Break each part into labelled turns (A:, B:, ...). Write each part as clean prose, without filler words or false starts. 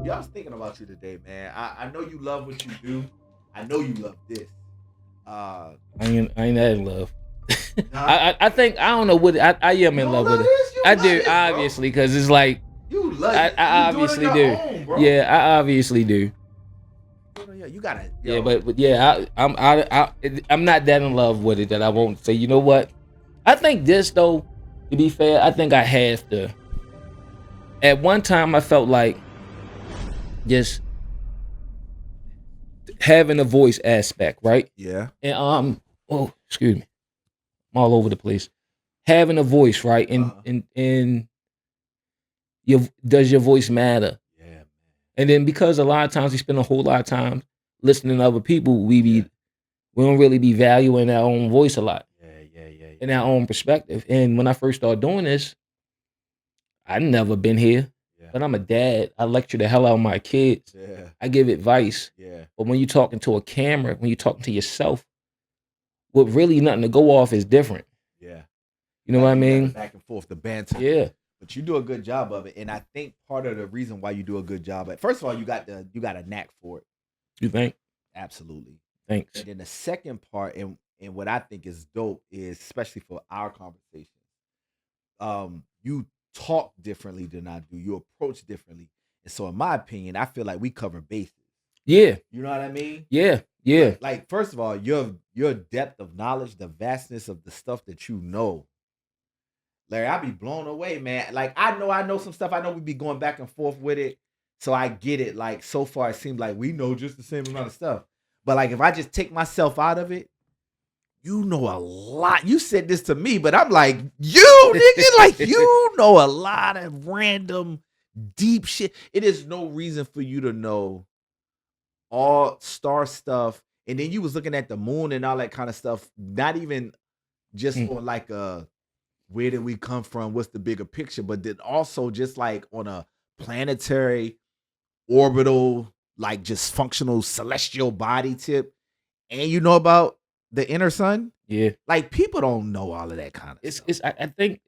A: Yeah, I was thinking about you today, man. I know you love what you do. I know you love this. Uh,
B: I ain't that in love.
A: huh?
B: I think I don't know what I am
A: You
B: in
A: don't
B: love with
A: love
B: it.
A: this? You
B: I
A: love
B: do
A: this, bro.
B: obviously because it's like
A: You love it.
B: I
A: You do it on
B: obviously
A: your
B: do.
A: own, bro.
B: Yeah, I obviously do.
A: Yeah, you gotta,
B: Yeah,
A: yo.
B: but yeah, I'm not that in love with it that I won't say. You know what? I think this though, to be fair, I think I have to. At one time, I felt like just having a voice aspect, right?
A: Yeah.
B: And oh, excuse me, I'm all over the place. Having a voice, right? And
A: Uh,
B: and your does your voice matter?
A: yeah.
B: And then because a lot of times we spend a whole lot of time listening to other people,
A: Yeah.
B: we don't really be valuing our own voice a lot
A: Yeah.
B: and our own perspective. And when I first started doing this, I never been here,
A: Yeah.
B: but I'm a dad. I lecture the hell out of my kids.
A: Yeah.
B: I give advice.
A: Yeah.
B: But when you're talking to a camera, when you're talking to yourself, with really nothing to go off is different.
A: Yeah.
B: You know what
A: Like
B: I
A: you got the
B: mean?
A: back and forth, the banter.
B: Yeah.
A: But you do a good job of it. And I think part of the reason why you do a good job at first of all, you got a knack for it.
B: You think?
A: Absolutely.
B: Thanks.
A: And then the second part, and what I think is dope is especially for our conversation, you talk differently than I do. You approach differently. And so in my opinion, I feel like we cover bases.
B: Yeah.
A: You know what I mean?
B: Yeah. Yeah.
A: Like first of all, your depth of knowledge, the vastness of the stuff that you know. Larry, I be blown away, man. Like I know some stuff. I know we be going back and forth with it. So I get it. Like so far, it seems like we know just the same amount of stuff. But like if I just take myself out of it, you know a lot. You said this to me, but I'm like, you nigga, like you know a lot of random deep shit. It is no reason for you to know all star stuff. And then you was looking at the moon and all that kind of stuff, not even just
B: Mm.
A: on like a where did we come from? What's the bigger picture? But then also just like on a planetary, orbital, like just functional celestial body tip. And you know about the inner sun?
B: Yeah.
A: Like people don't know all of that kind of stuff.
B: I think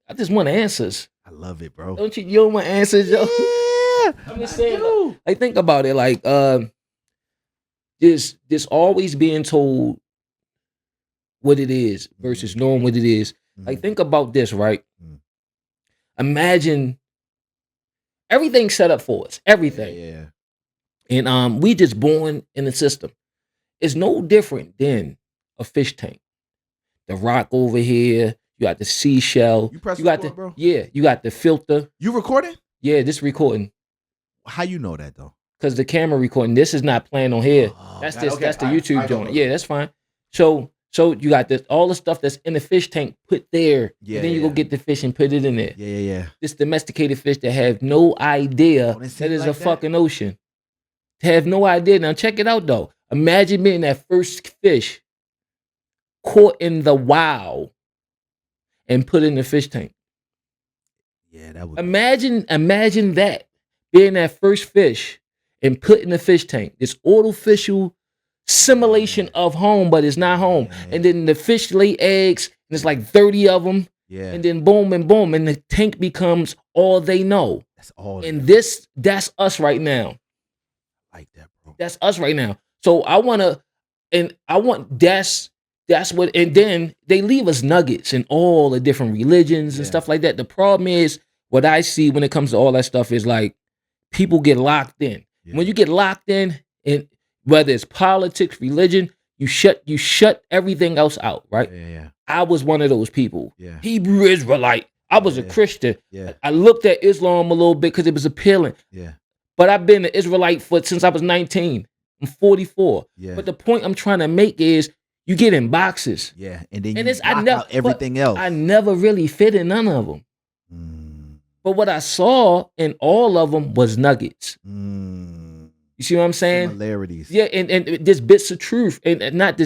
B: I just want answers.
A: I love it, bro.
B: Don't you? You don't want answers, yo.
A: Yeah,
B: I'm just
A: I
B: saying.
A: do.
B: Like think about it. Like just always being told what it is versus knowing what it is. Like
A: Mhm.
B: think about this, right?
A: Mhm.
B: Imagine everything set up for us, everything,
A: Yeah.
B: and we just born in the system. It's no different than a fish tank. The rock over here, you got the seashell,
A: You press
B: you got
A: record,
B: the
A: bro?
B: yeah, you got the filter.
A: You recording?
B: Yeah, this recording
A: How you know that though?
B: because the camera recording. This is not playing on here.
A: Oh,
B: That's
A: got it.
B: just
A: Okay.
B: that's the
A: All right. All
B: YouTube
A: right, go,
B: joint.
A: go,
B: Yeah,
A: go.
B: that's fine. So you got this all the stuff that's in the fish tank put there,
A: Yeah,
B: and then you go
A: yeah.
B: get the fish and put it in there.
A: Yeah.
B: This domesticated fish that have no idea
A: Don't it
B: that
A: seem
B: is a
A: like that?
B: fucking ocean. Have no idea. Now check it out though. Imagine being that first fish caught in the wow and put in the fish tank.
A: Yeah, that would
B: Imagine that being that first fish and put in the fish tank. This artificial simulation of home, but it's not home. And then the fish lay eggs, and it's like 30 of them.
A: Yeah.
B: And then boom and boom, and the tank becomes all they know.
A: That's all.
B: And that's us right now.
A: Like that, bro.
B: That's us right now. So that's what, and then they leave us nuggets in all the different religions and
A: Yeah.
B: stuff like that. The problem is what I see when it comes to all that stuff is like people get locked in.
A: Yeah.
B: When you get locked in, and whether it's politics, religion, you shut everything else out, right?
A: Yeah.
B: I was one of those people.
A: Yeah.
B: Hebrew Israelite. I was a
A: Yeah.
B: Christian.
A: Yeah.
B: I looked at Islam a little bit because it was appealing.
A: Yeah.
B: But I've been an Israelite since I was 19. I'm 44.
A: Yeah.
B: But the point I'm trying to make is you get in boxes.
A: Yeah. And then
B: And
A: you
B: it's I
A: knock
B: never
A: out everything else.
B: I never really fit in none of them.
A: Mm.
B: But what I saw in all of them was nuggets.
A: Mm.
B: You see what I'm saying?
A: Similarities.
B: Yeah, and there's bits of truth, and not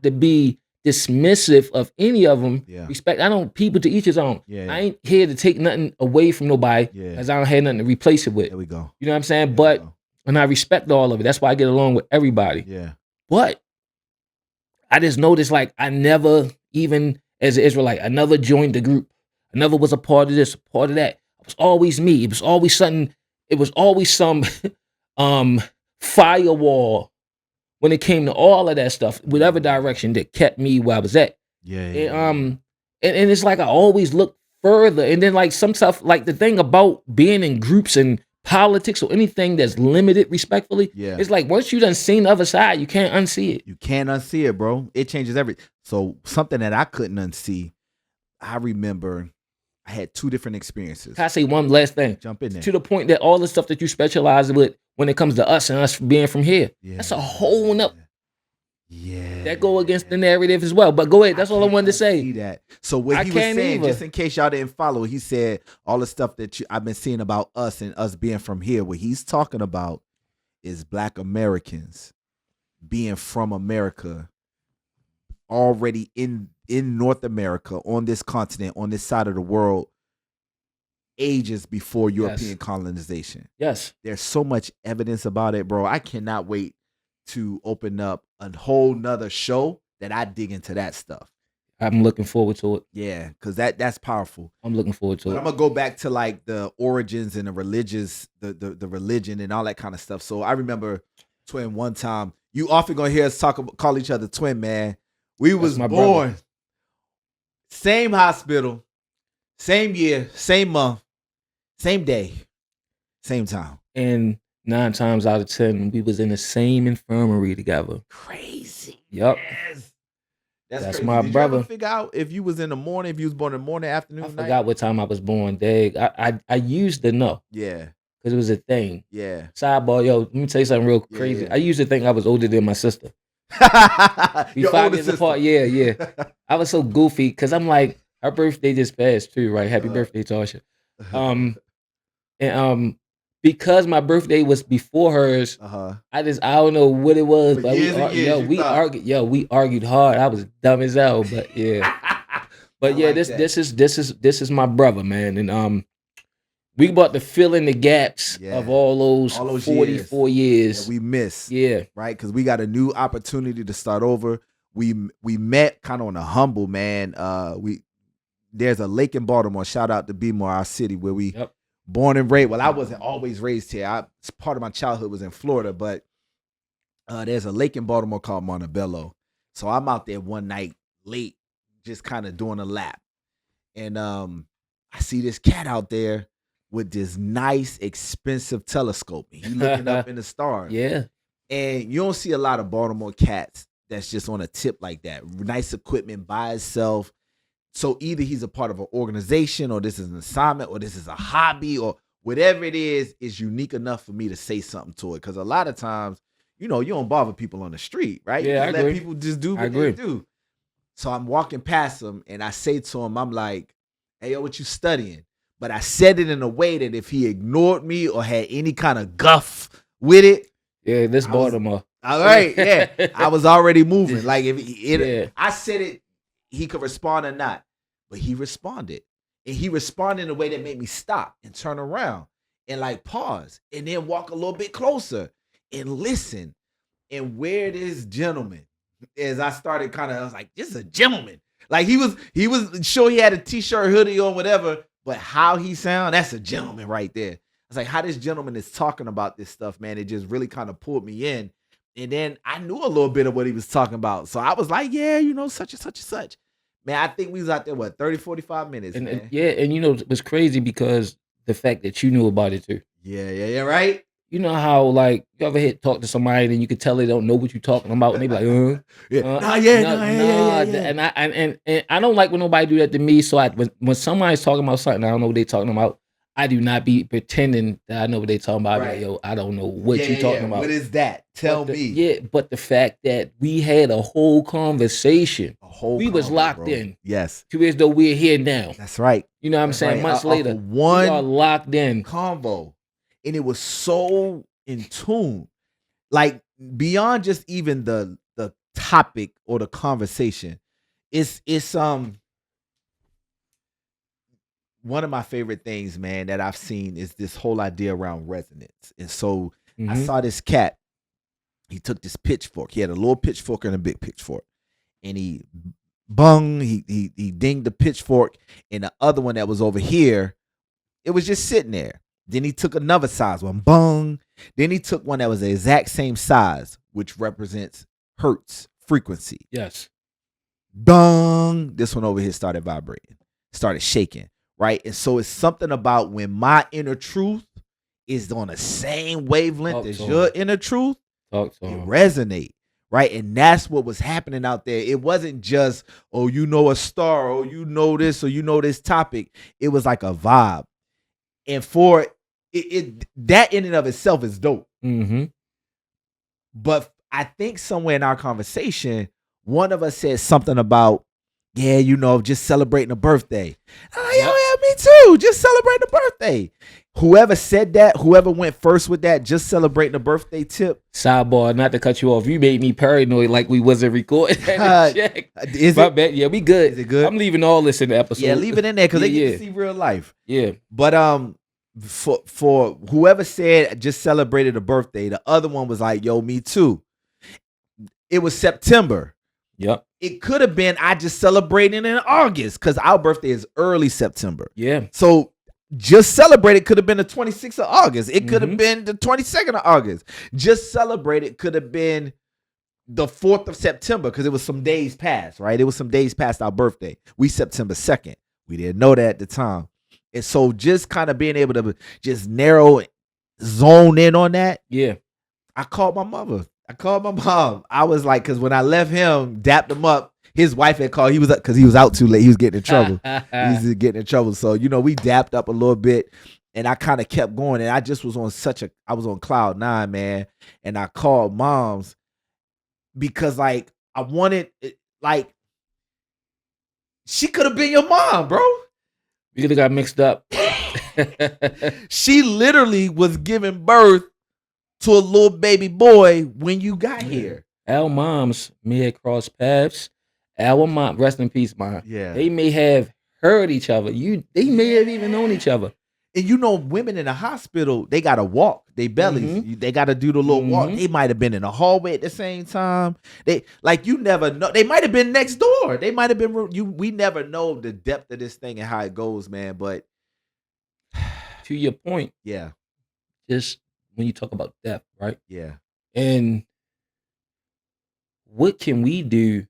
B: to be dismissive of any of them.
A: Yeah.
B: Respect. I don't people to each his own.
A: Yeah.
B: I ain't here to take nothing away from nobody
A: Yeah.
B: because I don't have nothing to replace it with.
A: There we go.
B: You know what I'm saying?
A: There we
B: But
A: go.
B: and I respect all of it. That's why I get along with everybody.
A: Yeah.
B: But I just noticed like I never even as an Israelite, I never joined the group. I never was a part of this, a part of that. It was always me. It was always something. it was always some um firewall when it came to all of that stuff, whatever direction that kept me where I was at.
A: Yeah,
B: And,
A: yeah, yeah.
B: and it's like I always look further. And then like some stuff, like the thing about being in groups and politics or anything that's limited respectfully,
A: Yeah.
B: it's like once you done seen the other side, you can't unsee it.
A: You can't unsee it, bro. It changes everything. So something that I couldn't unsee, I remember I had 2 different experiences.
B: Can I say one last thing?
A: Jump in there.
B: To the point that all the stuff that you specialize with when it comes to us and us being from here, that's a whole nother.
A: Yeah.
B: That go against the narrative as well. But go ahead. That's all I wanted to say.
A: See that. So what he was saying, just in case y'all didn't follow, he said all the stuff that I've been seeing about us and us being from here. What he's talking about is Black Americans being from America, already in North America, on this continent, on this side of the world, ages before European colonization.
B: Yes.
A: There's so much evidence about it, bro. I cannot wait to open up a whole nother show that I dig into that stuff.
B: I'm looking forward to it.
A: Yeah, because that's powerful.
B: I'm looking forward to it.
A: I'm gonna go back to like the origins and the religious, the religion and all that kind of stuff. So I remember Twin one time. You often gonna hear us call each other Twin, man. We was born brother. Same hospital, same year, same month, same day, same time.
B: And 9 times out of 10, we was in the same infirmary together.
A: Crazy.
B: Yep.
A: Yes.
B: That's
A: crazy.
B: my
A: Did
B: brother.
A: You ever figure out if you was in the morning, if you was born in the morning, afternoon,
B: I
A: night?
B: forgot what time I was born, Dag. I used to know.
A: Yeah.
B: Because it was a thing.
A: Yeah.
B: Sidebar, yo, let me tell you something real crazy.
A: Yeah.
B: I used to think I was older than my sister. We 5 years apart. Yeah. I was so goofy because I'm like, her birthday just passed too, right? Happy birthday, Tasha. And because my birthday was before hers, I don't know what it was, but we argued hard. I was dumb as hell, but yeah. But yeah, like this is my brother, man. And we about to fill in the gaps of all those 44 years.
A: We miss.
B: Yeah.
A: Right? Because we got a new opportunity to start over. We met kind of on a humble, man. There's a lake in Baltimore. Shout out to Bmore, our city, where we born and raised. Well, I wasn't always raised here. Part of my childhood was in Florida, but there's a lake in Baltimore called Montebello. So I'm out there one night late, just kind of doing a lap. And I see this cat out there with this nice, expensive telescope. He looking up in the stars.
B: Yeah.
A: And you don't see a lot of Baltimore cats that's just on a tip like that. Nice equipment by itself. So either he's a part of an organization, or this is an assignment, or this is a hobby, or whatever it is unique enough for me to say something to it. Because a lot of times, you don't bother people on the street, right?
B: Yeah,
A: you
B: let
A: people just do what they do. So I'm walking past him, and I say to him, I'm like, hey, yo, what you studying? But I said it in a way that if he ignored me or had any kind of guff with it.
B: Yeah, this Baltimore.
A: All right, yeah. I was already moving. Like, I said it, he could respond or not. But he responded. And he responded in a way that made me stop and turn around and like pause and then walk a little bit closer and listen. And where this gentleman, as I started I was like, this is a gentleman. Like he was sure he had a t-shirt, hoodie on, whatever, but how he sound, that's a gentleman right there. I was like, how this gentleman is talking about this stuff, man, it just really kind of pulled me in. And then I knew a little bit of what he was talking about. So I was like, yeah, such and such and such. Man, I think we was out there, 30, 45 minutes, man.
B: And it was crazy because the fact that you knew about it too.
A: Yeah, right?
B: You know how, like, you ever talk to somebody and you can tell they don't know what you're talking about, and they be like, yeah. And I don't like when nobody do that to me. So when somebody's talking about something I don't know what they're talking about, I do not be pretending that I know what they're talking about. Right. Like, yo, I don't know what you're talking about.
A: What is that? Tell me.
B: Yeah, but the fact that we had a whole conversation, we was locked in.
A: Yes.
B: To as though we're here now.
A: That's right.
B: You know what I'm saying? Right. Months later, we are locked in.
A: Convo. And it was so in tune. Like, beyond just even the topic or the conversation, it's one of my favorite things, man, that I've seen is this whole idea around resonance. And so I saw this cat. He took this pitchfork. He had a little pitchfork and a big pitchfork. And he dinged the pitchfork, and the other one that was over here, it was just sitting there. Then he took another size one, bung. Then he took one that was the exact same size, which represents hertz frequency.
B: Yes.
A: Bung. This one over here started vibrating, started shaking, right? And so it's something about when my inner truth is on the same wavelength as your inner truth, it resonate, right? And that's what was happening out there. It wasn't just, oh, you know a star, or you know this, or you know this topic. It was like a vibe. And for it that in and of itself is dope.
B: Mm-hmm.
A: But I think somewhere in our conversation, one of us said something about, yeah, you know, just celebrating a birthday. Oh, yeah, me too. Just celebrating a birthday. Whoever said that, whoever went first with that, just celebrating a birthday tip.
B: Sidebar, not to cut you off. You made me paranoid like we wasn't recording.
A: Is
B: My
A: it?
B: bad. Yeah, we good.
A: Is it good?
B: I'm leaving all this in the episode.
A: Yeah, leave it in there because they get to see real life.
B: Yeah.
A: But for whoever said just celebrated a birthday, the other one was like, yo, me too. It was September.
B: Yep.
A: It could have been I just celebrating in August because our birthday is early September.
B: Yeah.
A: So just celebrate it could have been the 26th of August. It could have been the 22nd of August. Just celebrate it could have been the 4th of September because it was some days past, right? It was some days past our birthday. We September 2nd. We didn't know that at the time. And so just kind of being able to just narrow, zone in on that.
B: Yeah.
A: I called my mother. I called my mom. I was like, because when I left him, dapped him up, his wife had called. He was because he was out too late. He was getting in trouble. He was getting in trouble. So, you know, we dapped up a little bit and I kind of kept going. And I just was on I was on cloud 9, man. And I called moms because like I wanted, like, she could have been your mom, bro.
B: You could have got mixed up.
A: She literally was giving birth to a little baby boy when you got here.
B: Our moms may have crossed paths. Our mom, rest in peace, mom.
A: Yeah.
B: They may have heard each other. They may have even known each other.
A: And you know, women in the hospital, they gotta walk. They bellies. They gotta do the little walk. They might have been in the hallway at the same time. They like you never know. They might have been next door. They might have been we never know the depth of this thing and how it goes, man. But
B: to your point,
A: yeah.
B: Just when you talk about death, right?
A: Yeah.
B: And what can we do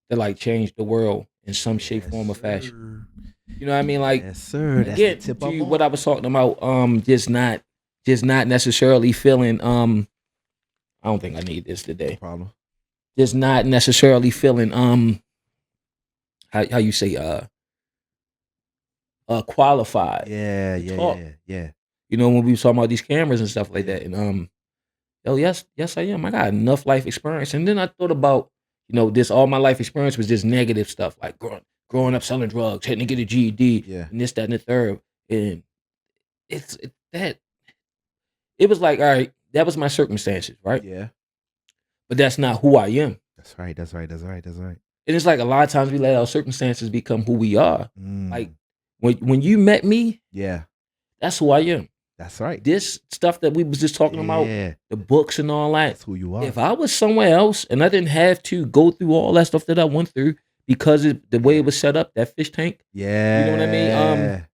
B: to like change the world in some shape, form, or fashion? You know what I mean? Like,
A: yes, sir. That's
B: again,
A: the tip
B: to what I was talking about, just not necessarily feeling. I don't think I need this today.
A: No problem.
B: Just not necessarily feeling. How you say qualified.
A: Yeah.
B: You know, when we were talking about these cameras and stuff like that, and yes, I am. I got enough life experience, and then I thought about, you know, this all my life experience was just negative stuff, like growing up selling drugs, having to get a GED, and this, that, and the third, and it was like, all right, that was my circumstances, right?
A: Yeah,
B: but that's not who I am.
A: That's right.
B: And it's like a lot of times we let our circumstances become who we are. Like when you met me,
A: yeah,
B: that's who I am.
A: That's right.
B: This stuff that we was just talking about, the books and all that.
A: That's who you are.
B: If I was somewhere else and I didn't have to go through all that stuff that I went through because of the way it was set up, that fish tank.
A: Yeah.
B: You know what I mean?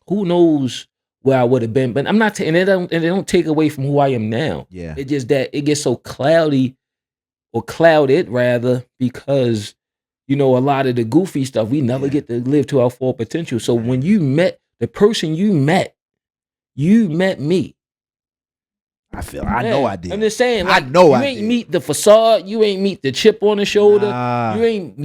B: Who knows where I would have been? But I'm not and they don't take away from who I am now.
A: Yeah.
B: It's just that it gets so cloudy or clouded rather because, you know, a lot of the goofy stuff, we never get to live to our full potential. So when you met the person you met me.
A: I know I did.
B: I'm just saying, like,
A: I know
B: you
A: I
B: ain't
A: did.
B: meet the facade, you ain't meet the chip on the shoulder, you ain't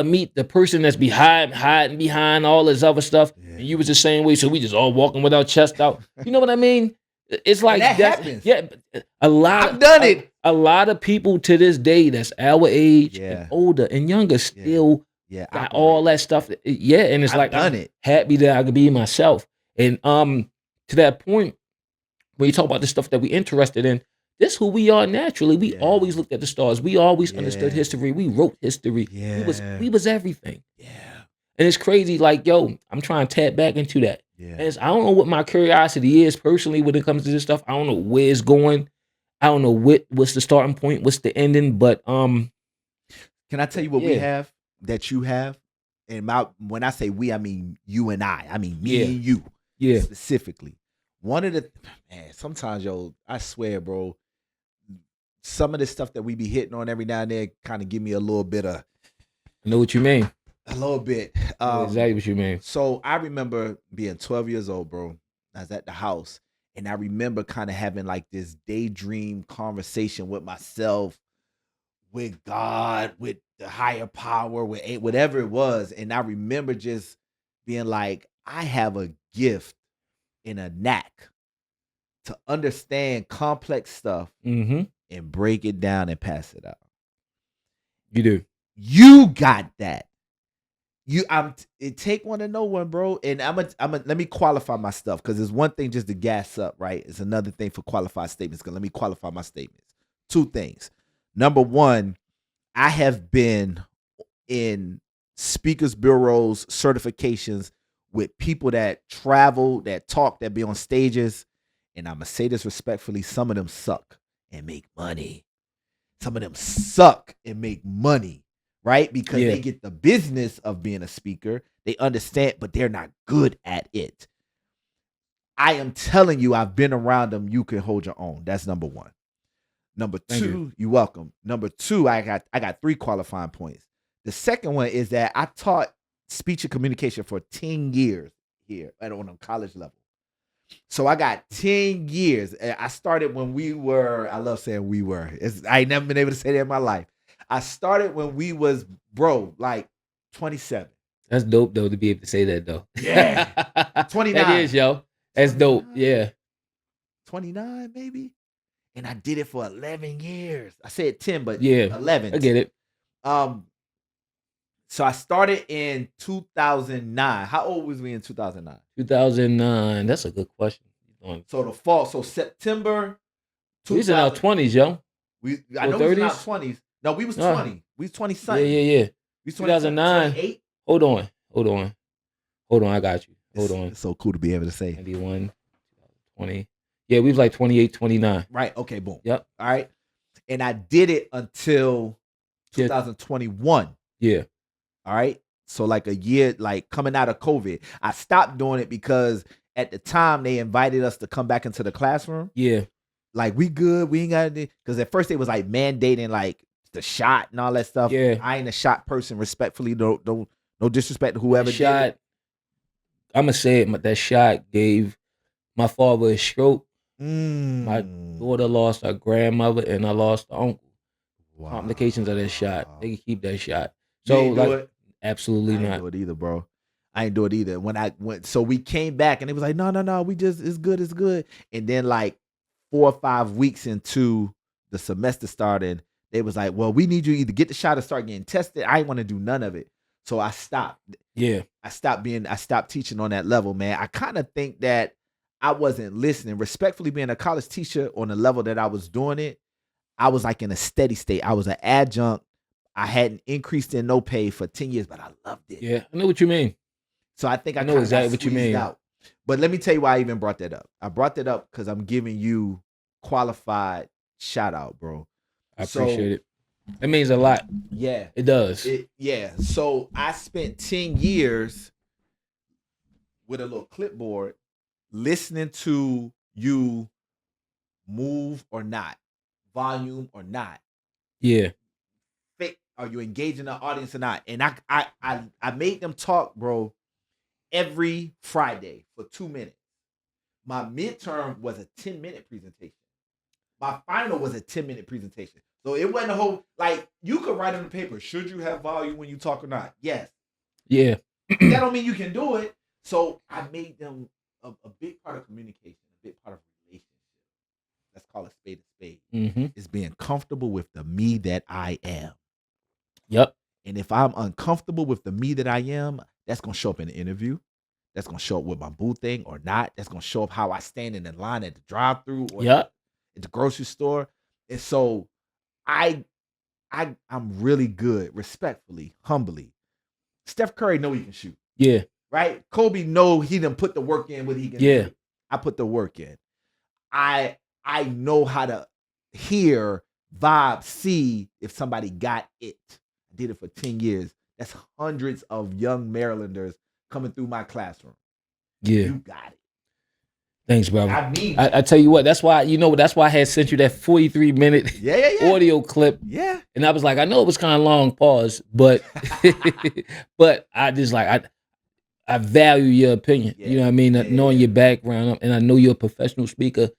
B: meet the person that's hiding behind all this other stuff. And you was the same way, so we just all walking with our chest out. You know what I mean? It's like
A: that happens.
B: Yeah,
A: I've done it.
B: A lot of people to this day that's our age and older and younger still got all that stuff. Yeah, and it's like
A: I'm
B: happy that I could be myself. And to that point, when you talk about the stuff that we interested in, this who we are naturally. We always looked at the stars. We always understood history. We wrote history. We was everything. Yeah. And it's crazy, like, yo, I'm trying to tap back into that. Yeah. And I don't know what my curiosity is personally when it comes to this stuff. I don't know where it's going. I don't know what's the starting point, what's the ending, but
A: can I tell you what we have that you have? And when I say we, I mean you and I. I mean me and you.
B: Yeah.
A: specifically. One of the man, sometimes I swear, bro, some of the stuff that we be hitting on every now and then kind of give me a little bit of
B: I know what you mean.
A: a little bit.
B: I know exactly what you mean.
A: So I remember being 12 years old, bro. I was at the house, and I remember kind of having like this daydream conversation with myself, with God, with the higher power, with whatever it was. And I remember just being like, I have a gift and a knack to understand complex stuff
B: Mm-hmm.
A: and break it down and pass it out.
B: You do.
A: You got that. It take one to know one, bro. And let me qualify my stuff because it's one thing just to gas up, right? It's another thing for qualified statements. Cause let me qualify my statements. Two things. Number one, I have been in speakers bureaus certifications with people that travel, that talk, that be on stages. And I'm gonna say this respectfully, some of them suck and make money. Some of them suck and make money, right? Because
B: Yeah.
A: they get the business of being a speaker. They understand, but they're not good at it. I am telling you, I've been around them. You can hold your own. That's number one. Number
B: Thank
A: two,
B: you.
A: you're welcome. Number two, I got 3 qualifying points. The second one is that I taught speech and communication for 10 years here on a college level. So I got 10 years. I started when we were, I love saying we were. I ain't never been able to say that in my life. I started when we was, bro, like 27.
B: That's dope though to be able to say that though.
A: Yeah. 29.
B: That is, yo. That's dope.
A: 29?
B: Yeah.
A: 29 maybe. And I did it for 11 years. I said 10, but
B: Yeah.
A: 11.
B: I get it.
A: So I started in 2009. How old was we in 2009?
B: 2009. That's a good question.
A: So the fall. So September.
B: We was in our 20s, yo.
A: I know we was in our
B: 30s?
A: 20s. No, we was 20. We was 20
B: Yeah,
A: something.
B: yeah, yeah.
A: We was
B: 2009.
A: 28.
B: Hold on. I got you. Hold on.
A: It's so cool to be able to say.
B: 91, 20. Yeah, we was like 28, 29.
A: Right. Okay. Boom.
B: Yep.
A: All right. And I did it until 2021.
B: Yeah.
A: All right. So like a year, like coming out of COVID, I stopped doing it because at the time they invited us to come back into the classroom.
B: Yeah.
A: Like we good, we ain't got to, because at first they was like mandating like the shot and all that stuff.
B: Yeah.
A: I ain't a shot person, respectfully. No disrespect to whoever
B: shot,
A: did it.
B: I'm gonna say it, but that shot gave my father a stroke. My
A: Mm.
B: daughter lost her grandmother, and I lost an uncle.
A: Wow.
B: Complications of that shot. They can keep that shot.
A: You
B: So
A: ain't do
B: like,
A: it?
B: absolutely
A: I
B: not.
A: ain't do it either, bro. I ain't do it either. When I went, so we came back and it was like, no, we just, it's good. And then like 4 or 5 weeks into the semester starting, they was like, well, we need you to either get the shot or start getting tested. I ain't want to do none of it. So I stopped.
B: Yeah.
A: I stopped teaching on that level, man. I kind of think that I wasn't listening. Respectfully, being a college teacher on the level that I was doing it, I was like in a steady state. I was an adjunct. I hadn't increased in no pay for 10 years, but I loved it.
B: Yeah. I know what you mean.
A: So I think I
B: know
A: kinda
B: exactly
A: got
B: what you
A: squeezed
B: mean.
A: out. But let me tell you why I even brought that up. I brought that up because I'm giving you qualified shout out, bro.
B: I appreciate it. It means a lot.
A: Yeah.
B: It does.
A: Yeah. So I spent 10 years with a little clipboard listening to you move or not, volume or not.
B: Yeah.
A: Are you engaging the audience or not? And I made them talk, bro, every Friday for 2 minutes. My midterm was a 10-minute presentation. My final was a 10-minute presentation. So it wasn't a whole, like, you could write on the paper, should you have volume when you talk or not? Yes.
B: Yeah.
A: That don't mean you can do it. So I made them a big part of communication, a big part of relationship. Let's call it spade a spade.
B: Mm-hmm.
A: Is being comfortable with the me that I am.
B: Yep.
A: And if I'm uncomfortable with the me that I am, that's going to show up in the interview. That's going to show up with my boo thing or not. That's going to show up how I stand in the line at the drive-thru or at the grocery store. And so I'm really good, respectfully, humbly. Steph Curry know he can shoot.
B: Yeah.
A: Right? Kobe know he done put the work in what he can do. I put the work in. I know how to hear, vibe, see if somebody got it. I did it for 10 years. That's hundreds of young Marylanders coming through my classroom.
B: Yeah.
A: You got it.
B: Thanks, brother.
A: I mean,
B: I tell you what, that's why I had sent you that 43-minute
A: yeah.
B: audio clip.
A: Yeah.
B: And I was like, I know it was kind of long, pause, but but I just like I value your opinion.
A: Yeah.
B: You know what I mean? Knowing your background, and I know you're a professional speaker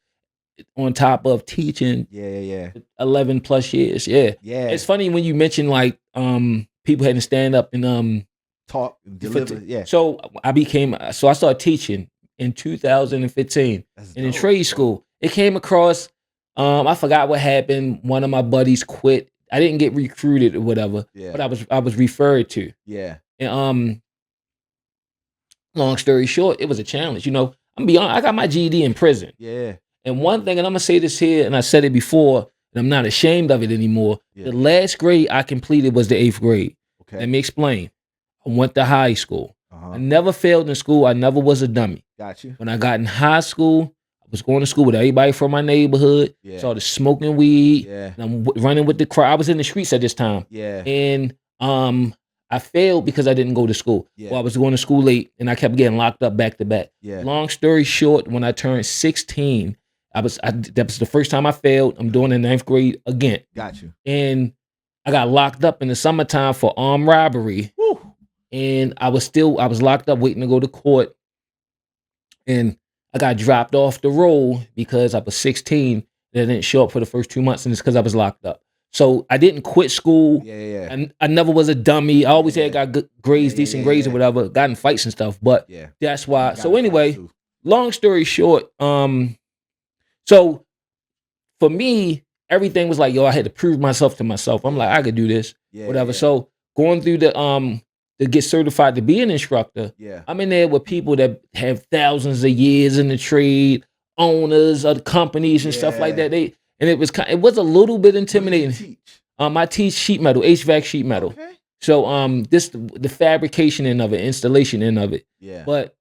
B: on top of teaching
A: Yeah.
B: 11 plus years. Yeah.
A: Yeah.
B: It's funny when you mention like people had to stand up and
A: Talk, deliver. Yeah.
B: So I started teaching in 2015
A: That's
B: in a
A: dope,
B: trade
A: bro.
B: school. It came across I forgot what happened. One of my buddies quit. I didn't get recruited or whatever,
A: Yeah.
B: but I was referred to.
A: Yeah.
B: And long story short, it was a challenge. You know, I'm beyond. I got my GED in prison.
A: Yeah.
B: And one thing, and I'm gonna say this here, and I said it before, and I'm not ashamed of it anymore.
A: Yeah.
B: The last grade I completed was the 8th grade.
A: Okay.
B: Let me explain. I went to high school.
A: Uh-huh.
B: I never failed in school. I never was a dummy.
A: Got you.
B: When I got in high school, I was going to school with everybody from my neighborhood.
A: Yeah.
B: Started smoking weed.
A: Yeah.
B: And I'm running with the crowd. I was in the streets at this time.
A: Yeah.
B: And I failed because I didn't go to school.
A: Yeah.
B: Well, I was going to school late, and I kept getting locked up back to back.
A: Yeah.
B: Long story short, when I turned 16, that was the first time I failed. I'm doing the 9th grade again.
A: Got you.
B: And I got locked up in the summertime for armed robbery.
A: Woo.
B: And I was locked up waiting to go to court. And I got dropped off the roll because I was 16 and I didn't show up for the first 2 months, and it's because I was locked up. So I didn't quit school.
A: Yeah.
B: And I never was a dummy. I always had got good grades, decent grades or whatever, got in fights and stuff. But that's why. So anyway, long story short, so for me, everything was like, yo, I had to prove myself to myself. I'm like, I could do this, whatever. So going through to get certified to be an instructor, I'm in there with people that have thousands of years in the trade, owners of companies and stuff like that. And it was a little bit intimidating.
A: What do you teach?
B: I teach sheet metal, HVAC sheet metal.
A: Okay.
B: So this the fabrication end of it, installation end of it.
A: Yeah.
B: But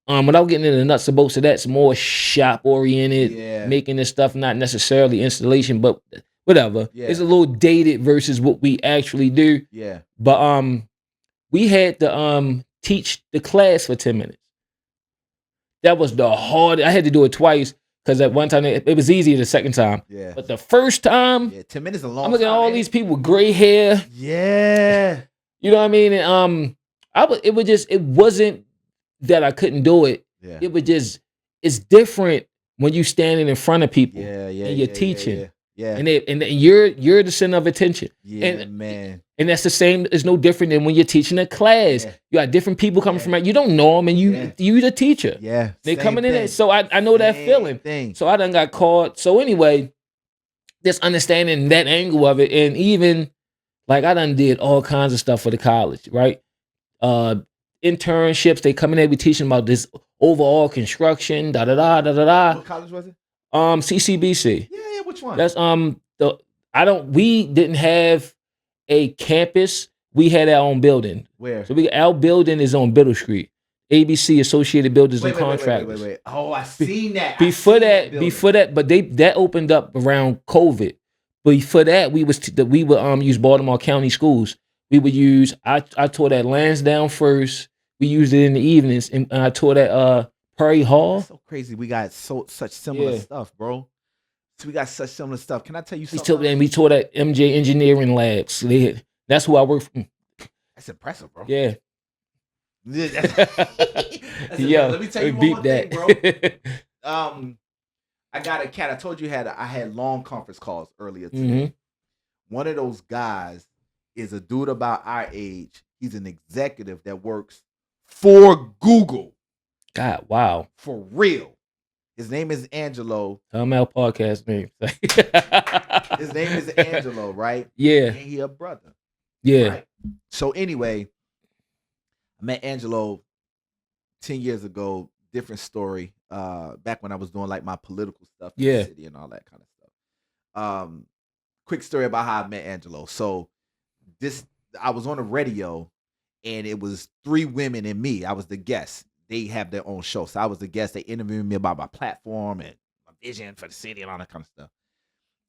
B: without getting into the nuts and bolts of that, it's more shop oriented, making this stuff, not necessarily installation, but whatever.
A: Yeah.
B: It's a little dated versus what we actually do.
A: Yeah.
B: But we had to teach the class for 10 minutes. That was the hard. I had to do it twice because at one time it was easier the second time.
A: Yeah.
B: But the first time,
A: 10 minutes is a long time.
B: I'm looking at all these people with gray hair.
A: Yeah.
B: You know what I mean? And it wasn't that I couldn't do it.
A: Yeah.
B: It was just, it's different when you standing in front of people and you're teaching.
A: Yeah.
B: And you're the center of attention.
A: Yeah, man.
B: And that's the same. It's no different than when you're teaching a class. Yeah. You got different people coming from out. You don't know them, and you the teacher.
A: Yeah.
B: They coming in there. So I know that feeling. So I done got caught. So anyway, just understanding that angle of it, and even like I done did all kinds of stuff for the college, right? Internships. They come in there, be teaching about this overall construction. Da da da da da da.
A: What college was it?
B: CCBC.
A: Yeah. Which one?
B: That's we didn't have a campus. We had our own building.
A: Where?
B: So our building is on Biddle Street. ABC, Associated Builders and Contractors.
A: Wait. Oh, I seen that.
B: Before that, but that opened up around COVID. Before that, we would use Baltimore County schools. We would use I taught at Lansdowne first. We used it in the evenings, and I taught at Prairie Hall.
A: That's so crazy. We got such similar stuff, bro. So we got such similar stuff. Can I tell you something?
B: We taught at MJ Engineering Labs. That's who I work for.
A: That's impressive, bro.
B: Yeah.
A: Yeah. Let me tell you one more thing, bro.
B: Mm-hmm.
A: I got a cat. I told you I had long conference calls earlier today. One of those guys is a dude about our age. He's an executive that works for Google.
B: God, wow.
A: For real. His name is Angelo.
B: Tell him our podcast name.
A: His name is Angelo, right?
B: Yeah.
A: And he a brother.
B: Yeah.
A: Right? So anyway, I met Angelo 10 years ago. Different story. Back when I was doing like my political stuff in the city and all that kind of stuff. Quick story about how I met Angelo. So I was on the radio and it was 3 women and me. I was the guest. They have their own show. So I was the guest. They interviewed me about my platform and my vision for the city and all that kind of stuff.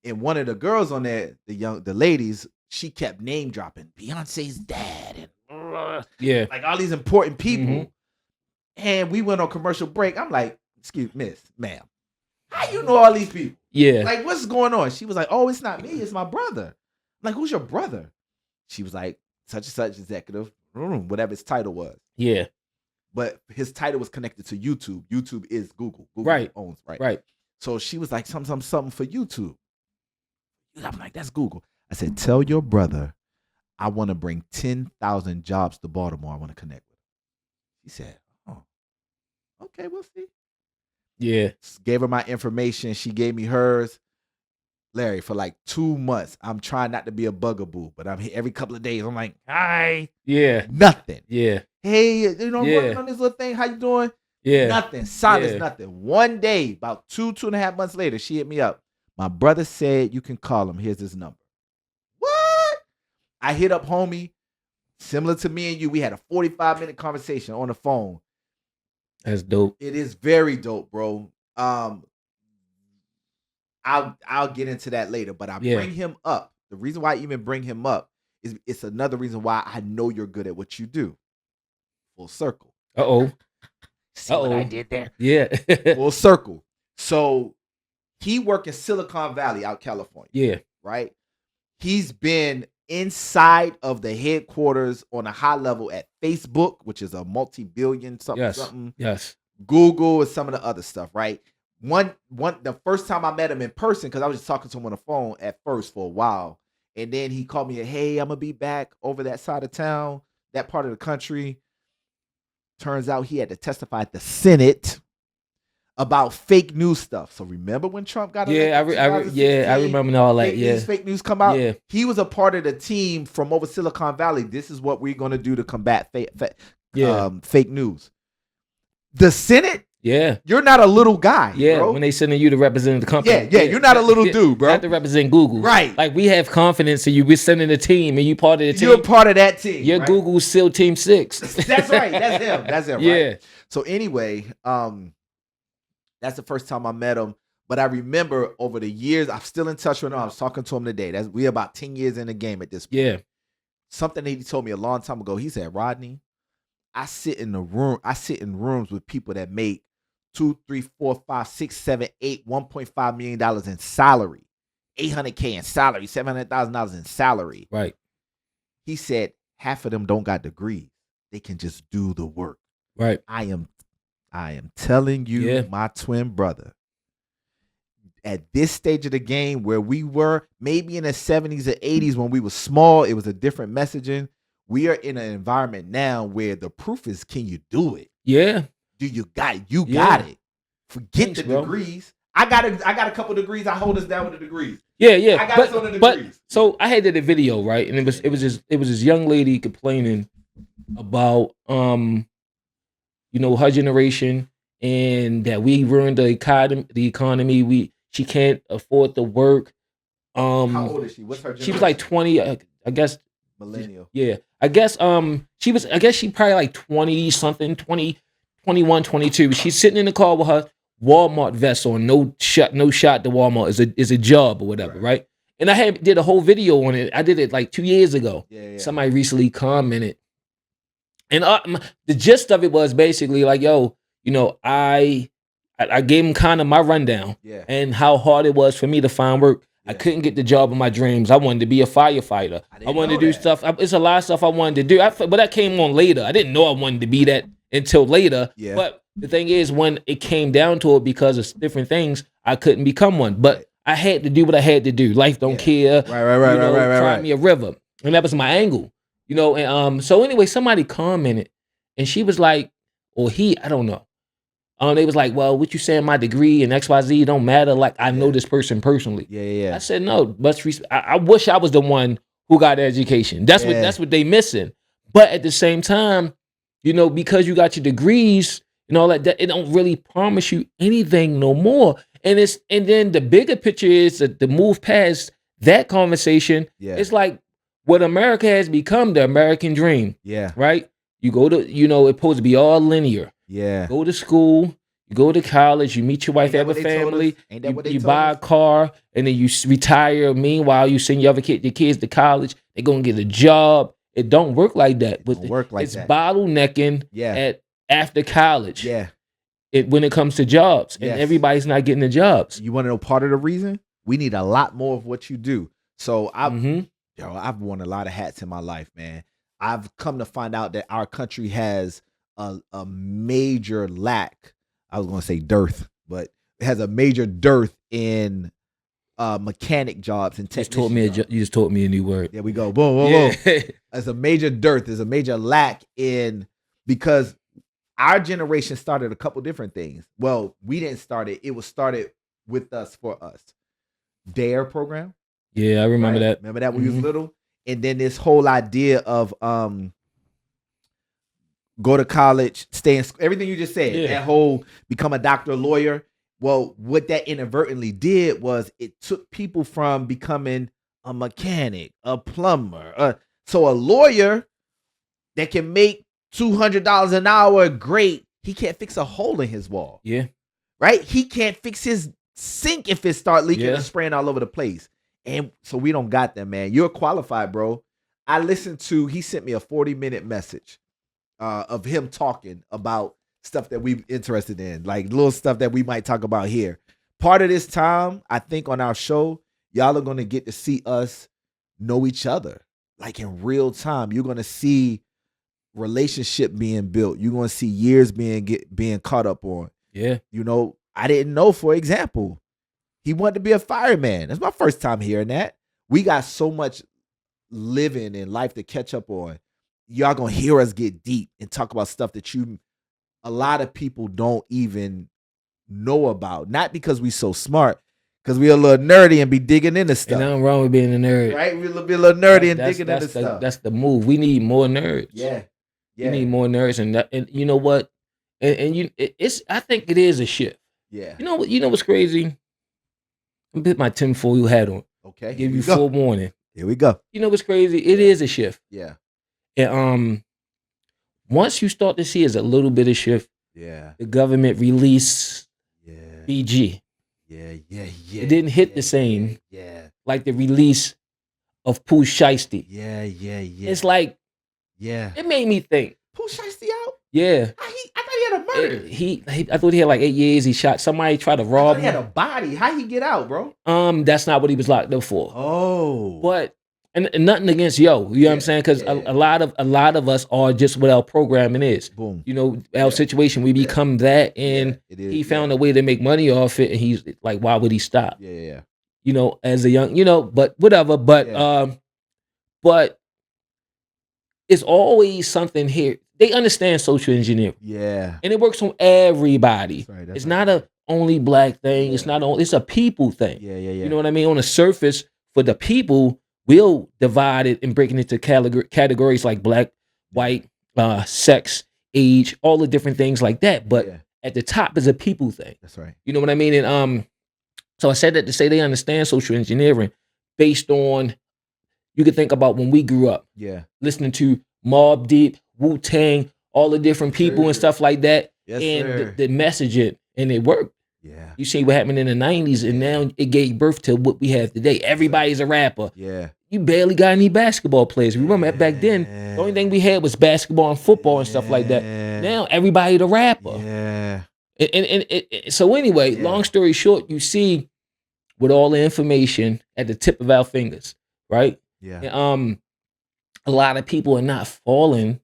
A: And one of the girls on there, the ladies, she kept name dropping Beyonce's dad and like all these important people. And we went on commercial break. I'm like, excuse miss, ma'am, how you know all these people?
B: Yeah.
A: Like, what's going on? She was like, oh, it's not me, it's my brother. I'm like, who's your brother? She was like, such and such executive, whatever his title was.
B: Yeah.
A: But his title was connected to YouTube. YouTube is Google. Google
B: Right.
A: owns, right?
B: Right.
A: So she was like, something for YouTube. I'm like, that's Google. I said, tell your brother I want to bring 10,000 jobs to Baltimore. I want to connect with him. He said, oh, okay, we'll see.
B: Yeah.
A: Gave her my information. She gave me hers. Larry, for like 2 months, I'm trying not to be a bugaboo, but I'm here every couple of days. I'm like, hi.
B: Yeah.
A: Nothing.
B: Yeah.
A: Hey, working on this little thing. How you doing?
B: Yeah.
A: Nothing. Silence,
B: Yeah.
A: nothing. One day, about 2.5 months later, she hit me up. My brother said you can call him. Here's his number. What? I hit up homie. Similar to me and you, we had a 45-minute conversation on the phone.
B: That's dope.
A: It is very dope, bro. I'll get into that later, but I bring him up. The reason why I even bring him up is it's another reason why I know you're good at what you do. Full circle. See what I did there?
B: Yeah.
A: Full circle. So he worked in Silicon Valley out California.
B: Yeah.
A: Right? He's been inside of the headquarters on a high level at Facebook, which is a multi-billion something.
B: Yes.
A: Google and some of the other stuff, right? The first time I met him in person, because I was just talking to him on the phone at first for a while. And then he called me, hey, I'm gonna be back over that side of town, that part of the country. Turns out he had to testify at the Senate about fake news stuff. So remember when Trump got elected?
B: I remember all that.
A: Fake news come out.
B: Yeah.
A: He was a part of the team from over Silicon Valley. This is what we're gonna do to combat fake news. The Senate.
B: Yeah.
A: You're not a little guy.
B: Yeah.
A: Bro.
B: When they sending you to represent the company.
A: Yeah. You're not a little dude, bro.
B: Not to represent Google.
A: Right.
B: Like we have confidence in you. We're sending a team and you part of the team.
A: You're part of that team.
B: You're
A: right?
B: Google's SEAL Team 6.
A: That's right. That's him. That's him.
B: Yeah.
A: Right? So anyway, that's the first time I met him. But I remember over the years, I'm still in touch with him. I was talking to him today. We're about 10 years in the game at this point.
B: Yeah.
A: Something that he told me a long time ago. He said, Rodney, I sit in rooms with people that make $2, $3, $4, $5, $6, $7, $8, $1.5 million in salary, $800K in salary, $700,000 in salary.
B: Right.
A: He said half of them don't got degrees. They can just do the work.
B: Right.
A: I am telling you, my twin brother, at this stage of the game where we were, maybe in the 70s or 80s when we were small, it was a different messaging. We are in an environment now where the proof is, can you do it?
B: Yeah.
A: Do you got it? Forget the degrees. I got a couple degrees. I hold us down with the degrees.
B: Yeah.
A: I got us on the degrees.
B: So I had did a video, right? And it was this young lady complaining about her generation and that we ruined the economy. She can't afford to work.
A: How old is she? What's her generation?
B: She was like 20, I guess.
A: Millennial.
B: Yeah. I guess she probably like 20 something, 20, 21, 22. She's sitting in the car with her Walmart vest on. No shot to Walmart is a job or whatever, right? And I did a whole video on it. I did it like 2 years ago.
A: Yeah.
B: Somebody recently commented. And the gist of it was basically like, yo, I gave him kind of my rundown and how hard it was for me to find work. I couldn't get the job of my dreams. I wanted to be a firefighter. I wanted to do stuff. It's a lot of stuff I wanted to do. But that came on later. I didn't know I wanted to be that until later.
A: Yeah.
B: But the thing is, when it came down to it, because of different things, I couldn't become one. But I had to do what I had to do. Life don't care.
A: Right.
B: Cry me a river. And that was my angle. And so anyway, somebody commented and she was like, or he, I don't know. They was like, well, what you saying, my degree and XYZ don't matter. Like, I know this person personally.
A: Yeah.
B: I said, no, I wish I was the one who got education. That's what they missing. But at the same time, because you got your degrees and all that, it don't really promise you anything no more. And then the bigger picture is that the move past that conversation.
A: Yeah.
B: It's like what America has become, the American dream.
A: Yeah.
B: Right? You go to, it's supposed to be all linear.
A: Yeah.
B: Go to school, you go to college, you meet your wife, have a family, you buy a car, and then you retire. Meanwhile, you send your kids to college. They're going to get a job. It don't work like that.
A: It's
B: bottlenecking at after college.
A: Yeah.
B: when it comes to jobs, and
A: Yes.
B: everybody's not getting the jobs.
A: You want to know part of the reason? We need a lot more of what you do. So
B: Mhm.
A: I've worn a lot of hats in my life, man. I've come to find out that our country has a major lack. I was going to say dearth, but it has a major dearth in mechanic jobs and technician jobs.
B: You just taught me a new word.
A: There we go. Boom, boom,
B: Yeah.
A: boom. There's a major dearth. There's a major lack in, because our generation started a couple different things. Well, we didn't start it. It was started with us, for us. DARE program.
B: Yeah, I remember
A: Right?
B: that.
A: Remember that when we was little? And then this whole idea of go to college, stay in everything you just said.
B: Yeah.
A: That whole become a doctor, lawyer. Well, what that inadvertently did was it took people from becoming a mechanic, a plumber. So a lawyer that can make $200 an hour, great. He can't fix a hole in his wall.
B: Yeah.
A: Right? He can't fix his sink if it start leaking
B: Yeah.
A: and spraying all over the place. And so we don't got them, man. You're qualified, bro. I listened to, he sent me a 40-minute message of him talking about stuff that we're interested in, like little stuff that we might talk about here. Part of this time, I think on our show, y'all are going to get to see us know each other, like in real time. You're going to see relationship being built. You're going to see years being caught up on.
B: Yeah.
A: You know, I didn't know, for example, he wanted to be a fireman. That's my first time hearing that. We got so much living in life to catch up on. Y'all gonna hear us get deep and talk about stuff that a lot of people don't even know about. Not because we so smart, because we a little nerdy and be digging into stuff.
B: And nothing wrong with being a nerd.
A: Right? We be a little nerdy and digging into stuff.
B: That's the move. We need more nerds.
A: Yeah.
B: We need more nerds, and you know what? It's I think it is a shift.
A: Yeah.
B: You know what's crazy? I'm put my tinfoil hat on.
A: Okay.
B: Give you full warning.
A: Here we go.
B: You know what's crazy? It is a shift.
A: Yeah.
B: And once you start to see it's a little bit of shift,
A: yeah,
B: the government release BG.
A: Yeah.
B: It didn't hit the same
A: Yeah.
B: like the release of Pooh Shiesty.
A: Yeah.
B: It's like, it made me think.
A: Pooh Shiesty out?
B: Yeah.
A: I thought he had a murder.
B: I thought he had like 8 years. He shot somebody, tried to rob him.
A: He had a body. How he get out, bro?
B: That's not what he was locked up for.
A: Oh.
B: But and nothing against Yo, you know what I'm saying? Because a lot of us are just what our programming is.
A: Boom.
B: You know, our situation, we become that, and he found a way to make money off it, and he's like, why would he stop?
A: Yeah.
B: You know, as a young, but whatever. But but it's always something here. They understand social engineering.
A: Yeah.
B: And it works on everybody.
A: That's
B: it's not a only black thing. It's not only, it's a people thing.
A: Yeah.
B: You know what I mean? On the surface, for the people, we'll divide it and break it into categories like black, white, sex, age, all the different things like that. But at the top is a people thing.
A: That's right.
B: You know what I mean? And so I said that to say they understand social engineering based on, you could think about when we grew up.
A: Yeah.
B: Listening to Mobb Deep, Wu-Tang, all the different people and stuff like that.
A: Yes,
B: and the messaging, and it worked.
A: Yeah.
B: You see what happened in the 90s, and now it gave birth to what we have today. Everybody's a rapper.
A: Yeah.
B: You barely got any basketball players. Remember back then, the only thing we had was basketball and football and stuff like that. Now everybody's a rapper.
A: Yeah.
B: And so anyway, long story short, you see with all the information at the tip of our fingers, right?
A: Yeah.
B: And, a lot of people are not falling.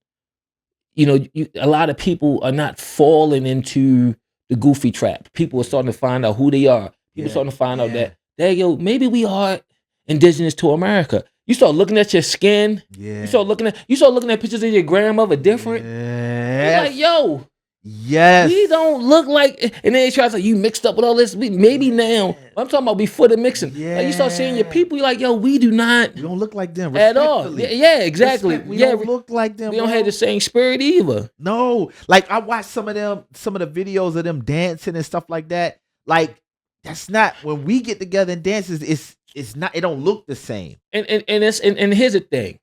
B: A lot of people are not falling into the goofy trap. People are starting to find out who they are. People starting to find out that, maybe we are indigenous to America. You start looking at your skin.
A: Yeah.
B: You start looking at pictures of your grandmother different. You're like, yo.
A: Yes.
B: We don't look like, and then they try to say, you mixed up with all this. Maybe now. I'm talking about before the mixing. Like you start seeing your people, you're like, yo, we
A: don't look like them
B: at all. Yeah, exactly.
A: We don't look like them.
B: We don't have the same spirit either.
A: No. Like I watched some of the videos of them dancing and stuff like that. Like that's not, when we get together and dances, it's not, it don't look the same.
B: And here's the thing.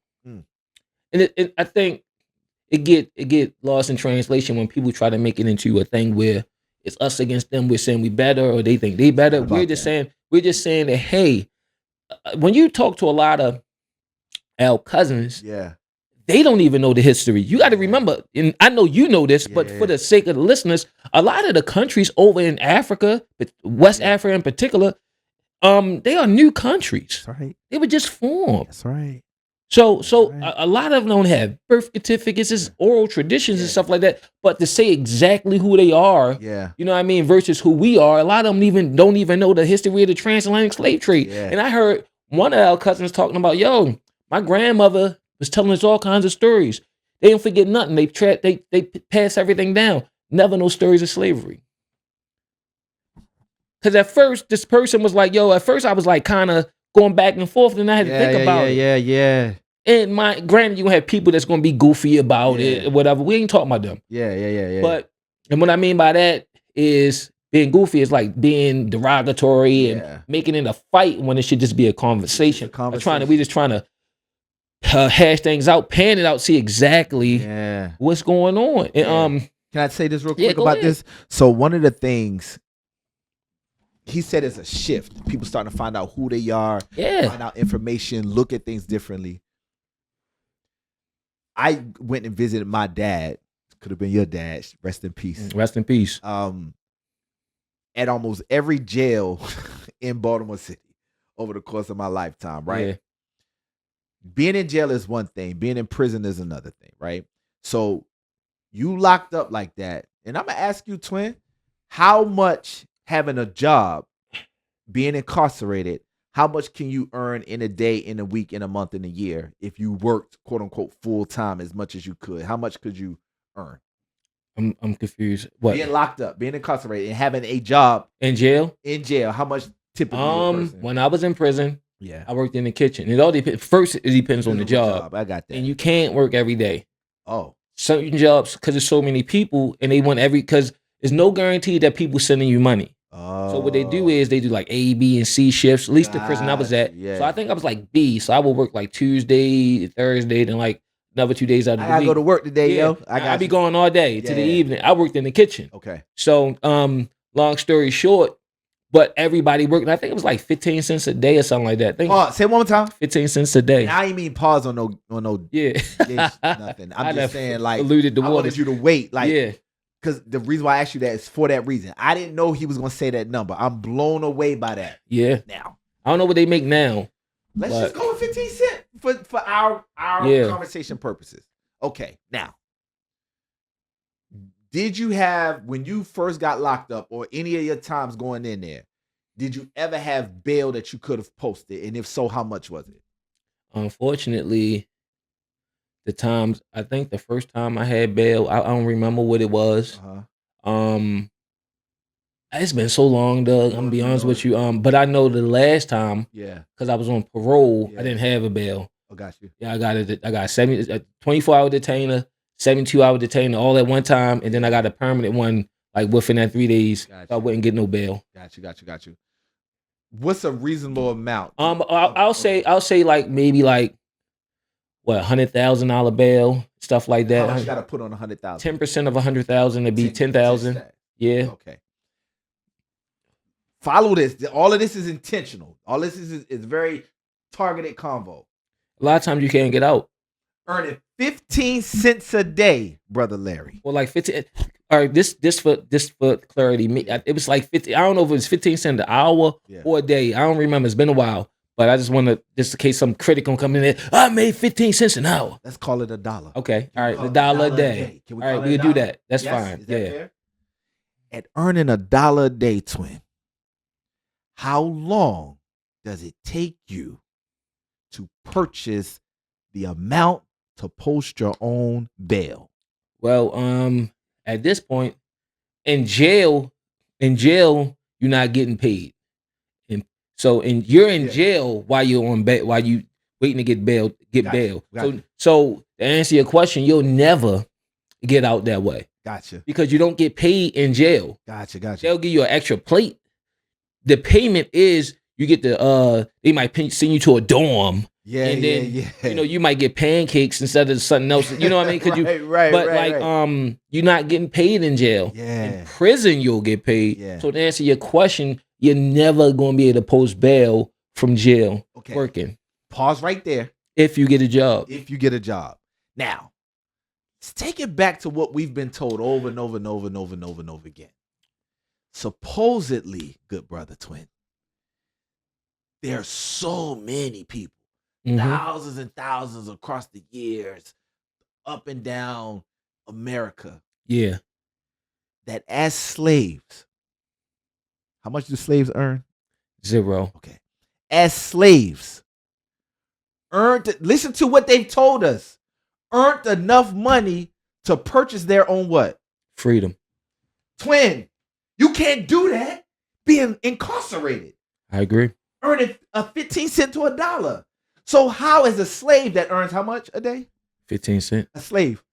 B: And I think it get lost in translation when people try to make it into a thing where it's us against them. We're saying we better, or they think they better. We're just saying that, hey, when you talk to a lot of our cousins, they don't even know the history. You got to remember, and I know you know this, but for the sake of the listeners, a lot of the countries over in Africa, but West Africa in particular, they are new countries.
A: That's right.
B: They were just formed.
A: That's right.
B: So a lot of them don't have birth certificates, it's oral traditions and stuff like that. But to say exactly who they are, you know what I mean, versus who we are, a lot of them don't even know the history of the transatlantic slave trade. And I heard one of our cousins talking about, yo, my grandmother was telling us all kinds of stories. They don't forget nothing. They pass everything down. Never no stories of slavery. Because at first, this person was like, yo, at first I was like kind of going back and forth, and I had to think about it.
A: Yeah.
B: And granted, you gonna have people that's gonna be goofy about it or whatever. We ain't talking about them.
A: Yeah.
B: But, and what I mean by that is being goofy is like being derogatory and making it a fight when it should just be a conversation. We just trying to hash things out, pan it out, see exactly what's going on. And
A: can I say this real quick about this? So one of the things he said is a shift. People starting to find out who they are, find out information, look at things differently. I went and visited my dad. Could have been your dad. Rest in peace.
B: Rest in peace.
A: At almost every jail in Baltimore City over the course of my lifetime, right?
B: Yeah.
A: Being in jail is one thing. Being in prison is another thing, right? So you locked up like that. And I'm going to ask you, twin, how much having a job, being incarcerated, how much can you earn in a day, in a week, in a month, in a year if you worked, quote unquote, full time as much as you could? How much could you earn?
B: I'm confused. What?
A: Being locked up, being incarcerated, and having a job
B: in jail.
A: How much typically?
B: When I was in prison, I worked in the kitchen. It all depends. First, it depends on the job.
A: I got that.
B: And you can't work every day.
A: Oh,
B: certain jobs, because there's so many people, and they want because there's no guarantee that people sending you money. So what they do is they do like A, B, and C shifts. At least the prison I was at. So I think I was like B. So I would work like Tuesday, Thursday, then like another 2 days out of the week.
A: I gotta go to work today, yo.
B: I be going all day to the evening. I worked in the kitchen.
A: Okay.
B: So long story short, but everybody worked. I think it was like 15 cents a day or something like that.
A: Say it one more time.
B: 15 cents a day.
A: And I ain't mean pause on no nothing. I'm just saying like
B: alluded to
A: I wanted you to wait, like because the reason why I asked you that is for that reason. I didn't know he was gonna say that number. I'm blown away by that.
B: Yeah.
A: Now
B: I don't know what they make now.
A: Let's just go with 15 cents for our conversation purposes. Okay. Now, did you have, when you first got locked up or any of your times going in there, did you ever have bail that you could have posted? And if so, how much was it?
B: Unfortunately, the times, I think the first time I had bail, I don't remember what it was. It's been so long, Doug. I'm gonna be honest with you. But I know the last time, because I was on parole, I didn't have a bail.
A: Oh, got you.
B: Yeah, I got it. I got 24-hour detainer, 72-hour detainer, all at one time, and then I got a permanent one like within that 3 days. So I wouldn't get no bail.
A: Got you. What's a reasonable amount?
B: I'll say like maybe like what, $100,000 bail, stuff like that.
A: How much you got to put on 100,000?
B: 10% of 100,000 to be 10,000. Yeah.
A: Okay. Follow this. All of this is intentional. All this is very targeted convo.
B: A lot of times you can't get out.
A: Earning 15 cents a day, brother Larry.
B: Well, like 15. All right, this for clarity. It was like 50. I don't know if it was 15 cents an hour or a day. I don't remember. It's been a while. But I just want to, just in case some critic gonna come in there, I made 15 cents an hour.
A: Let's call it $1.
B: Okay. All right. $1 a day. All right. We can do that. That's fine.
A: Is that fair? At earning $1 a day, twin, how long does it take you to purchase the amount to post your own bail?
B: Well, at this point, in jail, you're not getting paid. So, you're in jail while you're on bail, while you waiting to get bail. So to answer your question, you'll never get out that way.
A: Gotcha.
B: Because you don't get paid in jail.
A: Gotcha.
B: They'll give you an extra plate. The payment is you get they might send you to a dorm.
A: Yeah,
B: and then you might get pancakes instead of something else. You know what I mean? Right. You're not getting paid in jail.
A: Yeah.
B: In prison, you'll get paid.
A: Yeah.
B: So to answer your question, you're never going to be able to post bail from jail working.
A: Pause right there.
B: If you get a job.
A: Now, let's take it back to what we've been told over and over and over and over and over and over again. Supposedly, good brother twin, there are so many people, thousands and thousands across the years, up and down America,
B: Yeah.
A: that as slaves, how much do slaves earn?
B: 0.
A: Okay. As slaves, listen to what they've told us, earned enough money to purchase their own what?
B: Freedom.
A: Twin, you can't do that being incarcerated.
B: I agree.
A: Earning a 15 cent to $1. So how is a slave that earns how much a day?
B: 15 cents.
A: A slave.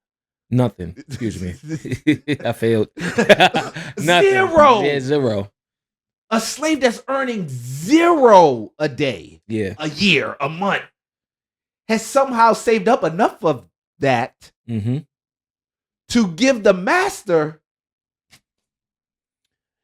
B: Nothing. Excuse me. I failed. Nothing.
A: 0.
B: Yeah, 0.
A: A slave that's earning 0 a day,
B: Yeah.
A: a year, a month, has somehow saved up enough of that to give the master,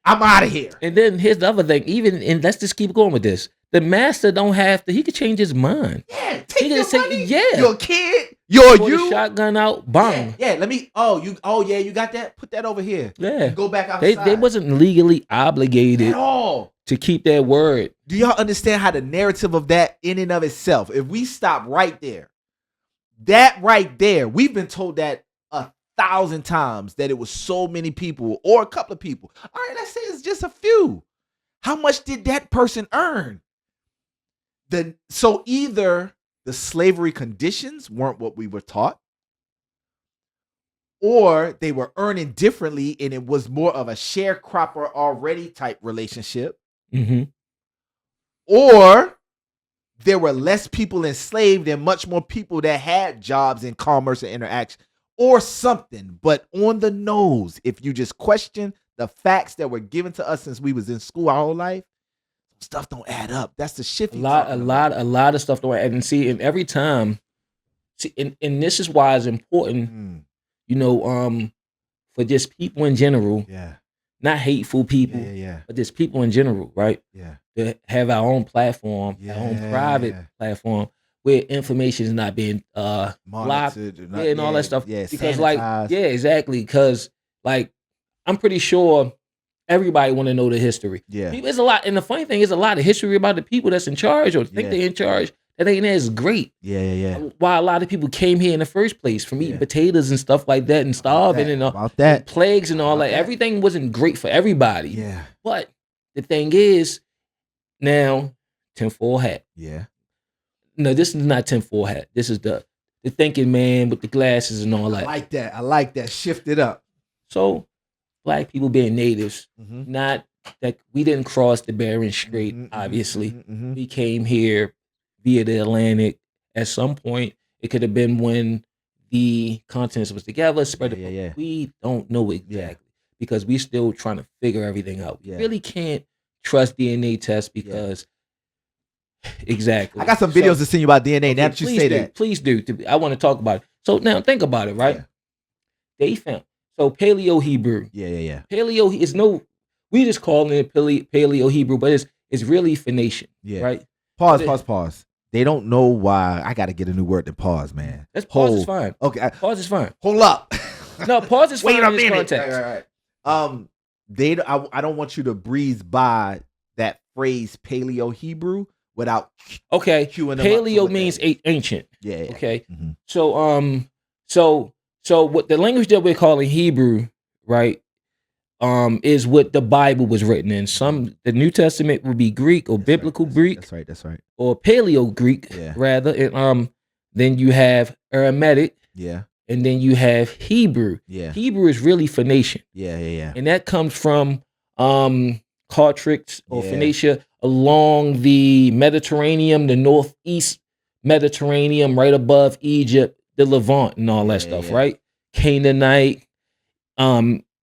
A: I'm out of here.
B: And then here's the other thing. And let's just keep going with this. The master don't have to. He could change his mind.
A: Yeah, take
B: He
A: your
B: could say,
A: money.
B: yeah.
A: Your kid. Your
B: Pull
A: you.
B: the shotgun out. Bang.
A: Yeah. Let me. You got that. Put that over here.
B: Yeah.
A: Go back outside.
B: They wasn't legally obligated
A: at all
B: to keep their word.
A: Do y'all understand how the narrative of that in and of itself? If we stop right there, that right there, we've been told that 1,000 times that it was so many people or a couple of people. All right, let's say it's just a few. How much did that person earn? So either the slavery conditions weren't what we were taught, or they were earning differently and it was more of a sharecropper already type relationship, or there were less people enslaved and much more people that had jobs in commerce and interaction, or something. But on the nose, if you just question the facts that were given to us since we was in school our whole life, stuff don't add up. That's the shift.
B: A lot of stuff don't add. And see, and every time, and this is why it's important, for just people in general, not hateful people, but just people in general, right? To have our own platform, our own private platform where information is not being blocked, and all that stuff. Because
A: sanitized.
B: Exactly. Because I'm pretty sure everybody want to know the history. There's a lot, and the funny thing is a lot of history about the people that's in charge or think they're in charge that ain't as great. Why a lot of people came here in the first place from eating potatoes and stuff like that and starving and plagues and all that. Everything wasn't great for everybody. But the thing is, now tinfoil hat. No, this is not tinfoil hat. This is the thinking man with the glasses and all that.
A: I like that. Shift it up.
B: So Black people being natives, not that we didn't cross the Bering Strait, obviously. We came here via the Atlantic. At some point, it could have been when the continents was together, spread it. We don't know exactly because we still trying to figure everything out. We really can't trust DNA tests because exactly.
A: I got some videos to send you about DNA. Now that you say that.
B: Please do. I want to talk about it. So now think about it, right? They found so Paleo Hebrew. Paleo is we just calling it Paleo Hebrew, but it's really Phoenician. Right?
A: Pause. They don't know why. I got to get a new word than pause, man.
B: That's pause is fine.
A: Okay.
B: Pause is fine.
A: Hold up.
B: No, pause is fine.
A: Wait a minute.
B: Context.
A: Right. I don't want you to breeze by that phrase Paleo Hebrew without queuing them
B: Paleo
A: up
B: means ancient. Okay.
A: Mm-hmm.
B: So what the language that we're calling Hebrew, right, is what the Bible was written in. The New Testament would be Greek or biblical Greek.
A: That's right.
B: Or Paleo Greek, rather. And then you have Aramaic. And then you have Hebrew. Hebrew is really Phoenician. And that comes from Carthage or Phoenicia along the Mediterranean, the northeast Mediterranean, right above Egypt, the Levant and all that stuff, right? Canaanite.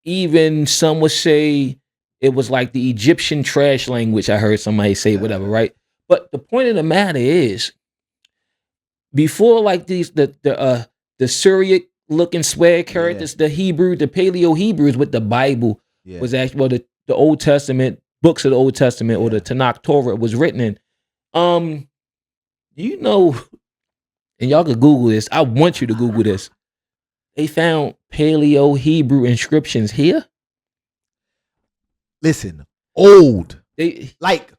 B: Even some would say it was like the Egyptian trash language. I heard somebody say whatever, right? But the point of the matter is, before like the Syriac looking swag characters, the Hebrew, the Paleo Hebrew is what the Bible was actually, the Old Testament, books of the Old Testament or the Tanakh Torah was written in. and y'all could Google this. I want you to Google this. They found Paleo Hebrew inscriptions here.
A: Listen, old,
B: They
A: like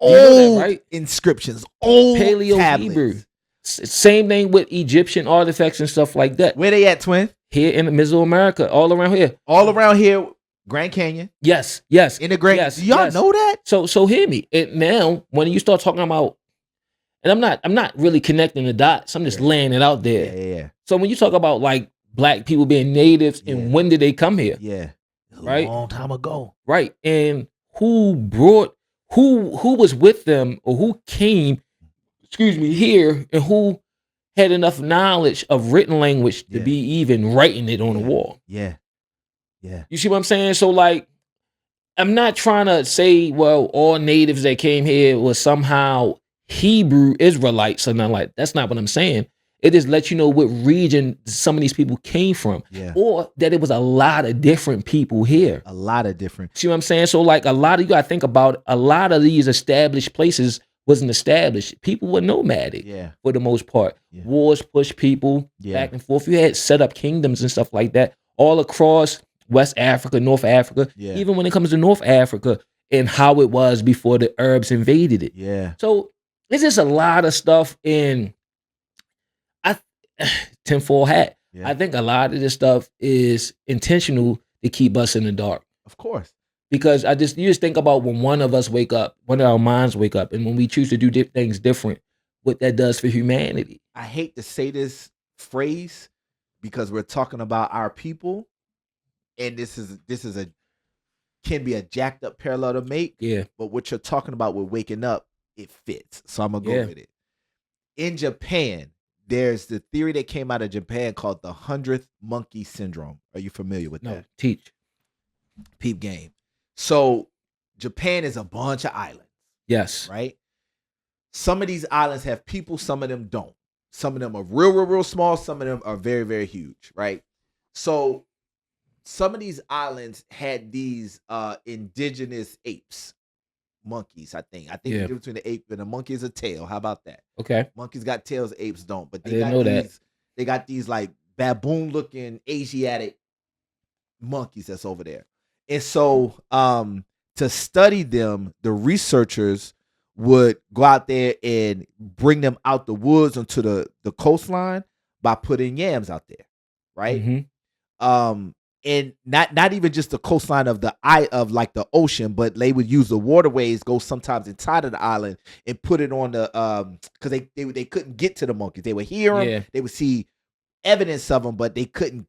B: Do you know that,
A: old
B: right?
A: inscriptions, old
B: Paleo Hebrew.
A: tablets.
B: Same thing with Egyptian artifacts and stuff like that.
A: Where they at, twin?
B: Here in the Mesoamerica, all around here.
A: All around here, Grand Canyon.
B: Yes.
A: In the Grand.
B: Yes.
A: Do y'all know that?
B: So hear me. Now, when you start talking about, and I'm not really connecting the dots. I'm just laying it out there.
A: Yeah.
B: So when you talk about like black people being natives, and when did they come here?
A: Yeah.
B: Right?
A: A long time ago.
B: Right. And who was with them, or who came, here, and who had enough knowledge of written language to be even writing it on the wall.
A: Yeah.
B: You see what I'm saying? So like, I'm not trying to say, well, all natives that came here was somehow Hebrew Israelites or nothing like that. That's not what I'm saying. It just lets you know what region some of these people came from.
A: Yeah.
B: Or that it was a lot of different people here.
A: A lot of different.
B: See what I'm saying? So like, a lot of, you gotta think about, a lot of these established places wasn't established. People were nomadic for the most part. Wars pushed people back and forth. You had set up kingdoms and stuff like that all across West Africa, North Africa, even when it comes to North Africa and how it was before the Arabs invaded it.
A: Yeah.
B: So it's just a lot of stuff in tinfoil hat. I think a lot of this stuff is intentional to keep us in the dark.
A: Of course.
B: Because you just think about when one of us wake up, one of our minds wake up, and when we choose to do things different, what that does for humanity.
A: I hate to say this phrase because we're talking about our people, and this can be a jacked up parallel to make.
B: Yeah.
A: But what you're talking about with waking up, it fits. So I'm gonna go with it. In Japan, there's the theory that came out of Japan called the 100th monkey syndrome. Are you familiar with that?
B: Teach.
A: Peep game. So Japan is a bunch of islands.
B: Yes.
A: Right? Some of these islands have people, some of them don't. Some of them are real small. Some of them are very, very huge. Right? So some of these islands had these indigenous apes. Monkeys, I think. The difference between the ape and a monkey is a tail. How about that?
B: Okay.
A: Monkeys got tails, apes don't. But they got these like baboon looking Asiatic monkeys that's over there. And so to study them, the researchers would go out there and bring them out the woods onto the coastline by putting yams out there. Right?
B: Mm-hmm.
A: And not even just the coastline of the ocean, but they would use the waterways, go sometimes inside of the island and put it on the because they couldn't get to the monkeys. They would hear them, they would see evidence of them, but they couldn't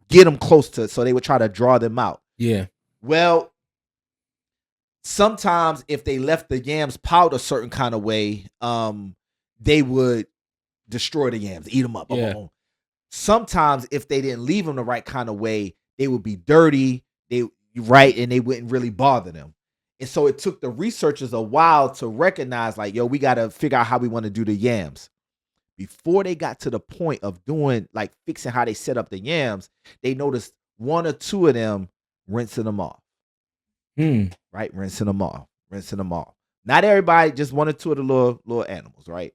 A: get them close to it, so they would try to draw them out.
B: Yeah.
A: Well, sometimes if they left the yams piled a certain kind of way, they would destroy the yams, eat them up.
B: Yeah.
A: Sometimes if they didn't leave them the right kind of way, they would be dirty, and they wouldn't really bother them. And so it took the researchers a while to recognize, like, yo, we got to figure out how we want to do the yams. Before they got to the point of doing, like, fixing how they set up the yams, they noticed one or two of them rinsing them off. Right? Rinsing them off. Not everybody, just one or two of the little animals, right?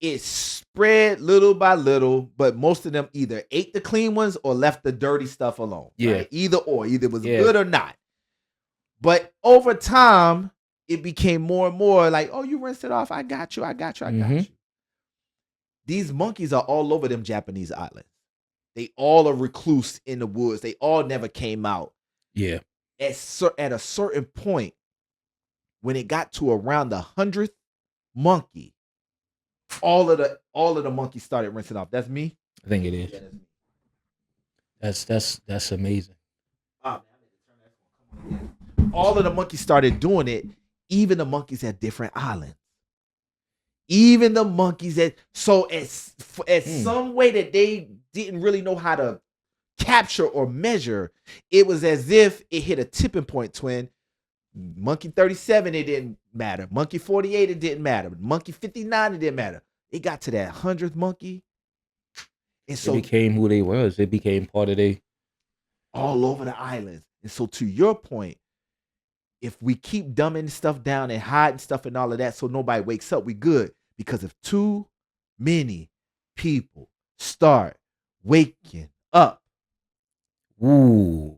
A: It spread little by little, but most of them either ate the clean ones or left the dirty stuff alone.
B: Yeah.
A: Right? Either it was good or not. But over time, it became more and more like, oh, you rinsed it off. I got you. These monkeys are all over them Japanese islands. They all are recluse in the woods. They all never came out.
B: Yeah.
A: At a certain point, when it got to around the 100th monkey, all of the monkeys started rinsing off. That's me?
B: I think it is. Yeah, that's amazing.
A: All of the monkeys started doing it, even the monkeys at different islands. Even the monkeys some way that they didn't really know how to capture or measure, it was as if it hit a tipping point, twin. Monkey 37, it didn't matter. Monkey 48, it didn't matter. Monkey 59, it didn't matter. It got to that 100th monkey. And so
B: it became who they was. It became part of they.
A: All over the islands. And so to your point, if we keep dumbing stuff down and hiding stuff and all of that so nobody wakes up, we good. Because if 2 many people start waking up
B: Ooh.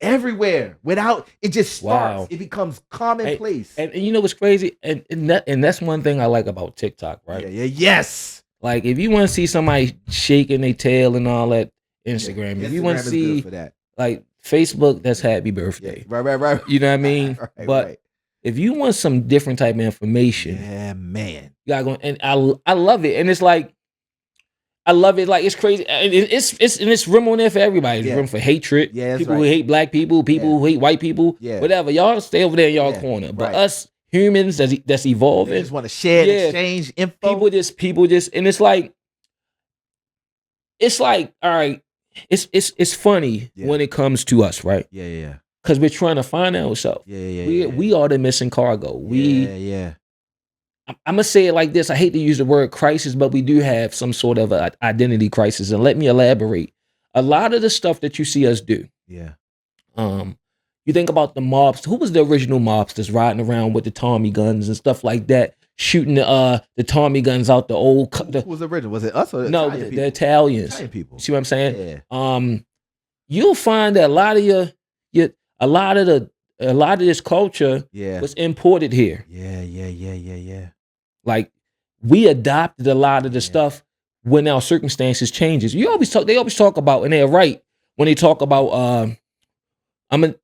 A: everywhere without it just starts.
B: Wow.
A: It becomes
B: And,
A: commonplace.
B: and you know what's crazy? And that's one thing I like about TikTok, right?
A: Yes.
B: Like if you want to see somebody shaking their tail and all that, Instagram.
A: Yeah,
B: If you want
A: Instagram
B: to
A: is
B: see
A: good for that.
B: like Facebook, that's happy
A: Yeah,
B: birthday.
A: right.
B: You know what I mean?
A: Right,
B: But
A: right.
B: if you want some different type of information,
A: Yeah, man.
B: you gotta go. And I love it. And it's like I love it. Like it's crazy. And it's room on there for everybody. There's
A: Yeah.
B: room for hatred.
A: Yeah, that's
B: People who
A: right.
B: hate black people. People
A: Yeah.
B: who hate white people.
A: Yeah.
B: Whatever. Y'all stay over there in y'all
A: Yeah,
B: corner. But
A: right.
B: us humans that's
A: They
B: evolving.
A: just want to share and
B: Yeah.
A: exchange info.
B: People just, and it's like, all right. It's funny
A: Yeah.
B: when it comes to us, right?
A: Yeah.
B: Because we're trying to find ourselves.
A: Yeah.
B: We are the missing cargo.
A: Yeah.
B: I'm gonna say it like this. I hate to use the word crisis, but we do have some sort of a identity crisis. And let me elaborate. A lot of the stuff that you see us do,
A: Yeah.
B: you think about the mobs. Who was the original mobsters riding around with the Tommy guns and stuff like that, shooting the Tommy guns out the old.
A: Who was the original? Was it us or the
B: No,
A: Italian
B: the
A: people?
B: Italians.
A: Italian people.
B: See what I'm saying?
A: Yeah.
B: You'll find that a lot of this culture
A: Yeah.
B: was imported here.
A: Yeah.
B: Like we adopted a lot of the
A: Yeah.
B: stuff when our circumstances changes. They always talk about, and they're right when they talk about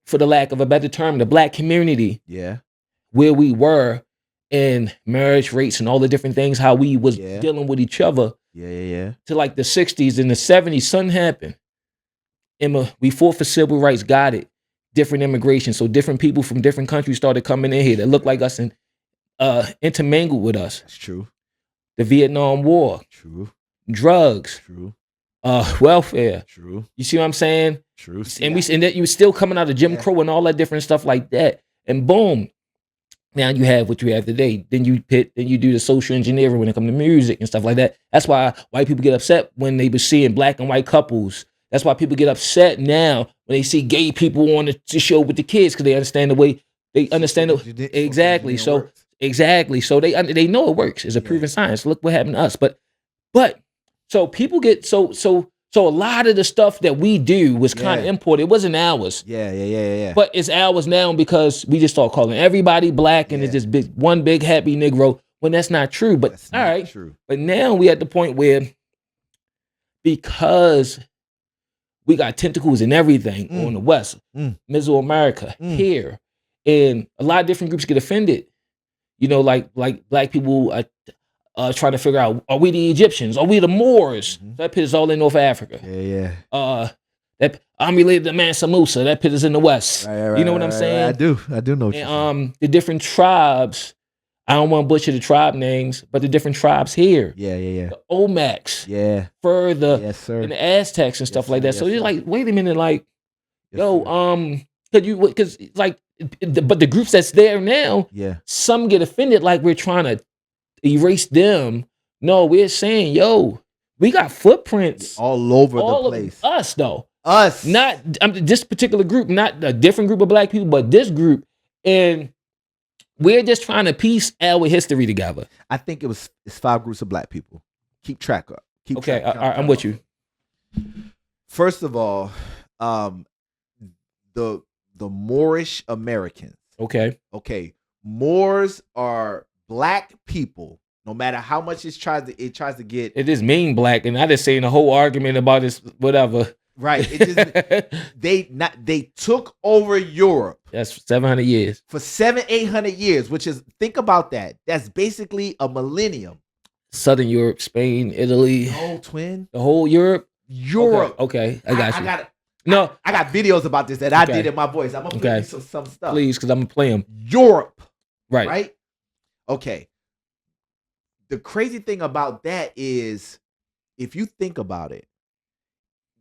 B: for the lack of a better term, the black community,
A: Yeah.
B: where we were in marriage rates and all the different things, how we was
A: Yeah.
B: dealing with each other
A: Yeah.
B: to like the 60s and the 70s. Something happened. We fought for civil rights, got it. Different immigration. So different people from different countries started coming in here that looked like us and intermingled with us.
A: That's true.
B: The Vietnam War,
A: True.
B: drugs,
A: True.
B: welfare.
A: True.
B: You see what I'm saying?
A: True.
B: And that you was still coming out of Jim
A: Yeah.
B: Crow and all that different stuff like that. And boom, now you have what you have today. Then you do the social engineering when it comes to music and stuff like that. That's why white people get upset when they were seeing black and white couples. That's why people get upset now when they see gay people on the show with the kids, because they understand the way exactly. So exactly. So they know it works. It's a proven science. Look what happened to us. But so people get so a lot of the stuff that we do was kind of imported. It wasn't ours.
A: Yeah.
B: But it's ours now because we just start calling everybody black and it's just one big happy Negro when that's not true. But
A: That's
B: all
A: not
B: right.
A: true.
B: But now we at the point where because we got tentacles and everything on the West, Mesoamerica, here, and a lot of different groups get offended. You know, like black people trying to figure out, are we the Egyptians? Are we the Moors? That pit is all in North Africa.
A: Yeah.
B: That I'm related to Mansa Musa. That pit is in the West.
A: Right,
B: You know what I'm saying?
A: I do know what you're saying.
B: And the different tribes. I don't want to butcher the tribe names, but the different tribes here.
A: Yeah.
B: The Olmecs.
A: Yeah.
B: Further.
A: Yes, sir.
B: And the Aztecs and stuff
A: Yes,
B: like that.
A: sir.
B: So
A: Yes,
B: you're
A: sir.
B: like, wait a minute, like,
A: Yes,
B: yo,
A: sir.
B: because like, but the groups that's there now,
A: Yeah.
B: some get offended like we're trying to erase them. No, we're saying, yo, we got footprints
A: All over
B: all
A: the place.
B: of us though.
A: Us.
B: Not this particular group, not a different group of black people, but this group, and we're just trying to piece our history together.
A: I think it's 5 groups of black people. Keep track of.
B: Okay, I'm with you.
A: First of all, the Moorish Americans. Okay. Moors are black people. No matter how much it tries to get.
B: It just mean black, and I just saying the whole argument about this, whatever.
A: Right. It just they took over Europe.
B: That's 700 years.
A: For 700-800 years, which is, think about that. That's basically a millennium.
B: Southern Europe, Spain, Italy.
A: No, twin.
B: The whole Europe.
A: Okay.
B: I got you.
A: I got videos about this that I did in my voice. I'm gonna play you some stuff.
B: Please, because I'm gonna play them.
A: Europe.
B: Right.
A: Okay. The crazy thing about that is, if you think about it,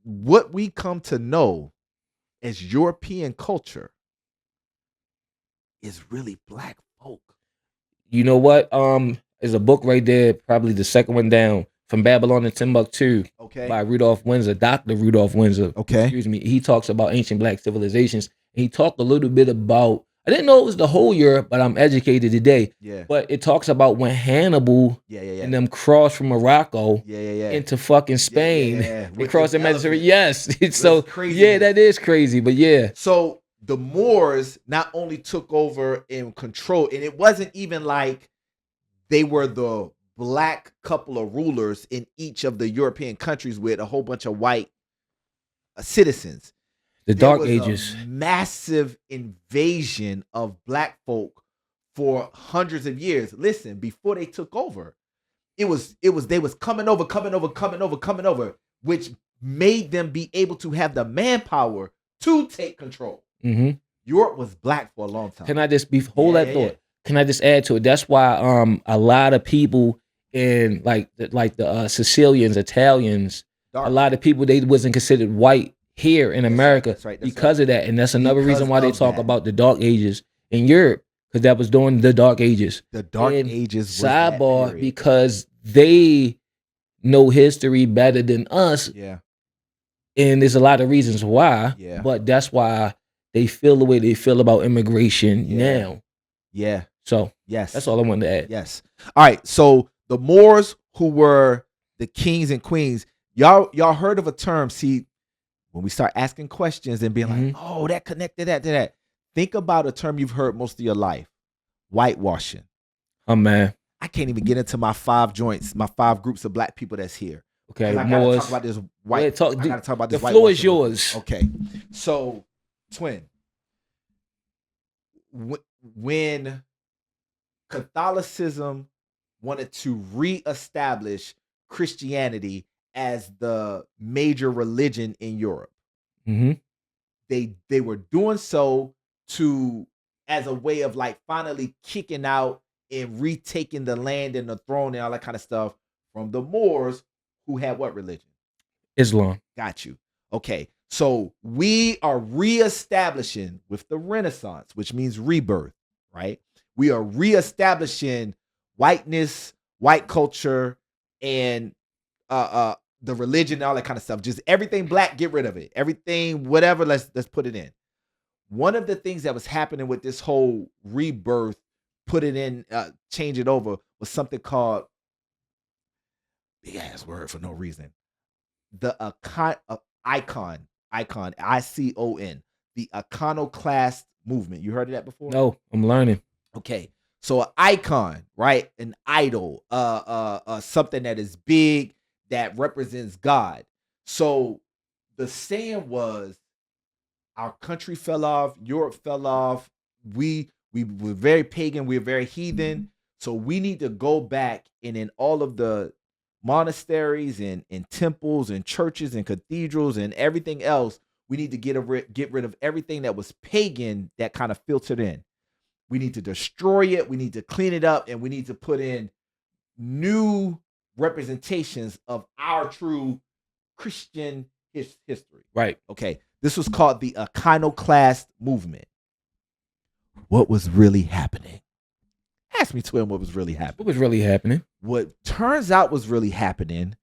A: what we come to know as European culture is really black folk.
B: You know what? There's a book right there, probably the second one down, From Babylon to Timbuktu, by Rudolph Windsor, Dr. Rudolph Windsor.
A: Okay.
B: Excuse me. He talks about ancient black civilizations. And he talked a little bit about, I didn't know it was the whole Europe, but I'm educated today.
A: Yeah.
B: But it talks about when Hannibal
A: Yeah, yeah, yeah.
B: and them crossed from Morocco
A: Yeah, yeah, yeah.
B: into fucking Spain.
A: yeah.
B: They
A: With
B: crossed the
A: them
B: Mediterranean.
A: elephants.
B: Yes. So
A: That's crazy.
B: yeah, that is crazy. But yeah.
A: So the Moors not only took over and control, and it wasn't even like they were the black couple of rulers in each of the European countries with a whole bunch of white citizens.
B: The
A: There
B: Dark
A: was
B: Ages.
A: a massive invasion of black folk for hundreds of years. Listen, before they took over, they was coming over, which made them be able to have the manpower to take control.
B: Mm-hmm.
A: Europe was black for a long time.
B: Can I just hold that thought? Can I just add to it? That's why a lot of people in like the Sicilians, Italians, a lot of people, they wasn't considered white here in America because of that. And that's another reason why they talk about the Dark Ages in Europe, because that was during the Dark Ages.
A: The Dark Ages was
B: sidebar, because they know history better than us.
A: Yeah.
B: And there's a lot of reasons why.
A: Yeah.
B: But that's why they feel the way they feel about immigration now.
A: Yeah.
B: So
A: yes,
B: that's all I wanted to add.
A: Yes. All right. So the Moors, who were the kings and queens, y'all heard of a term? See, when we start asking questions and being like, oh, that connected that to that. Think about a term you've heard most of your life: whitewashing.
B: Oh man,
A: I can't even get into my 5 joints, my 5 groups of black people that's here.
B: Okay,
A: I gotta talk about this white. I gotta talk about this.
B: The floor is yours.
A: Okay, so twin, when Catholicism wanted to reestablish Christianity as the major religion in Europe, they were doing so as a way of like finally kicking out and retaking the land and the throne and all that kind of stuff from the Moors, who had what religion?
B: Islam.
A: Got you. Okay. So we are reestablishing with the Renaissance, which means rebirth, right? We are reestablishing whiteness, white culture, and the religion and all that kind of stuff. Just everything black, get rid of it. Everything, whatever, let's put it in. One of the things that was happening with this whole rebirth, put it in, change it over, was something called, big ass word for no reason, the icon, ICON, the iconoclast movement. You heard of that before?
B: No, I'm learning.
A: Okay, so an icon, right? An idol, something that is big, that represents God. So the saying was, our country fell off, Europe fell off. We were very pagan, we were very heathen. So we need to go back, and in all of the monasteries and temples and churches and cathedrals and everything else, we need to get rid of everything that was pagan that kind of filtered in. We need to destroy it, we need to clean it up, and we need to put in new representations of our true Christian history.
B: Right.
A: Okay. This was called the iconoclast movement. What was really happening? Ask me, twin, what was really happening.
B: What was really happening?
A: What turns out was really happening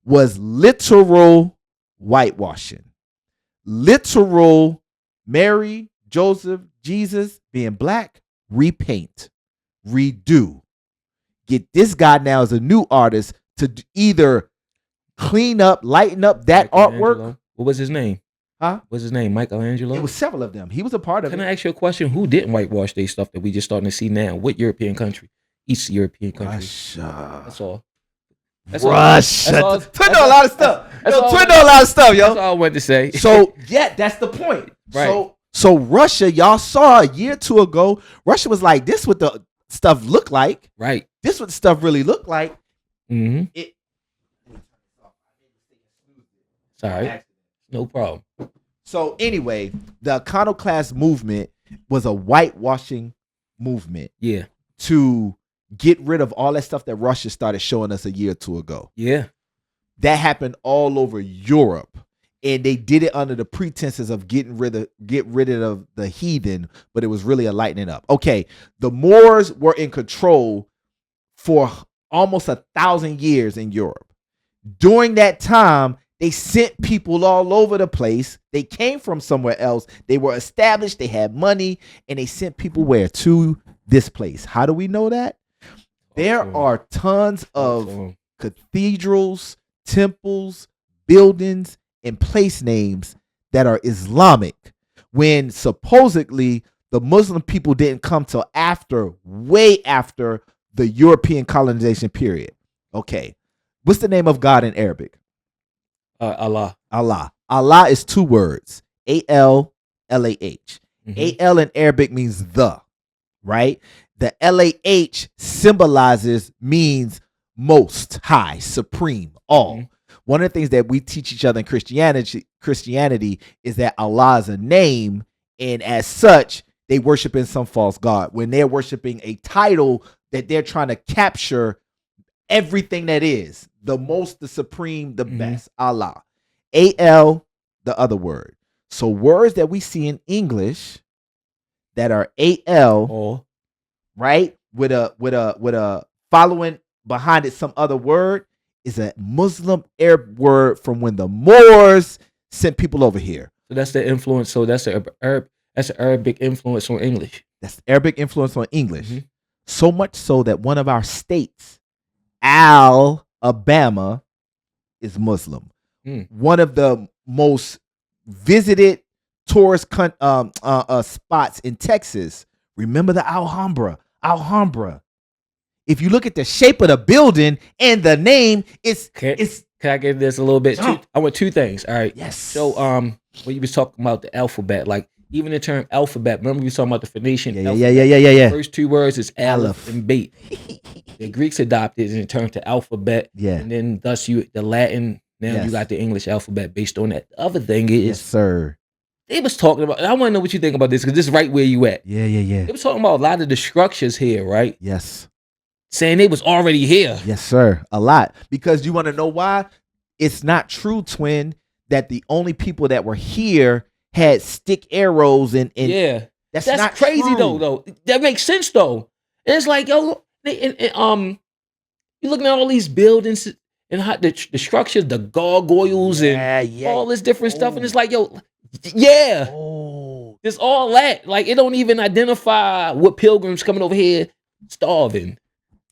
A: was literal whitewashing. Literal Mary, Joseph, Jesus being black, repaint, redo. Get this guy now as a new artist to either clean up, lighten up that artwork.
B: What was his name?
A: Huh?
B: What's his name? Michelangelo?
A: It was several of them. He was a part of it.
B: Can I ask you a question? Who didn't whitewash their stuff that we just starting to see now? What European country? East European country.
A: Russia.
B: That's all.
A: Russia. Twin know a lot of stuff. Twin know a lot of stuff, yo.
B: That's all I wanted to say.
A: So, yeah, that's the point.
B: Right.
A: So Russia, y'all saw a year or two ago, Russia was like, this what the stuff look like.
B: Right.
A: This what the stuff really look like.
B: Mm-hmm. Sorry. No problem.
A: So anyway, the iconoclast movement was a whitewashing movement.
B: Yeah.
A: To get rid of all that stuff that Russia started showing us a year or two ago.
B: Yeah.
A: That happened all over Europe. And they did it under the pretenses of get rid of the heathen, but it was really a lightening up. Okay, the Moors were in control for almost 1,000 years in Europe. During that time, They sent people all over the place. They came from somewhere else. They were established. They had money, and they sent people where? To this place. How do we know that? There are tons of cathedrals, temples, buildings, and place names that are Islamic, when supposedly the Muslim people didn't come till after, way after the European colonization period. Okay. What's the name of God in Arabic?
B: Allah.
A: Allah. Allah is 2 words. A-L-L-A-H. A-L in Arabic means the, right? The L-A-H symbolizes, means most high, supreme, all. One of the things that we teach each other in Christianity is that Allah is a name, and as such, they worship in some false god when they're worshiping a title that they're trying to capture everything that is the most, the supreme, the best. Allah. A-L, the other word. So words that we see in English that are A-L, right, with a following behind it some other word, is a Muslim Arab word from when the Moors sent people over here.
B: So that's the influence. So that's the Arabic influence on English.
A: That's the Arabic influence on English. So much so that one of our states, Alabama, is Muslim. One of the most visited tourist spots in Texas. Remember the Alhambra. If you look at the shape of the building and the name,
B: Can I get this a little bit? I want 2 things. All right.
A: Yes.
B: So when you was talking about the alphabet, like even the term alphabet, remember you was talking about the Phoenician alphabet?
A: Yeah.
B: The first 2 words is Aleph and Bet. The Greeks adopted it and turned to alphabet.
A: Yeah.
B: And then thus the Latin, now you got the English alphabet based on that. The other thing is,
A: yes, sir.
B: They was talking about, and I want to know what you think about this, because this is right where you at.
A: Yeah.
B: They was talking about a lot of the structures here, right?
A: Yes.
B: Saying they was already here.
A: Yes, sir. A lot. Because you want to know why? It's not true, twin, that the only people that were here had stick arrows and
B: yeah.
A: That's
B: not crazy
A: true.
B: though. That makes sense though. And it's like, yo, you looking at all these buildings and how the structures, the gargoyles and all this different stuff, and it's like, yo, it's all that. Like, it don't even identify what pilgrims coming over here starving.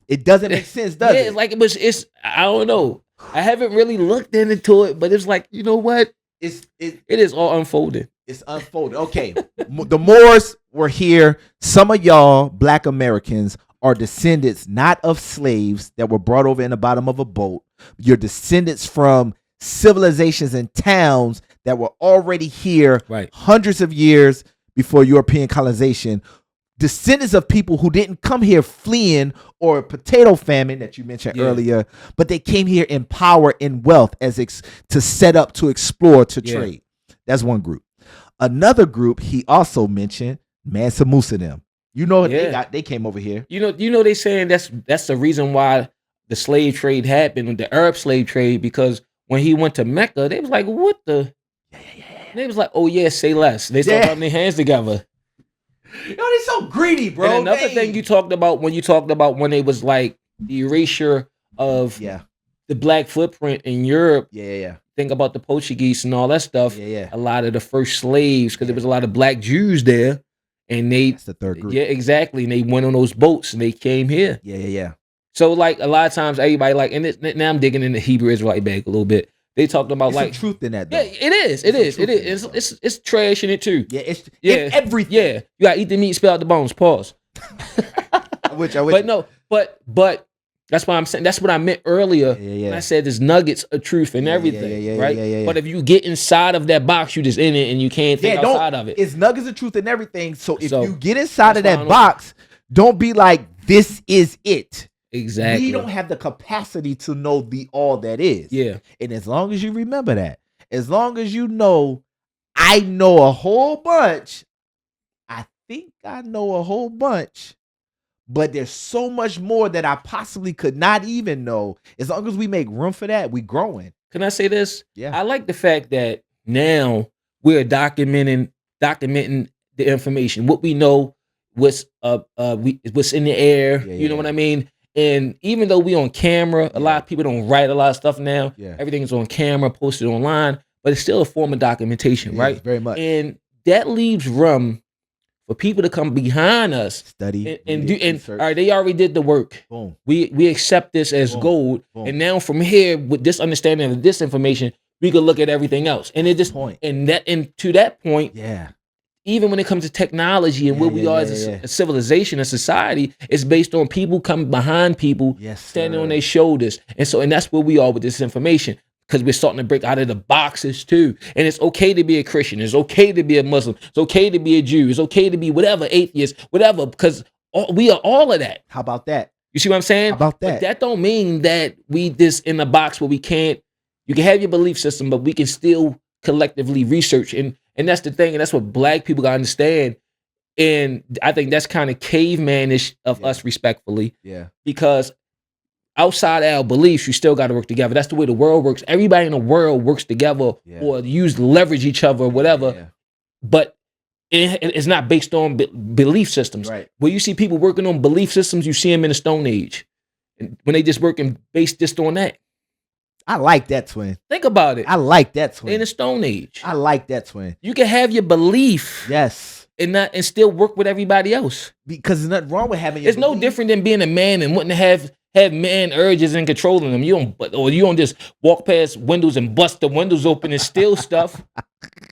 A: It doesn't make sense, does it?
B: It's like it's I don't know. I haven't really looked into it, but it's like, you know what? It is all unfolding.
A: It's unfolded. Okay. The Moors were here. Some of y'all Black Americans are descendants not of slaves that were brought over in the bottom of a boat. You're descendants from civilizations and towns that were already here hundreds of years before European colonization. Descendants of people who didn't come here fleeing or a potato famine that you mentioned earlier, but they came here in power and wealth as to set up, to explore, to trade. That's one group. Another group he also mentioned, Mansa Musa them. You know, they came over here.
B: You know they saying that's the reason why the slave trade happened, the Arab slave trade, because when he went to Mecca, they was like, what the? They was like, oh yeah, say less. They started rubbing their hands together.
A: Yo, they so greedy, bro.
B: And another thing you talked about when they was like the erasure of the Black footprint in Europe. Think about the Portuguese and all that stuff. A lot of the first slaves, because there was a lot of Black Jews there, and that's
A: the third group.
B: Yeah, exactly. And they went on those boats and they came here. So like a lot of times everybody like, and now I'm digging in the Hebrew Israelite bag a little bit. They talked about
A: it's
B: like
A: truth in that. Though.
B: Yeah, it is. It's trash in it too.
A: It's everything.
B: Yeah, you gotta eat the meat, spit out the bones. Pause. But that's why I'm saying, that's what I meant earlier. When I said there's nuggets of truth and everything, right? But if you get inside of that box, you just in it and you can't think outside of it.
A: It's nuggets of truth and everything. So if you get inside of that box, don't be like, this is it.
B: Exactly.
A: We don't have the capacity to know the all that is. And as long as you remember that, as long as you know, I know a whole bunch. I think I know a whole bunch. But there's so much more that I possibly could not even know. As long as we make room for that, we growing.
B: Can I say this?
A: Yeah.
B: I like the fact that now we're documenting the information, what we know, what's in the air. You know what I mean? And even though we on camera, a lot of people don't write a lot of stuff now.
A: Yeah.
B: Everything's on camera, posted online, but it's still a form of documentation,
A: It
B: right?
A: is, very much.
B: And that leaves room for people to come behind us
A: Study
B: and
A: read
B: do. And
A: research.
B: all right, they already did the work.
A: Boom.
B: We accept this as
A: Boom.
B: gold,
A: Boom.
B: and now from here, with this understanding of this information, we can look at everything else. And it just
A: Point.
B: and to that point,
A: Yeah.
B: even when it comes to technology and where we are as a civilization, a society, it's based on people coming behind people,
A: Yes,
B: standing on
A: sir.
B: their shoulders. And that's where we are with this information, because we're starting to break out of the boxes too. And it's okay to be a Christian. It's okay to be a Muslim. It's okay to be a Jew. It's okay to be whatever, atheist, whatever, because we are all of that.
A: How about that?
B: You see what I'm saying?
A: How about
B: But
A: that?
B: that don't mean that we just in a box where we can't. You can have your belief system, but we can still collectively research. And that's the thing. And that's what Black people gotta understand. And I think that's kind of cavemanish of us, respectfully,
A: Yeah.
B: because outside our beliefs, you still got to work together. That's the way the world works. Everybody in the world works together or leverage each other or whatever.
A: Yeah.
B: But it's not based on belief systems.
A: Right.
B: Where you see people working on belief systems, you see them in the Stone Age. And when they just working based just on that.
A: I like that, twin.
B: Think about it.
A: I like that, twin.
B: In the Stone Age.
A: I like that, twin.
B: You can have your belief.
A: Yes.
B: And still work with everybody else.
A: Because there's nothing wrong with having your
B: It's no different than being a man and wanting to have man urges and controlling them. You don't just walk past windows and bust the windows open and steal stuff.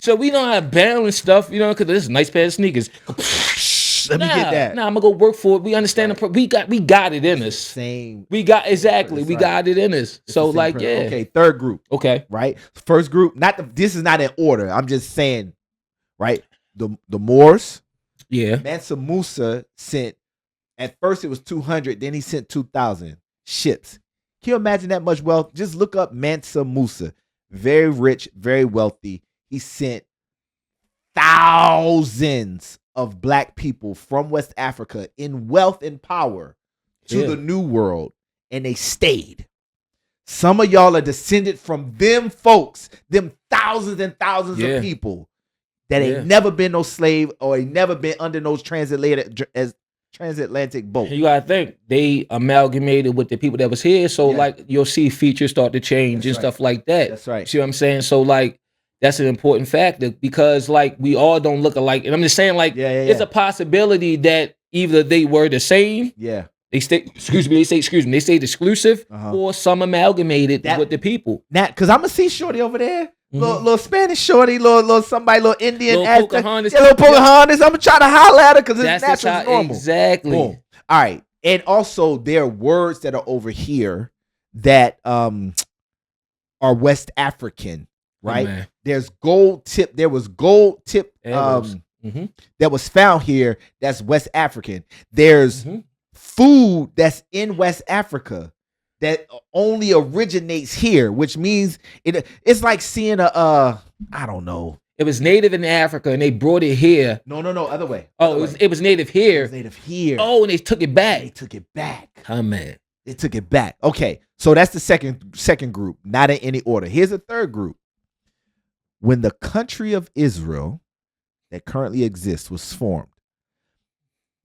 B: So we don't have balance stuff, because this is a nice pair of sneakers.
A: Let me get that.
B: Nah, I'm gonna go work for it. We understand we got it in us.
A: Same.
B: We got exactly. We
A: right.
B: got it in us.
A: It's
B: So
A: the same
B: like,
A: principle.
B: yeah.
A: Okay, third group.
B: Okay.
A: Right? First group, this is not in order. I'm just saying, right? The Moors.
B: Yeah.
A: Mansa Musa sent, at first it was 200, then he sent 2,000 ships. Can you imagine that much wealth? Just look up Mansa Musa. Very rich, very wealthy. He sent thousands of Black people from West Africa in wealth and power to the New World, and they stayed. Some of y'all are descended from them folks, them thousands and thousands of people that ain't never been no slave or ain't never been under those transatlantic boat.
B: You gotta think they amalgamated with the people that was here, so like you'll see features start to change and stuff like that.
A: That's right.
B: See what I'm saying? So like that's an important factor, because like we all don't look alike, and I'm just saying like it's a possibility that either they were the same.
A: Yeah.
B: They stayed exclusive, or some amalgamated with the people.
A: Now, because I'm gonna see Shorty over there. Little Spanish shorty, little somebody, little Indian,
B: little Pocahontas.
A: Little Pocahontas. I'm gonna try to holler at her because it's
B: That's
A: natural, it's normal.
B: Exactly.
A: Boom. All right, and also there are words that are over here that are West African, right?
B: Oh,
A: There's gold tip. There was gold tip that was found here. That's West African. There's food that's in West Africa that only originates here, which means it's like seeing I don't know.
B: It was native in Africa and they brought it here.
A: No, other way.
B: Oh, it was native here.
A: It was native here.
B: Oh, and they took it back.
A: They took it back.
B: Oh man.
A: They took it back. Okay, so that's the second group, not in any order. Here's a third group. When the country of Israel that currently exists was formed,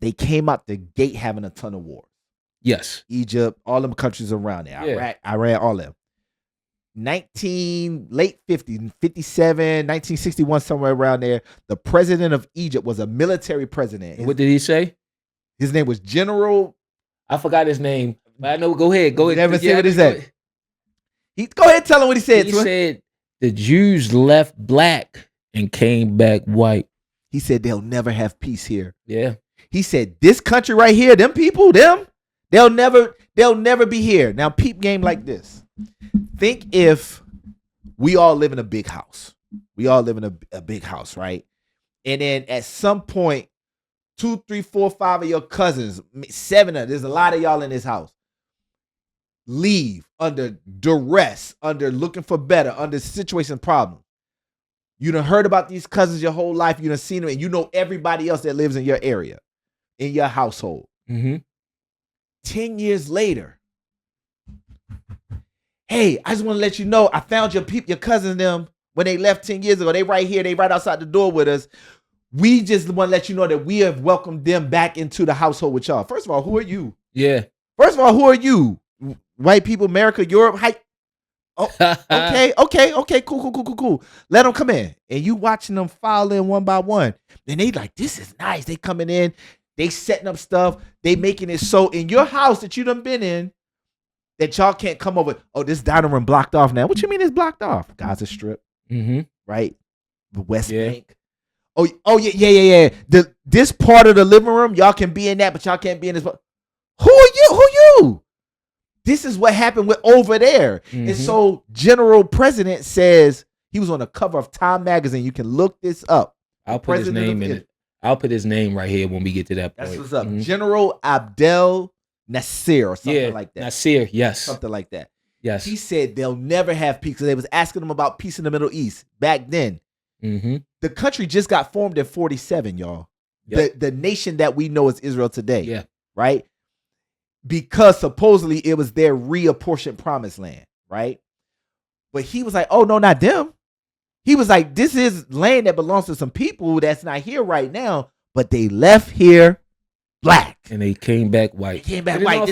A: they came out the gate having a ton of wars.
B: Yes.
A: Egypt, all them countries around there. Iraq, Iran, all of them. Late 50s, 57, 1961, somewhere around there, the president of Egypt was a military president.
B: What did he say?
A: His name was General.
B: I forgot his name. But I know. Go ahead.
A: Never say what he said. Go ahead, tell him what he said.
B: He said the Jews left black and came back white.
A: He said they'll never have peace here.
B: Yeah.
A: He said this country right here, them people, they'll never be here. Now, peep game like this. Think if we all live in a big house. We all live in a big house, right? And then at some point, 2, 3, 4, 5 of your cousins, 7 of, there's a lot of y'all in this house, leave under duress, under looking for better, under situation problem. You done heard about these cousins your whole life. You done seen them, and you know everybody else that lives in your area, in your household. 10 years later, hey, I just want to let you know, I found your cousins them when they left 10 years ago. They right here. They right outside the door with us. We just want to let you know that we have welcomed them back into the household with y'all. First of all, who are you?
B: Yeah.
A: First of all, who are you? White people, America, Europe, Oh, okay, cool. Let them come in, and you watching them file in one by one. Then they like, this is nice. They coming in, they setting up stuff, they making it so in your house that you done been in that y'all can't come over. Oh, this dining room blocked off now. What you mean it's blocked off? Gaza Strip, right? The West Bank. Oh yeah. This part of the living room, y'all can be in that, but y'all can't be in this. Who are you? Who you? This is what happened with over there. And so General President says he was on the cover of Time magazine. You can look this up.
B: I'll put his name in it. I'll put his name right here when we get to that point.
A: That's what's up. General Abdel Nasser or something like that.
B: Nasser, yes.
A: Something like that.
B: Yes.
A: He said they'll never have peace. So they was asking him about peace in the Middle East back then. The country just got formed in 47, y'all. Yep. The nation that we know as Israel today.
B: Yeah.
A: Right? Because supposedly it was their reapportioned promised land, right? But he was like, oh, no, not them. He was like, this is land that belongs to some people that's not here right now, but they left here black.
B: And they came back white.
A: They came back white.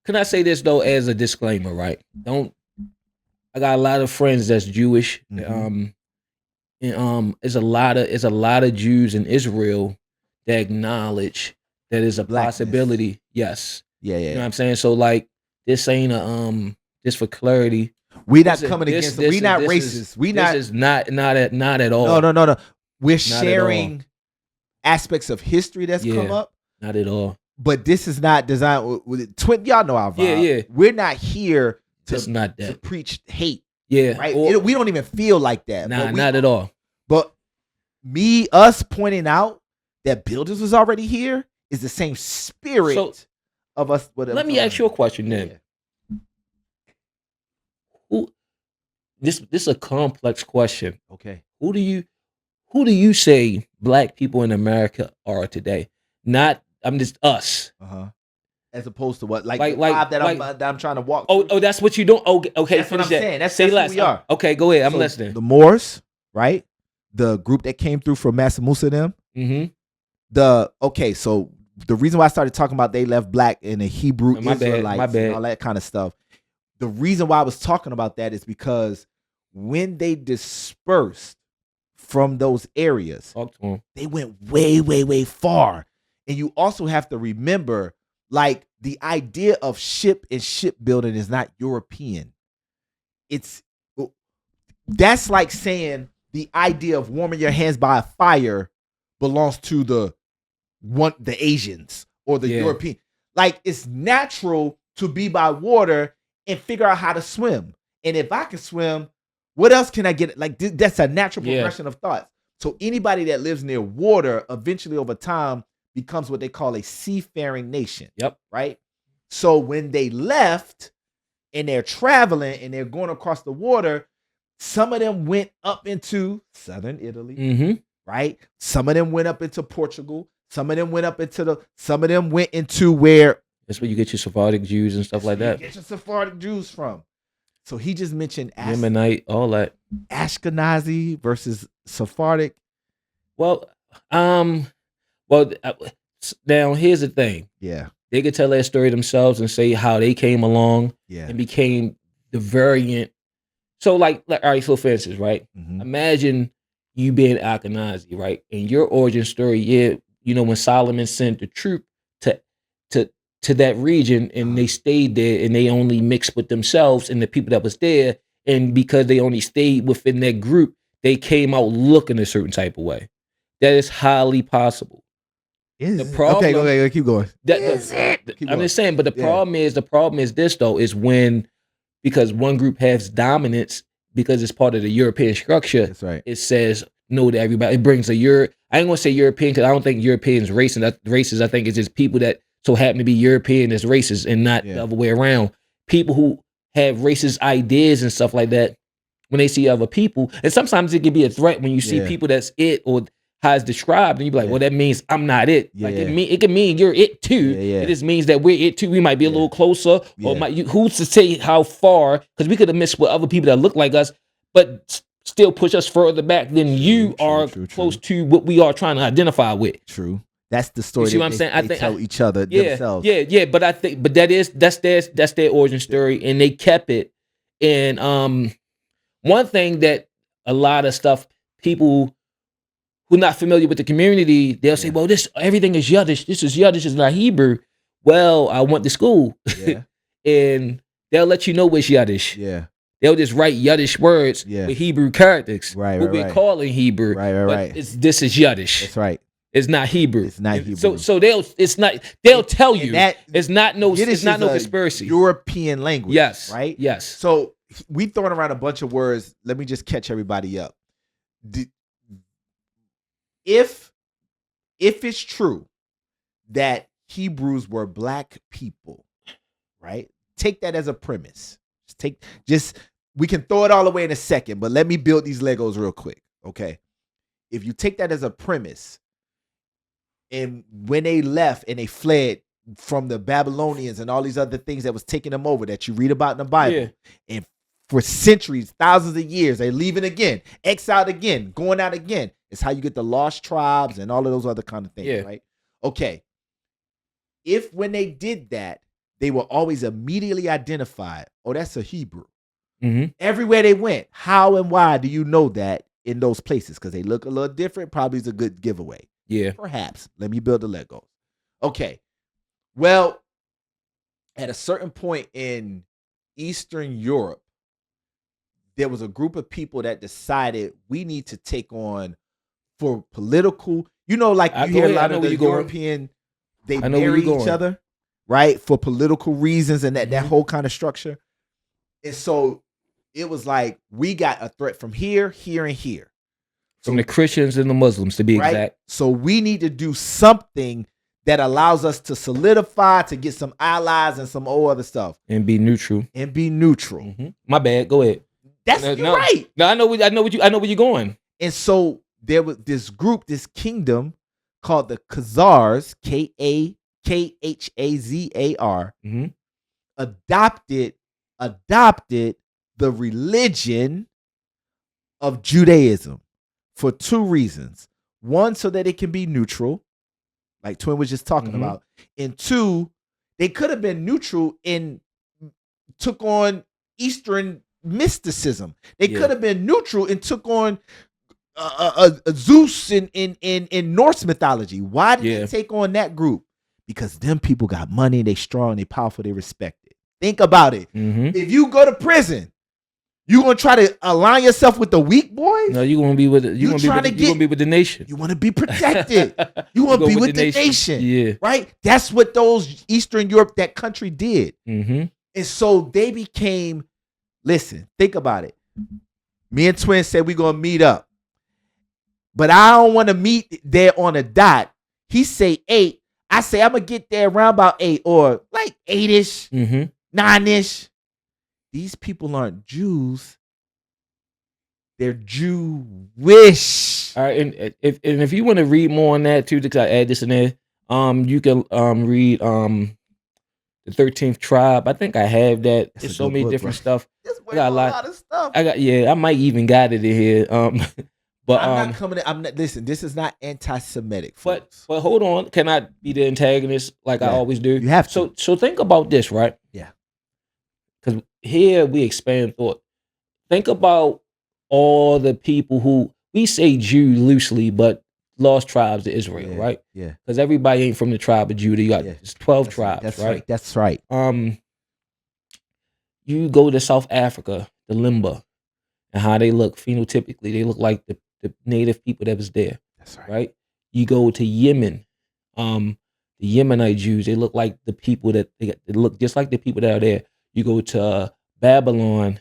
B: Can I say this, though, as a disclaimer, right? I got a lot of friends that's Jewish. There's a lot of Jews in Israel that acknowledge that is a possibility. Yes.
A: Yeah.
B: You know what I'm saying? So like this ain't just for clarity.
A: We're not coming against them. We're not racist.
B: This is not at all.
A: No. We're sharing aspects of history that's come up.
B: Not at all.
A: But this is not designed with y'all know our vibe.
B: Yeah.
A: We're not here to preach hate.
B: Yeah.
A: Right? We don't even feel like that.
B: Nah, not at all.
A: But us pointing out that builders was already here is the same spirit of us.
B: Let me ask you a question then. This is a complex question.
A: Okay.
B: Who do you say black people in America are today? I'm just us.
A: As opposed to what? Like I'm trying to walk through.
B: Oh, that's what you don't. Okay,
A: that's what I'm saying. That's who we are.
B: Okay, go ahead. I'm listening.
A: The Moors, right? The group that came through from Massa Musa them. So the reason why I started talking about they left black in the Hebrew Israelites and all that kind of stuff. The reason why I was talking about that is because when they dispersed from those areas, they went way, way, way far. And you also have to remember, like, the idea of ship and shipbuilding is not European. That's like saying the idea of warming your hands by a fire belongs to the Asians or the European. Like, it's natural to be by water and figure out how to swim. And if I can swim, what else can I get? Like, that's a natural progression of thoughts. So anybody that lives near water, eventually over time, becomes what they call a seafaring nation.
B: Yep.
A: Right? So when they left and they're traveling and they're going across the water, some of them went up into southern Italy, right? Some of them went up into Portugal. Some of them went into where.
B: That's where you get your Sephardic Jews and stuff like that.
A: Get your Sephardic Jews from. So he just mentioned
B: Yemenite, all that.
A: Ashkenazi versus Sephardic.
B: Well, now here's the thing.
A: Yeah.
B: They could tell that story themselves and say how they came along and became the variant. So all right, so for instance, right? Imagine you being Ashkenazi, right? And your origin story, when Solomon sent the troop to that region and they stayed there and they only mixed with themselves and the people that was there. And because they only stayed within that group, they came out looking a certain type of way. That is highly possible.
A: Okay, keep going.
B: I'm just saying, but the problem is this though, is because one group has dominance because it's part of the European structure.
A: That's right.
B: It says no to everybody. It brings I ain't gonna say European because I don't think Europeans racist. I think it's just people that so happen to be European as racist and not the other way around. People who have racist ideas and stuff like that, when they see other people, and sometimes it can be a threat when you see people that's it or how it's described, and you be like, well, that means I'm not it. It can mean you're it too. It just means that we're it too. We might be a little closer, or who's to say how far? Because we could have mixed with other people that look like us, but still push us further back than you are close to what we are trying to identify with.
A: True. That's the
B: You
A: story
B: see what I'm
A: that
B: saying? I
A: they
B: think,
A: tell each other
B: yeah,
A: themselves.
B: yeah. But I think, but that's their origin story, and they kept it. And one thing that a lot of stuff people who not familiar with the community, they'll say,
A: Yeah.
B: "Well, this everything is Yiddish. This is Yiddish. It's not Hebrew." Well, I went to school,
A: Yeah.
B: and they'll let you know it's Yiddish.
A: Yeah.
B: They'll just write Yiddish words
A: Yeah.
B: with Hebrew characters,
A: Right,
B: what
A: right,
B: we're
A: right.
B: calling Hebrew,
A: Right, right,
B: but
A: right.
B: this is Yiddish.
A: That's right.
B: It's not Hebrew.
A: It's not
B: And
A: Hebrew.
B: So they'll tell
A: And
B: you
A: that
B: it's not no
A: Yiddish is a
B: conspiracy.
A: European language.
B: Yes.
A: Right?
B: Yes.
A: So we throwing around a bunch of words. Let me just catch everybody up. If it's true that Hebrews were black people, right? Take that as a premise. Just we can throw it all away in a second, but let me build these Legos real quick. Okay. If you take that as a premise, and when they left and they fled from the Babylonians and all these other things that was taking them over that you read about in the Bible,
B: Yeah.
A: and for centuries, thousands of years, they're leaving again, exiled again, going out again. It's how you get the lost tribes and all of those other kind of things,
B: Yeah.
A: right? Okay. If when they did that, they were always immediately identified, oh, that's a Hebrew.
B: Mm-hmm.
A: Everywhere they went, how and why do you know that in those places? Because they look a little different, probably is a good giveaway.
B: Yeah.
A: Perhaps. Let me build the Legos. Okay. Well, at a certain point in Eastern Europe, there was a group of people that decided we need to take on for political, like you hear a lot of the European, they marry each other, right? For political reasons and that whole kind of structure. And so it was like, we got a threat from here, here, and here.
B: From the Christians and the Muslims, to be exact.
A: So we need to do something that allows us to solidify, to get some allies and some old other stuff.
B: And be neutral.
A: Mm-hmm.
B: My bad. Go ahead.
A: You're right.
B: No, I know where you're going.
A: And so there was this group, this kingdom called the Khazars, Khazar, adopted the religion of Judaism for two reasons. One, so that it can be neutral, like Twin was just talking about. And two, they could have been neutral and took on Eastern mysticism. They could have been neutral and took on a Zeus in Norse mythology. Why did they take on that group? Because them people got money, they strong, they powerful, they respected. Think about it. If you go to prison, you gonna try to align yourself with the weak boys?
B: No, you gonna be with you gonna be with the nation.
A: You want to be protected. You want to be with the nation.
B: Yeah.
A: Right? That's what those Eastern Europe, that country did. And so they became, listen, think about it. Me and Twin said we're gonna meet up. But I don't want to meet there on a dot. He say 8. I say I'm gonna get there around about 8 or like 8-ish, 9-ish. These people aren't Jews. They're Jewish.
B: All right, and if you want to read more on that too, because I add this in there, you can read the 13th Tribe. I think I have that.
A: That's
B: There's
A: a
B: so
A: good
B: many
A: book,
B: different
A: bro.
B: stuff.
A: I got a lot of stuff.
B: I might even got it in here. But
A: I'm not coming. Listen. This is not anti-Semitic, folks.
B: But hold on. Can I be the antagonist like I always do?
A: You have to.
B: So think about this, right?
A: Yeah.
B: Because here we expand thought. Think about all the people who we say Jew loosely, but lost tribes of Israel, right?
A: Yeah.
B: Because everybody ain't from the tribe of Judah. You got 12 tribes,
A: That's
B: right?
A: That's right.
B: You go to South Africa, the Limba, and how they look phenotypically, they look like the native people that was there.
A: That's
B: right? You go to Yemen, the Yemenite Jews, they look like the people they look just like the people that are there. You go to Babylon,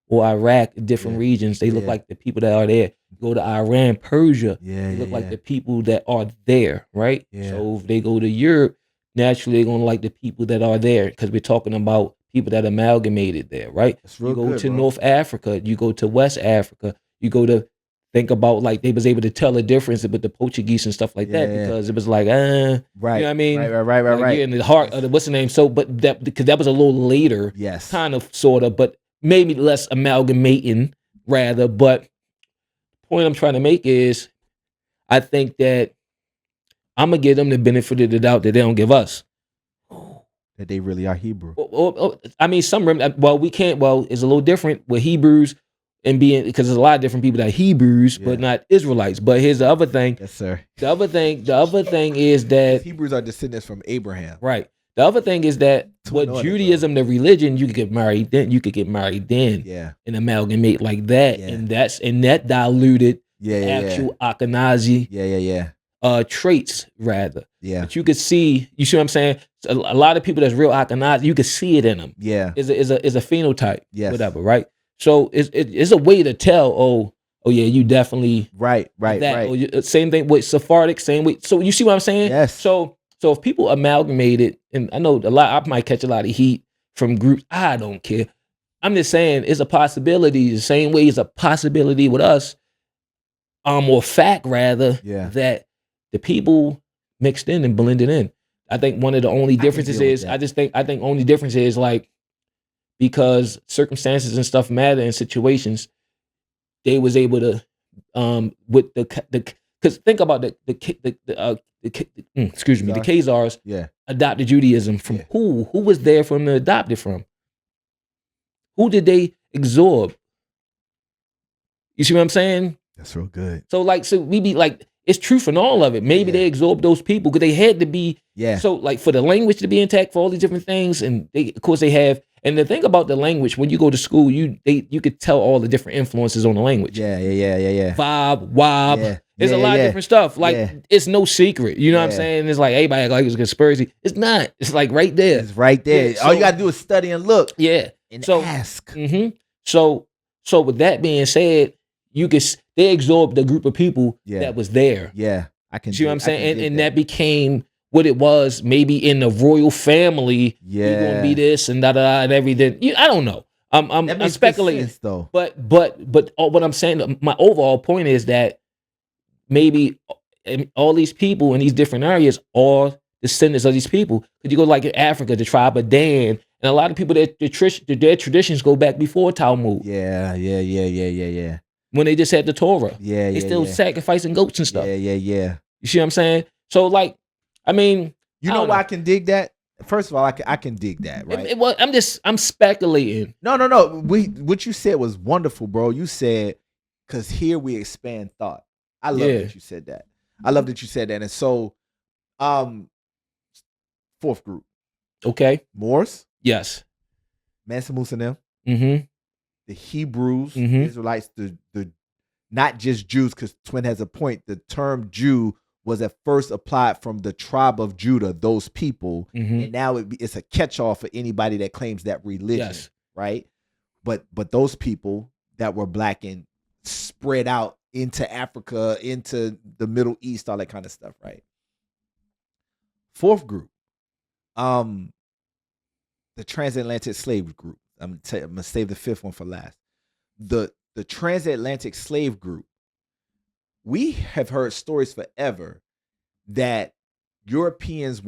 B: or Iraq, different regions, they look like the people that are there. You go to Iran, Persia, they look like the people that are there, right? So if they go to Europe, naturally they're gonna like the people that are there because we're talking about people that amalgamated there, right? You go to North Africa, you go to West Africa, you go to think about like they was able to tell the difference with the Portuguese and stuff like that because it was like, right, you know what I mean?
A: Right.
B: You're in the heart of the, what's the name? So, but that because that was a little later, kind of, sort of, but maybe less amalgamating rather. But the point I'm trying to make is, I think that I'm gonna give them the benefit of the doubt that they don't give us.
A: That they really are Hebrew.
B: I mean, well, we can't. Well, it's a little different with Hebrews and being because there's a lot of different people that are Hebrews,
A: Yeah.
B: but not Israelites. But here's the other thing.
A: Yes, sir.
B: The other thing is that
A: Hebrews are descendants from Abraham.
B: right. The other thing is that
A: What
B: what Judaism, the religion, you could get married then. You could get married then.
A: Yeah.
B: And amalgamate like that,
A: Yeah.
B: and that diluted
A: Yeah.
B: actual Ashkenazi traits rather.
A: Yeah.
B: But you could see, you see what I'm saying? A lot of people that's real Ashkenazi, you could see it in them.
A: Yeah.
B: Is a phenotype.
A: Yes.
B: Whatever, right? So it's a way to tell. Oh yeah, you definitely
A: Right.
B: that. Or same thing with Sephardic. Same way. So you see what I'm saying?
A: Yes.
B: So if people amalgamate it, and I know I might catch a lot of heat from groups. I don't care. I'm just saying it's a possibility. The same way it's a possibility with us. Or fact rather.
A: Yeah.
B: That the people mixed in and blended in. I think one of the only differences is I think only difference is like because circumstances and stuff matter in situations, they was able to with the because think about the Khazars adopted Judaism from who was there for them to adopt it from? Who did they absorb? You see what I'm saying?
A: That's real good.
B: So we be like, it's truth in all of it. Maybe they absorbed those people because they had to be.
A: Yeah.
B: So like for the language to be intact, for all these different things, and of course they have. And the thing about the language, when you go to school, you could tell all the different influences on the language.
A: Yeah.
B: Vibe, wob.
A: Yeah.
B: There's a lot of different stuff. Like it's no secret. You know what I'm saying? It's like everybody act like it's a conspiracy. It's not. It's like right there.
A: It's right there.
B: Yeah,
A: all you gotta do is study and look.
B: Yeah.
A: And
B: so
A: ask.
B: Mm-hmm. So with that being said, they absorbed the group of people that was there.
A: Yeah. I can
B: see what I'm saying? And that became what it was, maybe in the royal family. You're gonna be this and da da and everything. I don't know. I'm speculating
A: sense, though.
B: But what I'm saying, my overall point is that maybe all these people in these different areas are descendants of these people. Because you go like in Africa, the tribe of Dan, and a lot of people their traditions go back before Talmud.
A: Yeah.
B: When they just had the Torah.
A: They
B: still sacrificing goats and stuff.
A: Yeah.
B: You see what I'm saying? So like, I mean,
A: you know why I can dig that? First of all, I can dig that, right?
B: I'm speculating.
A: No. What you said was wonderful, bro. You said, because here we expand thought. I love that you said that. And so, fourth group.
B: Okay.
A: Moors.
B: Yes.
A: Mansa Musa and them.
B: Mm-hmm.
A: The Hebrews, Israelites, the not just Jews, because Twin has a point. The term Jew was at first applied from the tribe of Judah, those people, and now it's a catch-all for anybody that claims that religion, right? But those people that were black and spread out into Africa, into the Middle East, all that kind of stuff, right? Fourth group, the transatlantic slave group. I'm gonna save the fifth one for last. The transatlantic slave group. We have heard stories forever that Europeans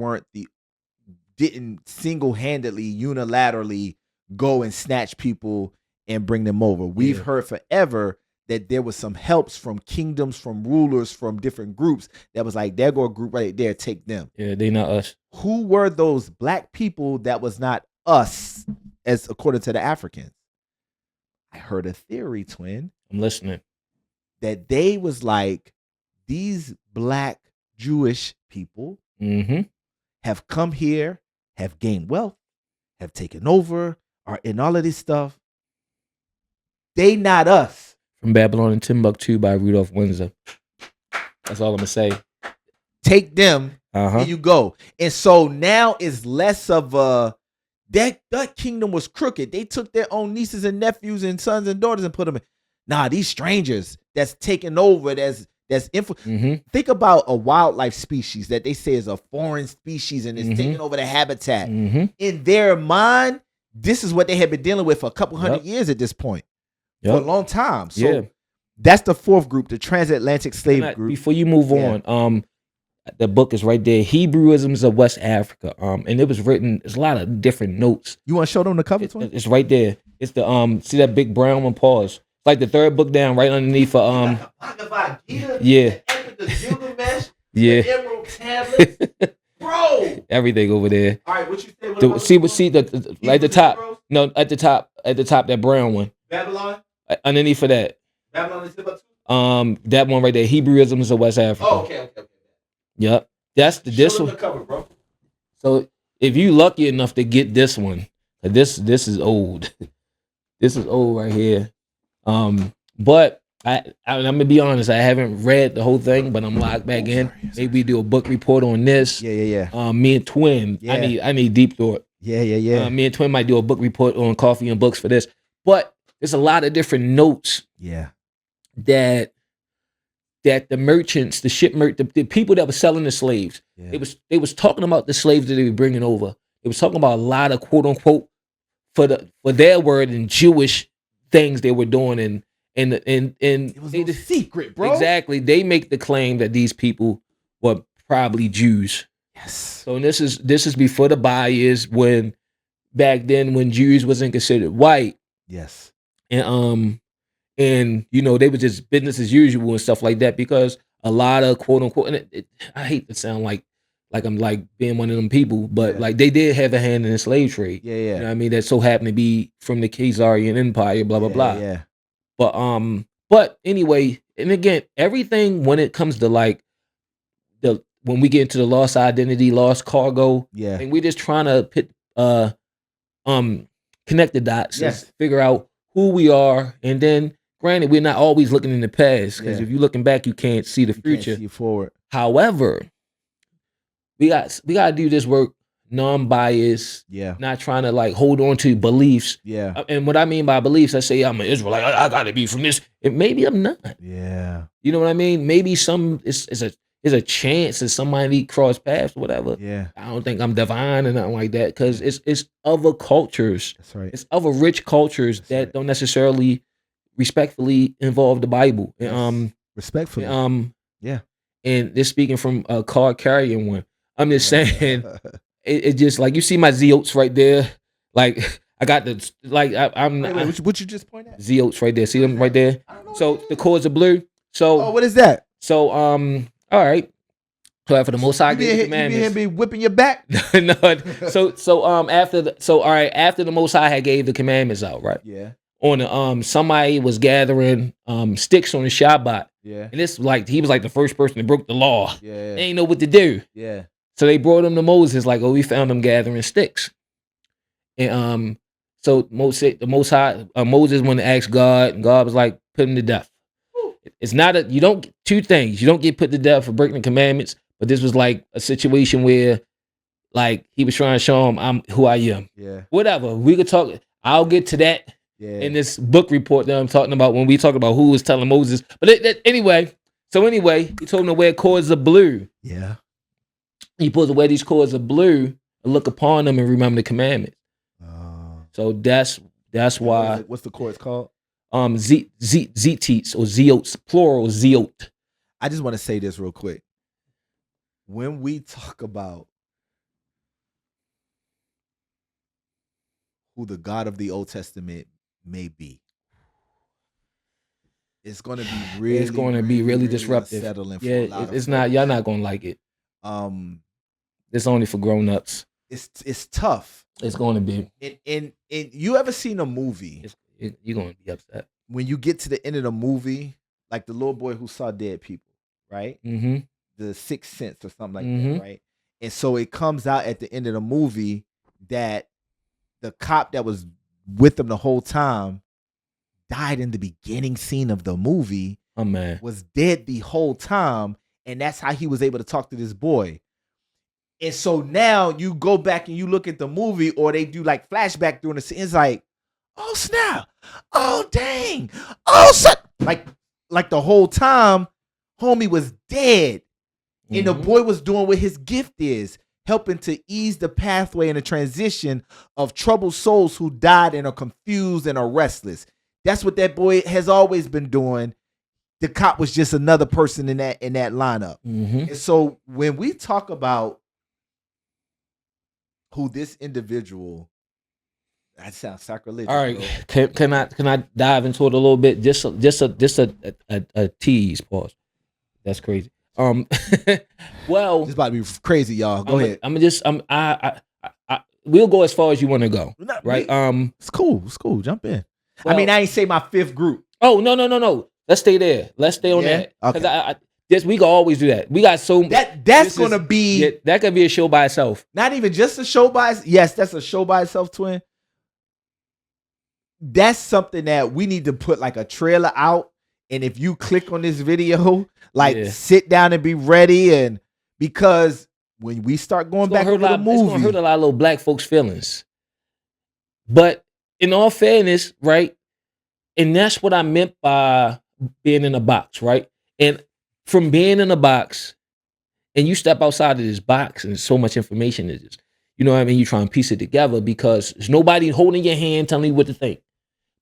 A: didn't single-handedly, unilaterally go and snatch people and bring them over. We've heard forever that there was some helps from kingdoms, from rulers, from different groups that was like, there go a group right there, take them.
B: Yeah, they not us.
A: Who were those black people that was not us, as according to the Africans? I heard a theory, Twin.
B: I'm listening.
A: That they was like, these black Jewish people have come here, have gained wealth, have taken over, are in all of this stuff. They not us.
B: From Babylon and Timbuktu by Rudolph Windsor. That's all I'm gonna say.
A: Take them, here you go. And so now it's less of a that kingdom was crooked. They took their own nieces and nephews and sons and daughters and put them in. Nah, these strangers that's taking over, that's Think about a wildlife species that they say is a foreign species and is taking over the habitat. In their mind, this is what they have been dealing with for a couple hundred years at this point. For a long time. So that's the fourth group, the transatlantic slave group.
B: Before you move on, the book is right there. Hebrewisms of West Africa. And it was written, there's a lot of different notes.
A: You want to show them the cover?
B: It's right there. It's the see that big brown one? Pause. It's like the third book down, right underneath. Yeah. Yeah.
A: The emerald tablets, bro.
B: Everything over there.
A: All right, what you say? What
B: The,
A: about
B: see
A: the
B: what see the like the
A: Hebrews and
B: top.
A: Heroes?
B: No, at the top, that brown one.
A: Babylon?
B: Underneath of that.
A: Babylon is Timbuktu?
B: That one right there. Hebrewisms of West Africa.
A: Oh, okay.
B: Yep. That's
A: Show
B: this
A: them
B: one.
A: the cover, bro.
B: So if you lucky enough to get this one, this is old. This is old right here. But I'm gonna be honest, I haven't read the whole thing, but I'm locked back in. Maybe we do a book report on this.
A: Yeah.
B: Me and Twin.
A: Yeah.
B: I need deep thought.
A: Yeah.
B: Me and Twin might do a book report on coffee and books for this. But there's a lot of different notes.
A: Yeah.
B: That the merchants, the people that were selling the slaves, they was talking about the slaves that they were bringing over. They was talking about a lot of quote unquote for their word and Jewish things they were doing, and
A: It was no secret, bro.
B: Exactly, they make the claim that these people were probably Jews.
A: Yes.
B: So this is before the bias, when back then when Jews wasn't considered white.
A: Yes.
B: And you know, they were just business as usual and stuff like that, because a lot of quote unquote, and I hate to sound like I'm like being one of them people, but like they did have a hand in the slave trade.
A: Yeah.
B: You know what I mean? That so happened to be from the Khazarian Empire, blah blah blah.
A: Yeah.
B: But anyway, and again, everything when it comes to like when we get into the lost identity, lost cargo, and we're just trying to connect the dots, and figure out who we are, and then granted, we're not always looking in the past, because if you're looking back, you can't see the future.
A: Can't see forward.
B: However, we got to do this work non-biased, not trying to like hold on to beliefs. And what I mean by beliefs, I say I'm an Israelite, I got to be from this, and maybe I'm not. You know what I mean? Maybe it's a chance that somebody cross paths or whatever. I don't think I'm divine or nothing like that, because it's other cultures.
A: That's right.
B: It's other rich cultures that don't necessarily respectfully involve the Bible.
A: Respectfully.
B: And this speaking from a card carrying one. I'm just saying, it just like, you see my Zeotes right there. Like I got the like I'm.
A: Wait, what you just point at?
B: Zeotes right there. See them right there. So the cords are blue. So
A: what is that?
B: So all right. So after the Most High gave the commandments,
A: you be whipping your back.
B: No. After the Most High had gave the commandments out, right? On somebody was gathering sticks on the Shabbat. And it's like he was like the first person that broke the law. They ain't know what to do. So they brought him to Moses, like, we found him gathering sticks. And so the Most High, Moses wanted to ask God, and God was like, put him to death. It's not you don't get two things. You don't get put to death for breaking the commandments, but this was like a situation where like he was trying to show him I'm who I am. Whatever. We could talk. I'll get to that in this book report that I'm talking about when we talk about who was telling Moses. But anyway, he told him to wear cords of blue. He supposed to wear these cords of blue and look upon them and remember the commandments. So that's why.
A: What's the cords called?
B: Zeetes or Zeotes, plural Zeot.
A: I just want to say this real quick. When we talk about who the God of the Old Testament may be, it's going to be really,
B: it's going to be really disruptive. It's not. Y'all not going to like it. It's only for grown-ups.
A: It's tough.
B: It's going to be.
A: And you ever seen a movie?
B: You're going to be upset
A: when you get to the end of the movie, like the little boy who saw dead people, right? The Sixth Sense or something like that, right? And so it comes out at the end of the movie that the cop that was with him the whole time died in the beginning scene of the movie.
B: Oh man,
A: was dead the whole time, and that's how he was able to talk to this boy. And so now you go back and you look at the movie, or they do like flashback during the scene. It's like, oh snap! Oh dang! Oh like the whole time, homie was dead, and the boy was doing what his gift is, helping to ease the pathway and the transition of troubled souls who died and are confused and are restless. That's what that boy has always been doing. The cop was just another person in that lineup. And so when we talk about who this individual, that sounds sacrilegious.
B: All right, can I dive into it a little bit? Just a tease. Pause. That's crazy. Well,
A: This about to be crazy, y'all. Go ahead.
B: We'll go as far as you want to go,
A: Not
B: right?
A: me. It's cool. It's cool. Jump in.
B: Well,
A: I mean, I ain't say my fifth group.
B: Oh no. Let's stay there. Let's stay on that. Because we can always do that. We got so
A: that's gonna be
B: that could be a show by itself.
A: Not even just a show by itself. Yes, that's a show by itself, twin. That's something that we need to put like a trailer out. And if you click on this video, like sit down and be ready. And because when we start going back over the movie,
B: it's gonna hurt a lot of little black folks' feelings. But in all fairness, right? And that's what I meant by being in a box, right? And from being in a box, and you step outside of this box, and so much information is just, you know what I mean? You try and piece it together because there's nobody holding your hand telling you what to think.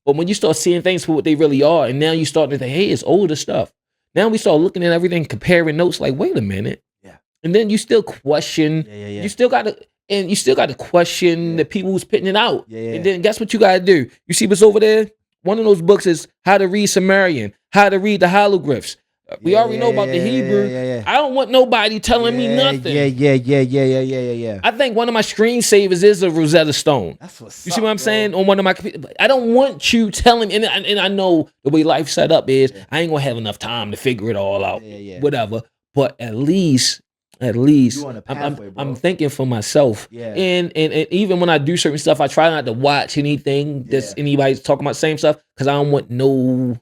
B: But when you start seeing things for what they really are, and now you start to think, hey, it's older stuff. Now we start looking at everything, comparing notes, like, wait a minute.
A: Yeah.
B: And then you still question. You still got to question the people who's putting it out. And then guess what you got to do? You see what's over there? One of those books is How to Read Sumerian, How to Read the Hieroglyphs. We already know about the Hebrew. I don't want nobody telling me nothing.
A: Yeah.
B: I think one of my screensavers is a Rosetta Stone.
A: That's what's
B: You see what I'm saying? On one of my computers. I don't want you telling me, and I know the way life set up is I ain't gonna have enough time to figure it all out. Whatever. But at least I'm thinking for myself. And even when I do certain stuff, I try not to watch anything that's anybody's talking about the same stuff because I don't want no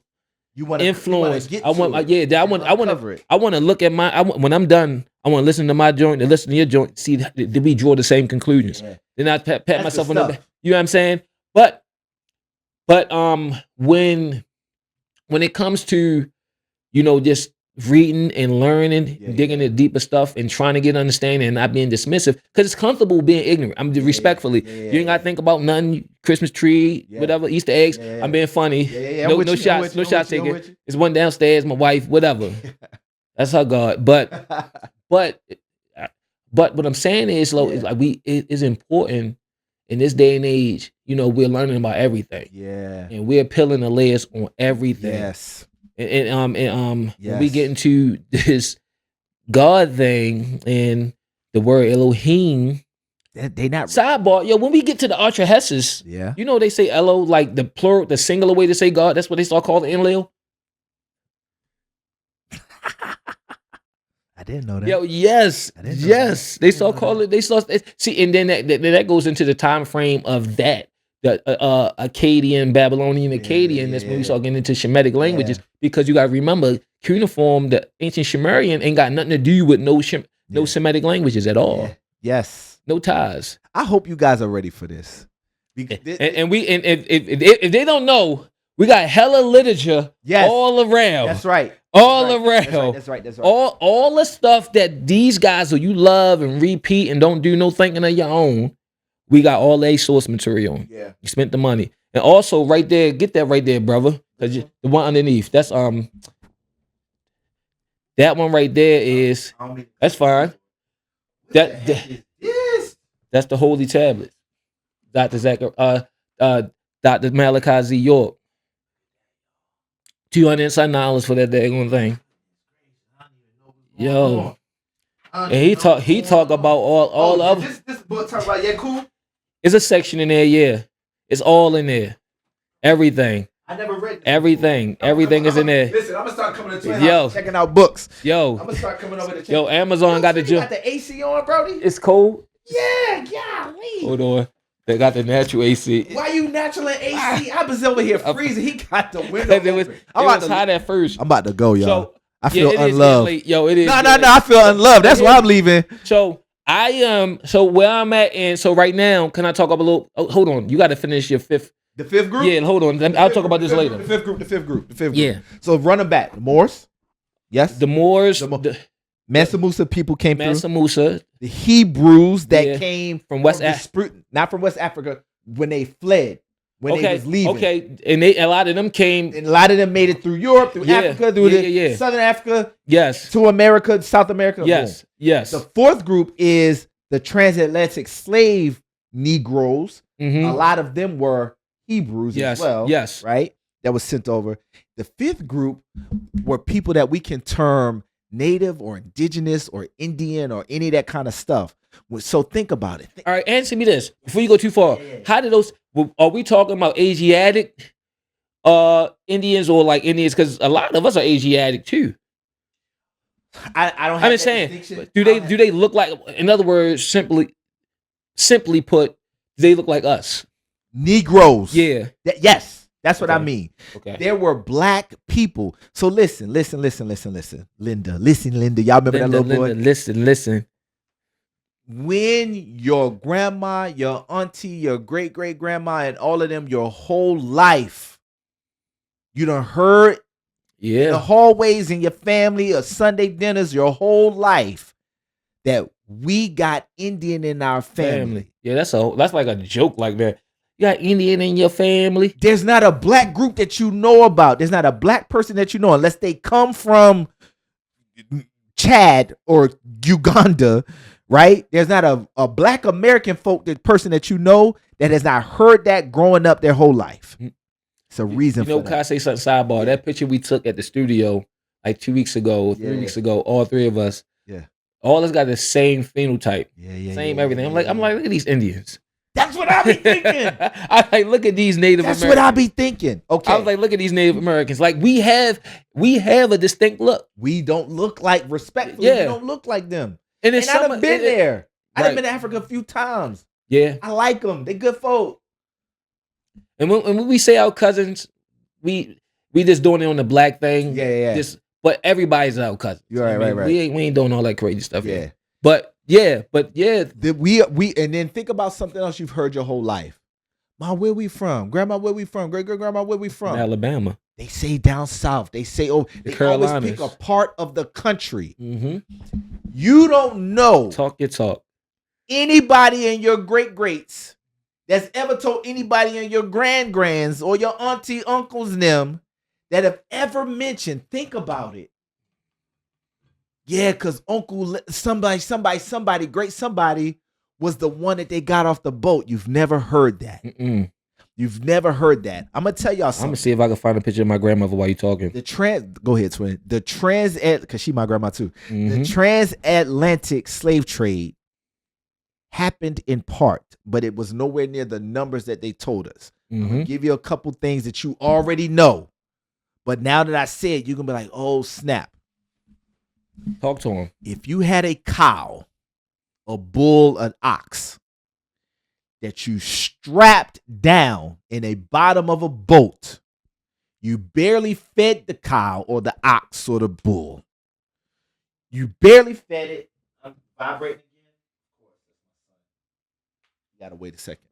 B: influence. I want to look at when I'm done, I want to listen to my joint and listen to your joint, see did we draw the same conclusions. Then I pat myself on the back. You know what I'm saying? But when it comes to, you know, just reading and learning, digging into deeper stuff and trying to get understanding and not being dismissive, because it's comfortable being ignorant. I'm respectfully. You ain't got to think about nothing. Christmas tree, whatever, Easter eggs. I'm being funny. No shots taken. There's one downstairs, my wife, whatever. That's her God. But what I'm saying is, is like it is important in this day and age. You know, we're learning about everything. And we're peeling the layers on everything. When we get into this God thing and the word Elohim,
A: they not
B: sidebar. Yo, when we get to the Ultra Hesses, you know they say Elo, like the plural, the singular way to say God. That's what they start calling Enlil.
A: I didn't know that.
B: Yo, yes. They start calling it. They start see, and then that goes into the time frame of that. The Akkadian, Babylonian, Akkadian. That's when we start getting into Shemitic languages, because you got to remember, cuneiform, the ancient Sumerian, ain't got nothing to do with no Semitic languages at all. No ties.
A: I hope you guys are ready for this.
B: And if they don't know, we got hella literature all around.
A: That's right.
B: Around.
A: That's right.
B: All the stuff that these guys who you love and repeat and don't do no thinking of your own. We got all a source material. You spent the money. And also right there, get that right there, brother. The one underneath. That's that one right there is that's fine. That's the holy tablet. Dr. Malachi Z. York. $200 for that daggone thing. Yo. And he talk about all of
A: this book talk about cool.
B: It's a section in there, It's all in there. Everything.
A: I never read that.
B: Everything is in there.
A: Listen, I'm gonna start coming to Twin House, checking out books. I'm gonna start coming over to check.
B: Amazon got the
A: got the AC on, Brody?
B: It's cold.
A: Yeah, golly.
B: Hold on. They got the natural AC.
A: Why you natural AC? I was over here freezing. He got the window open.
B: It was hot at first.
A: I'm about to go, y'all.
B: So,
A: I feel unloved.
B: It is.
A: No, I feel unloved. That's why I'm leaving.
B: So I am. So where I'm at, and so right now, can I talk up a little? Oh, hold on, you got to finish your fifth.
A: The fifth group.
B: Yeah, hold on. I'll talk about this later.
A: The fifth group.
B: Yeah.
A: So running back, the Moors. Yes.
B: The Moors.
A: Mansa Musa people came through.
B: Mansa Musa.
A: The Hebrews that came
B: from West Africa,
A: not from West Africa, when they fled. When they was leaving.
B: Okay, and a lot of them came.
A: And a lot of them made it through Europe, through Africa, through the Southern Africa.
B: Yes.
A: To America, South America.
B: Yes.
A: Boom.
B: Yes.
A: The fourth group is the transatlantic slave Negroes.
B: Mm-hmm.
A: A lot of them were Hebrews as well.
B: Yes.
A: Right? That was sent over. The fifth group were people that we can term native or indigenous or Indian or any of that kind of stuff. So think about it.
B: All right, answer me this before you go too far.
A: Yeah.
B: How did those? Are we talking about Asiatic Indians or like Indians? Because a lot of us are Asiatic too.
A: I don't have
B: I'm
A: that
B: just saying.
A: distinction.
B: Do they look like? In other words, simply put, they look like us.
A: Negroes?
B: Yeah.
A: Yes, that's what I
B: Okay.
A: mean.
B: Okay.
A: There were black people. So listen. Linda, Linda. Y'all remember that little boy?
B: Listen.
A: When your grandma, your auntie, your great grandma, and all of them, your whole life, you done heard in the
B: Yeah.
A: hallways in your family or Sunday dinners your whole life that we got Indian in our family.
B: Yeah, that's like a joke like that. You got Indian in your family.
A: There's not a black group that you know about. There's not a black person that you know unless they come from Chad or Uganda, right? There's not a black American person that you know that has not heard that growing up their whole life. It's a reason for
B: Can I
A: that.
B: say something sidebar? That picture we took at the studio like 2 weeks ago, 3 weeks ago, all three of us.
A: Yeah.
B: All us got the same phenotype.
A: Yeah.
B: Same everything. I'm like, look at these Indians.
A: That's what I be thinking.
B: I like, look at these Native
A: That's
B: Americans.
A: what I be thinking. Okay.
B: I was like, look at these Native Americans. Like we have a distinct look.
A: We don't look like respectfully.
B: Yeah.
A: We don't look like them.
B: And
A: And I done been there. I done
B: Right.
A: been to Africa a few times.
B: Yeah.
A: I like them. They good folk.
B: And when we say our cousins, we just doing it on the black thing.
A: Yeah.
B: But everybody's our cousin.
A: You're right.
B: We ain't doing all that crazy stuff.
A: Yeah.
B: Here. But yeah.
A: We and then think about something else you've heard your whole life. Ma, where we from? Grandma, where we from? Great grandma, where we from?
B: Alabama.
A: They say down south. They say, they always pick a part of the country.
B: Mm-hmm.
A: You don't know
B: Talk your talk.
A: anybody in your greats that's ever told anybody in your grands or your auntie, uncles, and them that have ever mentioned, think about it. Yeah, because uncle, somebody, great somebody was the one that they got off the boat. You've never heard that.
B: Mm-mm.
A: You've never heard that. I'm going to tell y'all
B: I'm
A: something.
B: gonna see if I can find a picture of my grandmother while you talking.
A: Go ahead, twin. Because she my grandma too.
B: Mm-hmm.
A: The transatlantic slave trade happened in part, but it was nowhere near the numbers that they told us. I'm
B: Mm-hmm.
A: gonna give you a couple things that you already know, but now that I said, you're gonna be like, oh snap.
B: Talk to him.
A: If you had a cow, a bull, an ox that you strapped down in a bottom of a boat, you barely fed the cow or the ox or the bull. You barely fed it. I'm vibrating again. You gotta wait a second.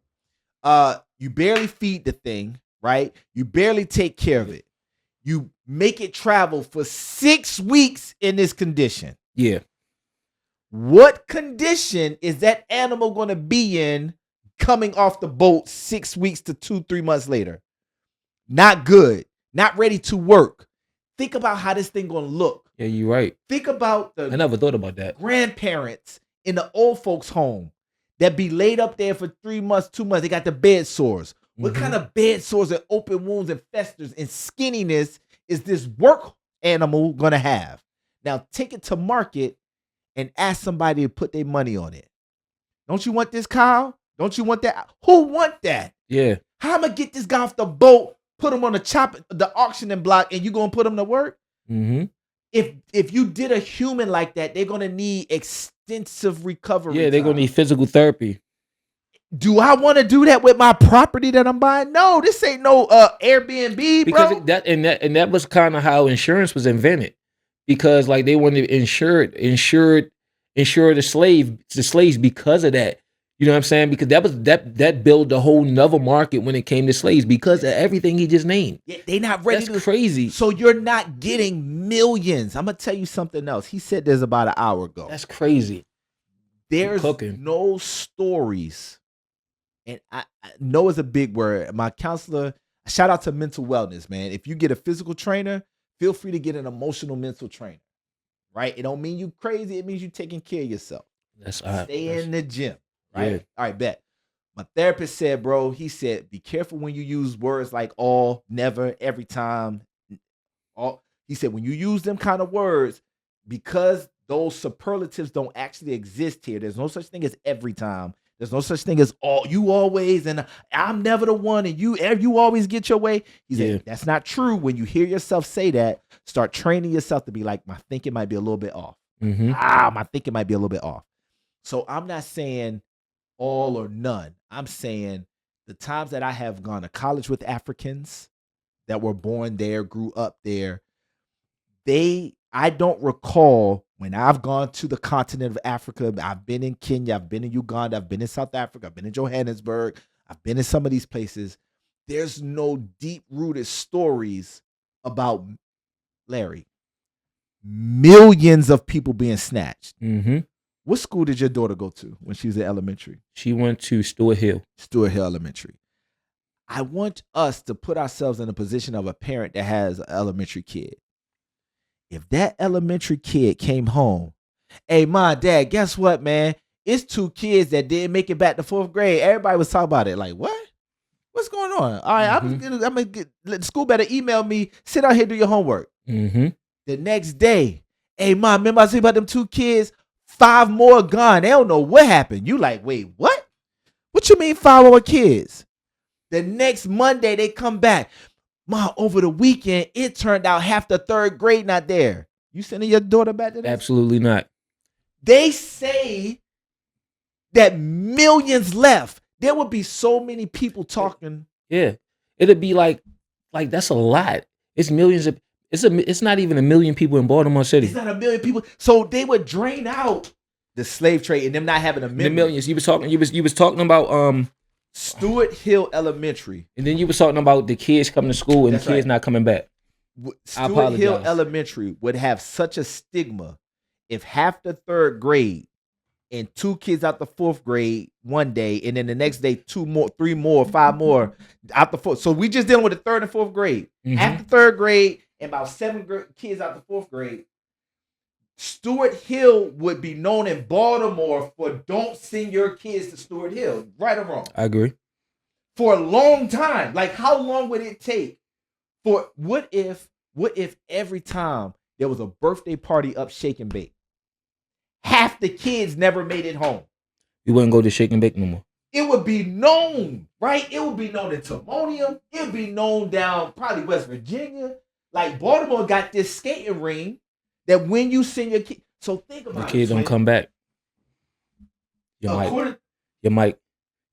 A: You barely feed the thing, right? You barely take care of it. You make it travel for 6 weeks in this condition.
B: Yeah.
A: What condition is that animal going to be in coming off the boat 6 weeks to 2-3 months later? Not good. Not ready to work. Think about how this thing going to look.
B: Yeah, you're right.
A: Think about
B: I
A: the
B: never thought about that.
A: grandparents in the old folks' home that be laid up there for 3 months, 2 months. They got the bed sores. What
B: Mhm.
A: kind of bed sores and open wounds and festers and skinniness is this work animal going to have? Now take it to market and ask somebody to put their money on it. Don't you want this cow? Don't you want that? Who want that?
B: Yeah.
A: How am I get this guy off the boat, put him on the auctioning block, and you gonna put him to work?
B: Mm-hmm.
A: If you did a human like that, they're gonna need extensive recovery.
B: Yeah, they're gonna
A: time.
B: need physical therapy.
A: Do I want to do that with my property that I'm buying? No, this ain't no Airbnb,
B: Because
A: bro.
B: that was kind of how insurance was invented. Because like they wanted to insure the slaves because of that. You know what I'm saying? Because that built a whole nother market when it came to slaves because of everything he just named.
A: Yeah, they not ready.
B: That's crazy.
A: So you're not getting millions. I'm gonna tell you something else. He said this about an hour ago.
B: That's crazy.
A: There's
B: cooking.
A: no stories, and I know it's a big word. My counselor, shout out to mental wellness, man. If you get a physical trainer, feel free to get an emotional mental trainer. Right? It don't mean you crazy. It means you taking care of yourself.
B: That's
A: Stay in the gym. Right?
B: Yeah.
A: All right, bet. My therapist said, bro, he said, be careful when you use words like all, never, every time. All. He said, when you use them kind of words, because those superlatives don't actually exist here. There's no such thing as every time. There's no such thing as all you always and I'm never the one and you always get your way. He said that's not true. When you hear yourself say that, start training yourself to be like, my thinking might be a little bit off. My thinking might be a little bit off. So I'm not saying all or none. I'm saying the times that I have gone to college with Africans that were born there, grew up there, I don't recall when I've gone to the continent of Africa. I've been in Kenya, I've been in Uganda, I've been in South Africa, I've been in Johannesburg, I've been in some of these places. There's no deep-rooted stories about, Larry, millions of people being snatched. What school did your daughter go to when she was in elementary?
B: She went to Stewart Hill.
A: Stewart Hill Elementary. I want us to put ourselves in a position of a parent that has an elementary kid. If that elementary kid came home, hey, Mom, Dad, guess what, man? It's 2 kids that didn't make it back to 4th grade. Everybody was talking about it. Like, what? What's going on? All right, I'm gonna get the school better email me. Sit out here, do your homework. The next day, hey, Mom, remember I said about them 2 kids? 5 more gone. They don't know what happened. You like, wait, what? What you mean 5 more kids? The next Monday they come back. Mom, over the weekend, it turned out half the 3rd grade not there. You sending your daughter back to that?
B: Absolutely not.
A: They say that millions left. There would be so many people talking.
B: Yeah, it'd be like that's a lot. It's millions of. It's not even 1 million people in Baltimore City.
A: It's not 1 million people. So they would drain out the slave trade and them not having a
B: the millions. You was talking about
A: Stewart Hill Elementary,
B: and then you was talking about the kids coming to school and the kids not coming back.
A: Stewart Hill Elementary would have such a stigma if half the 3rd grade and 2 kids out the 4th grade one day, and then the next day 2 more, 3 more, 5 more out the 4th. So we just dealing with the 3rd and 4th grade. Half the 3rd grade and about 7 kids out the 4th grade. Stewart Hill would be known in Baltimore for don't send your kids to Stewart Hill, right or wrong.
B: I agree.
A: For a long time. Like, how long would it take for what if every time there was a birthday party up Shake and Bake, half the kids never made it home?
B: You wouldn't go to Shake and Bake no more.
A: It would be known, right? It would be known in Timonium. It would be known down probably West Virginia. Like, Baltimore got this skating ring that when you send your kid, so think about it.
B: The kids don't come back. Your mic.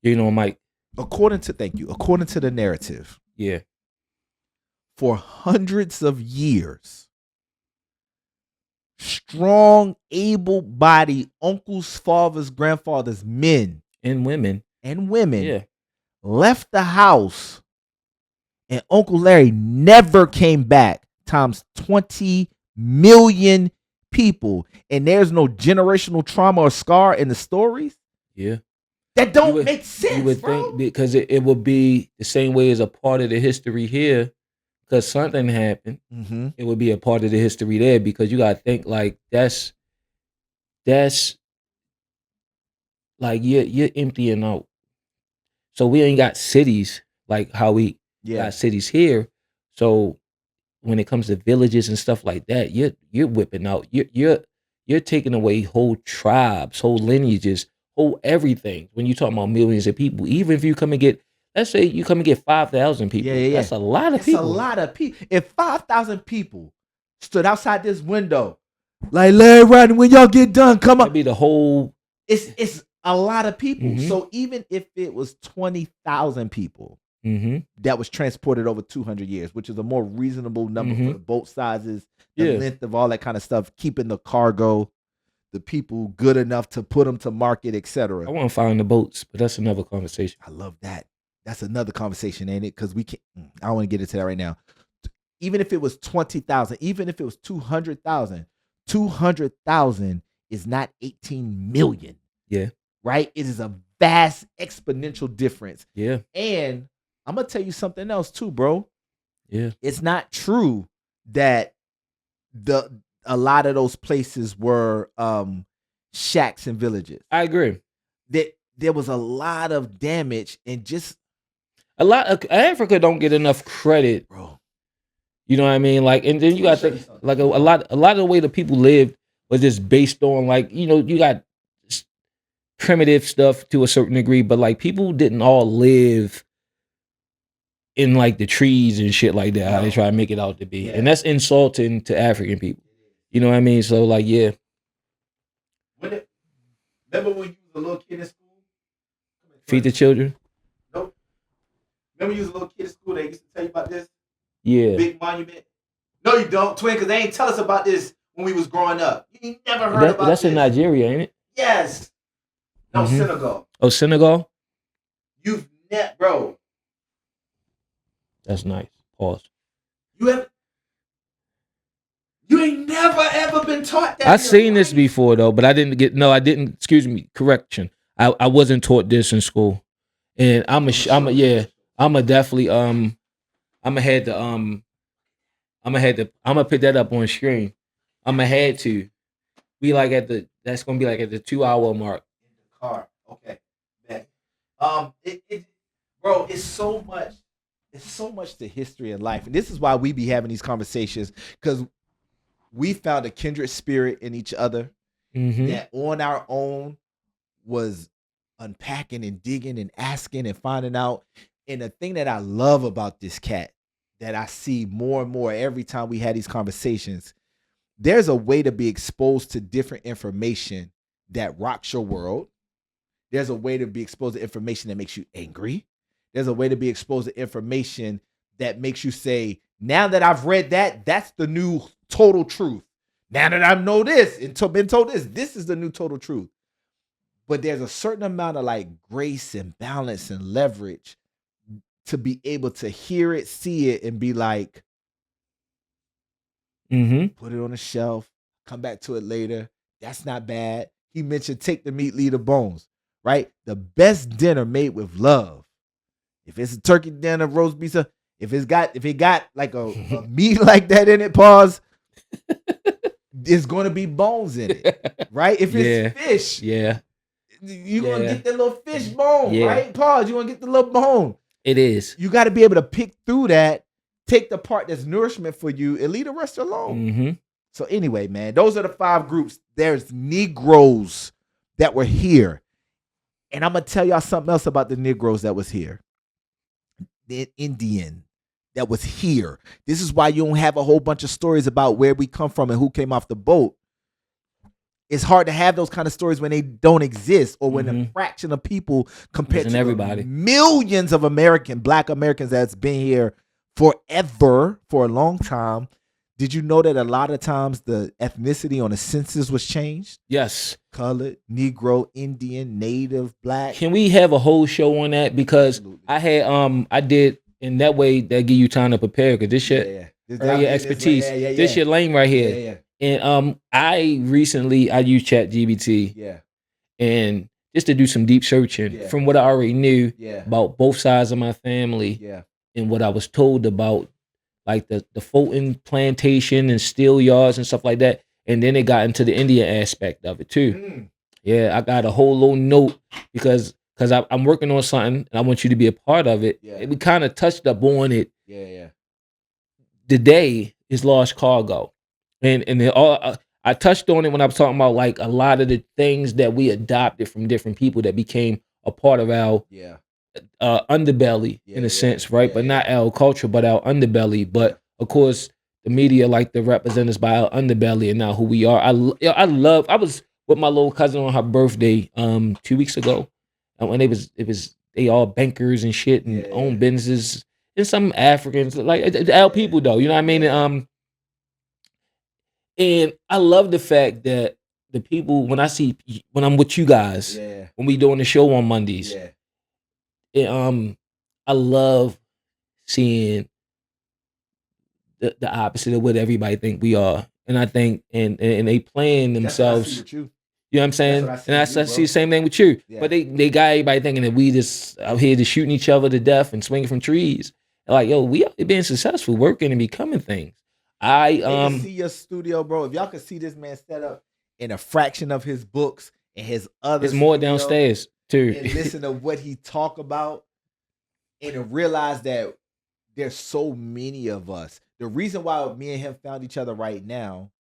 B: You know, Mike.
A: According to the narrative.
B: Yeah.
A: For hundreds of years, strong, able-bodied uncles, fathers, grandfathers, men
B: and women
A: left the house, and Uncle Larry never came back. Times 20 million people, and there's no generational trauma or scar in the stories.
B: Yeah,
A: that don't make sense.
B: You would think because it would be the same way as a part of the history here, because something happened. It would be a part of the history there, because you gotta think like that's like you're emptying out. So we ain't got cities like how we got cities here. So when it comes to villages and stuff like that, you're whipping out. You're taking away whole tribes, whole lineages, whole everything. When you talk about millions of people, even if you come and get, let's say you come and get 5,000 people, that's a lot of people.
A: It's a lot of people. If 5,000 people stood outside this window, like, Larry Rodney, when y'all get done, come on.
B: That'd be the whole.
A: It's a lot of people. So even if it was 20,000 people. That was transported over 200 years, which is a more reasonable number for the boat sizes, the length of all that kind of stuff, keeping the cargo, the people good enough to put them to market, etc.
B: I want to find the boats, but that's another conversation.
A: I love that. That's another conversation, ain't it? Because we can't. I don't want to get into that right now. Even if it was 20,000, even if it was 200,000, 200,000 is not 18 million.
B: Yeah.
A: Right? It is a vast exponential difference.
B: Yeah.
A: And I'm gonna tell you something else too, bro.
B: Yeah.
A: It's not true that a lot of those places were shacks and villages.
B: I agree.
A: That there was a lot of damage and just
B: a lot of Africa don't get enough credit,
A: bro.
B: You know what I mean? Like, and then you got to think like a lot of the way the people lived. was just based on like, you got primitive stuff to a certain degree, but like people didn't all live in like the trees and shit like that. How they
A: No.
B: try to make it out to be, and
A: Yeah.
B: that's insulting to African people. You know what I mean? So like, yeah,
A: When it, remember when you was a little kid in school?
B: feed the children.
A: Nope. Remember you was a little kid in school, they used to tell you about this
B: Yeah,
A: big monument? No, you don't, twin, because they ain't tell us about this when we was growing up. You ain't never heard about
B: that's
A: this.
B: in Nigeria, ain't it?
A: Yes. No, Senegal.
B: Oh, Senegal.
A: You've bro.
B: That's nice. Pause.
A: You ain't never ever been taught that.
B: I've seen this before though, but I didn't get. No, I didn't. Excuse me. Correction. I wasn't taught this in school, and I'm a definitely I'm gonna had to I'm gonna put that up on screen. I'm gonna had to be like that's gonna be like at the 2 hour mark.
A: In the car. Okay. Man. Bro, it's so much. It's so much to history and life, and this is why we be having these conversations, because we found a kindred spirit in each other that on our own was unpacking and digging and asking and finding out. And the thing that I love about this cat that I see more and more every time we had these conversations, there's a way to be exposed to different information that rocks your world. There's a way to be exposed to information that makes you angry. There's a way to be exposed to information that makes you say, now that I've read that, that's the new total truth. Now that I know this and been told this is the new total truth. But there's a certain amount of like grace and balance and leverage to be able to hear it, see it, and be like, put it on a shelf, come back to it later. That's not bad. He mentioned take the meat, leave the bones, right? The best dinner made with love. If it's a turkey dinner, roast beef, if it got like a meat like that in it, pause, there's gonna be bones in it, right? If it's fish, you're gonna get the little fish bone, right? Pause, you wanna get the little bone.
B: It is.
A: You got to be able to pick through that, take the part that's nourishment for you, and leave the rest alone. So anyway, man, those are the 5 groups. There's Negroes that were here. And I'm going to tell y'all something else about the Negroes that was here. The Indian that was here. This is why you don't have a whole bunch of stories about where we come from and who came off the boat. It's hard to have those kind of stories when they don't exist, or when a fraction of people compared to everybody, millions of Black Americans that's been here forever, for a long time. Did you know that a lot of times the ethnicity on the census was changed?
B: Yes.
A: Colored, Negro, Indian, Native, Black.
B: Can we have a whole show on that? Because I did in that way that give you time to prepare, because this shit, your expertise, this shit lame right here. And I use ChatGPT, and just to do some deep searching from what I already knew about both sides of my family, and what I was told about like the Fulton plantation and steel yards and stuff like that. And then it got into the Indian aspect of it too. Yeah, I got a whole little note because I'm working on something and I want you to be a part of it. And we kind of touched up on it. The day is lost cargo. And I touched on it when I was talking about like a lot of the things that we adopted from different people that became a part of our underbelly in a sense, right? But not our culture, but our underbelly. But of course, the media like to represent us by our underbelly and not who we are. I was with my little cousin on her birthday 2 weeks ago, and when they all bankers and shit and own businesses, and some Africans like our people though, you know what I mean? And I love the fact that the people, when I'm with you guys, when we doing the show on Mondays, I love seeing the opposite of what everybody think we are. And I think and they playing themselves. You know what I'm saying? And I see the same thing with you. But they got everybody thinking that we just out here just shooting each other to death and swinging from trees. Like, yo, we are being successful, working and becoming things.
A: They can see your studio, bro. If y'all can see this man set up in a fraction of his books and his other,
B: there's more downstairs too.
A: And listen to what he talk about, and to realize that there's so many of us. The reason why me and him found each other right now,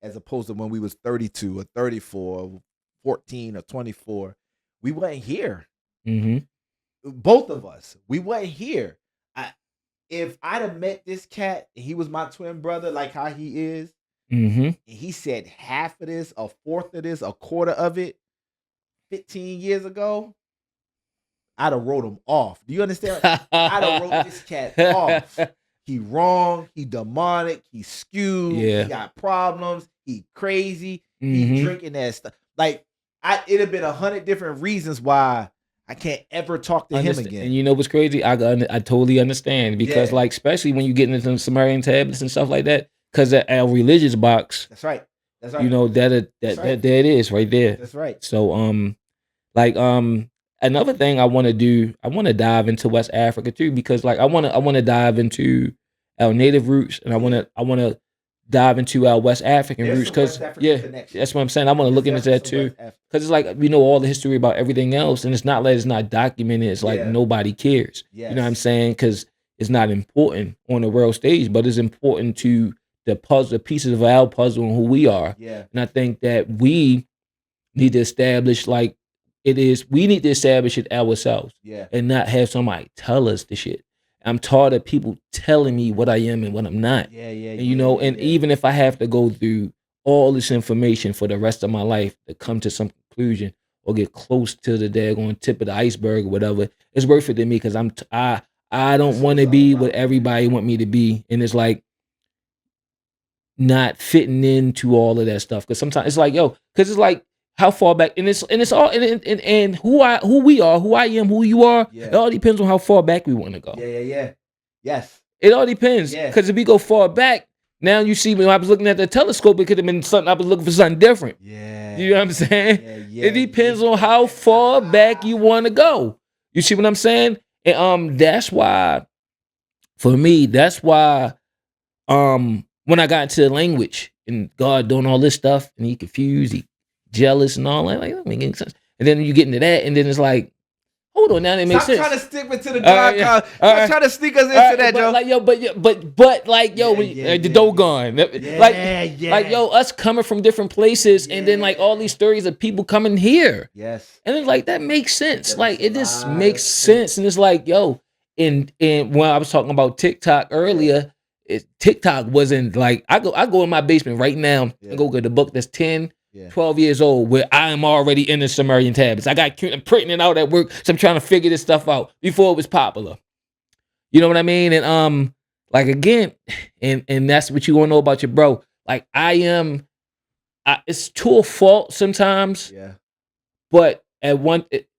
A: as opposed to when we was 32 or 34 or 14 or 24. We wasn't here.
B: Mm-hmm.
A: Both of us. We wasn't here. I, if I'd have met this cat and he was my twin brother, like how he is,
B: Mm-hmm.
A: and he said half of this, a fourth of this, a quarter of it 15 years ago, I'd have wrote him off. Do you understand? I'd have wrote this cat off. He wrong, he demonic, he skewed,
B: Yeah.
A: he got problems, he crazy,
B: Mm-hmm.
A: he drinking that stuff. Like it'd have been 100 different reasons why I can't ever talk to him again.
B: And you know what's crazy? I totally understand because,
A: Yeah.
B: like, especially when you get into some Sumerian tablets and stuff like that, because our religious box,
A: That's right. That's right.
B: you know, that there it is right there.
A: That's right.
B: So like another thing I want to do, I want to dive into West Africa too, because like I want to dive into our native roots, and I want to dive into our West African
A: There's
B: roots,
A: some
B: because
A: West African connection.
B: that's what I'm saying. I want to look into that too, because it's like we know all the history about everything else, and it's not like it's not documented. It's like nobody cares.
A: Yes.
B: You know what I'm saying? Because it's not important on the world stage, but it's important to the puzzle, pieces of our puzzle, and who we are.
A: Yeah.
B: And I think that we need to establish like it is. We need to establish it ourselves, and not have somebody tell us the shit. I'm tired of people telling me what I am and what I'm not. And you know, and even if I have to go through all this information for the rest of my life to come to some conclusion or get close to the daggone tip of the iceberg or whatever, it's worth it to me, because I don't want to be what everybody want me to be, and it's like not fitting into all of that stuff. Because sometimes it's like, yo, because it's like, how far back, and it's all and who we are, who I am, who you are. It all depends on how far back we want to go.
A: Yes.
B: It all depends. Because if we go far back, now you see when I was looking at the telescope, it could have been something. I was looking for something different.
A: Yeah.
B: You know what I'm saying? It depends on how far back you want to go. You see what I'm saying? And that's why, for me, when I got into the language and God doing all this stuff, and he confused, he jealous and all that, like, that makes sense. And then you get into that, and then it's like, hold on, now that makes sense.
A: Stop trying to stick me to the God. Stop trying to sneak us into that, Joe.
B: Like, yo, but like, yo, the Dogon. Like, yo, us coming from different places, and then like all these stories of people coming here.
A: Yes.
B: And it's like, that makes sense. Like, it just makes sense. And it's like, yo, and when I was talking about TikTok earlier, TikTok wasn't like, I go in my basement right now and go get a book that's 10, 12 years old, where I am already in the Sumerian tablets. I got I'm printing it out at work, so I'm trying to figure this stuff out before it was popular. You know what I mean? And like, again, and that's what you want to know about your bro. Like, it's to a fault sometimes.
A: Yeah.
B: But at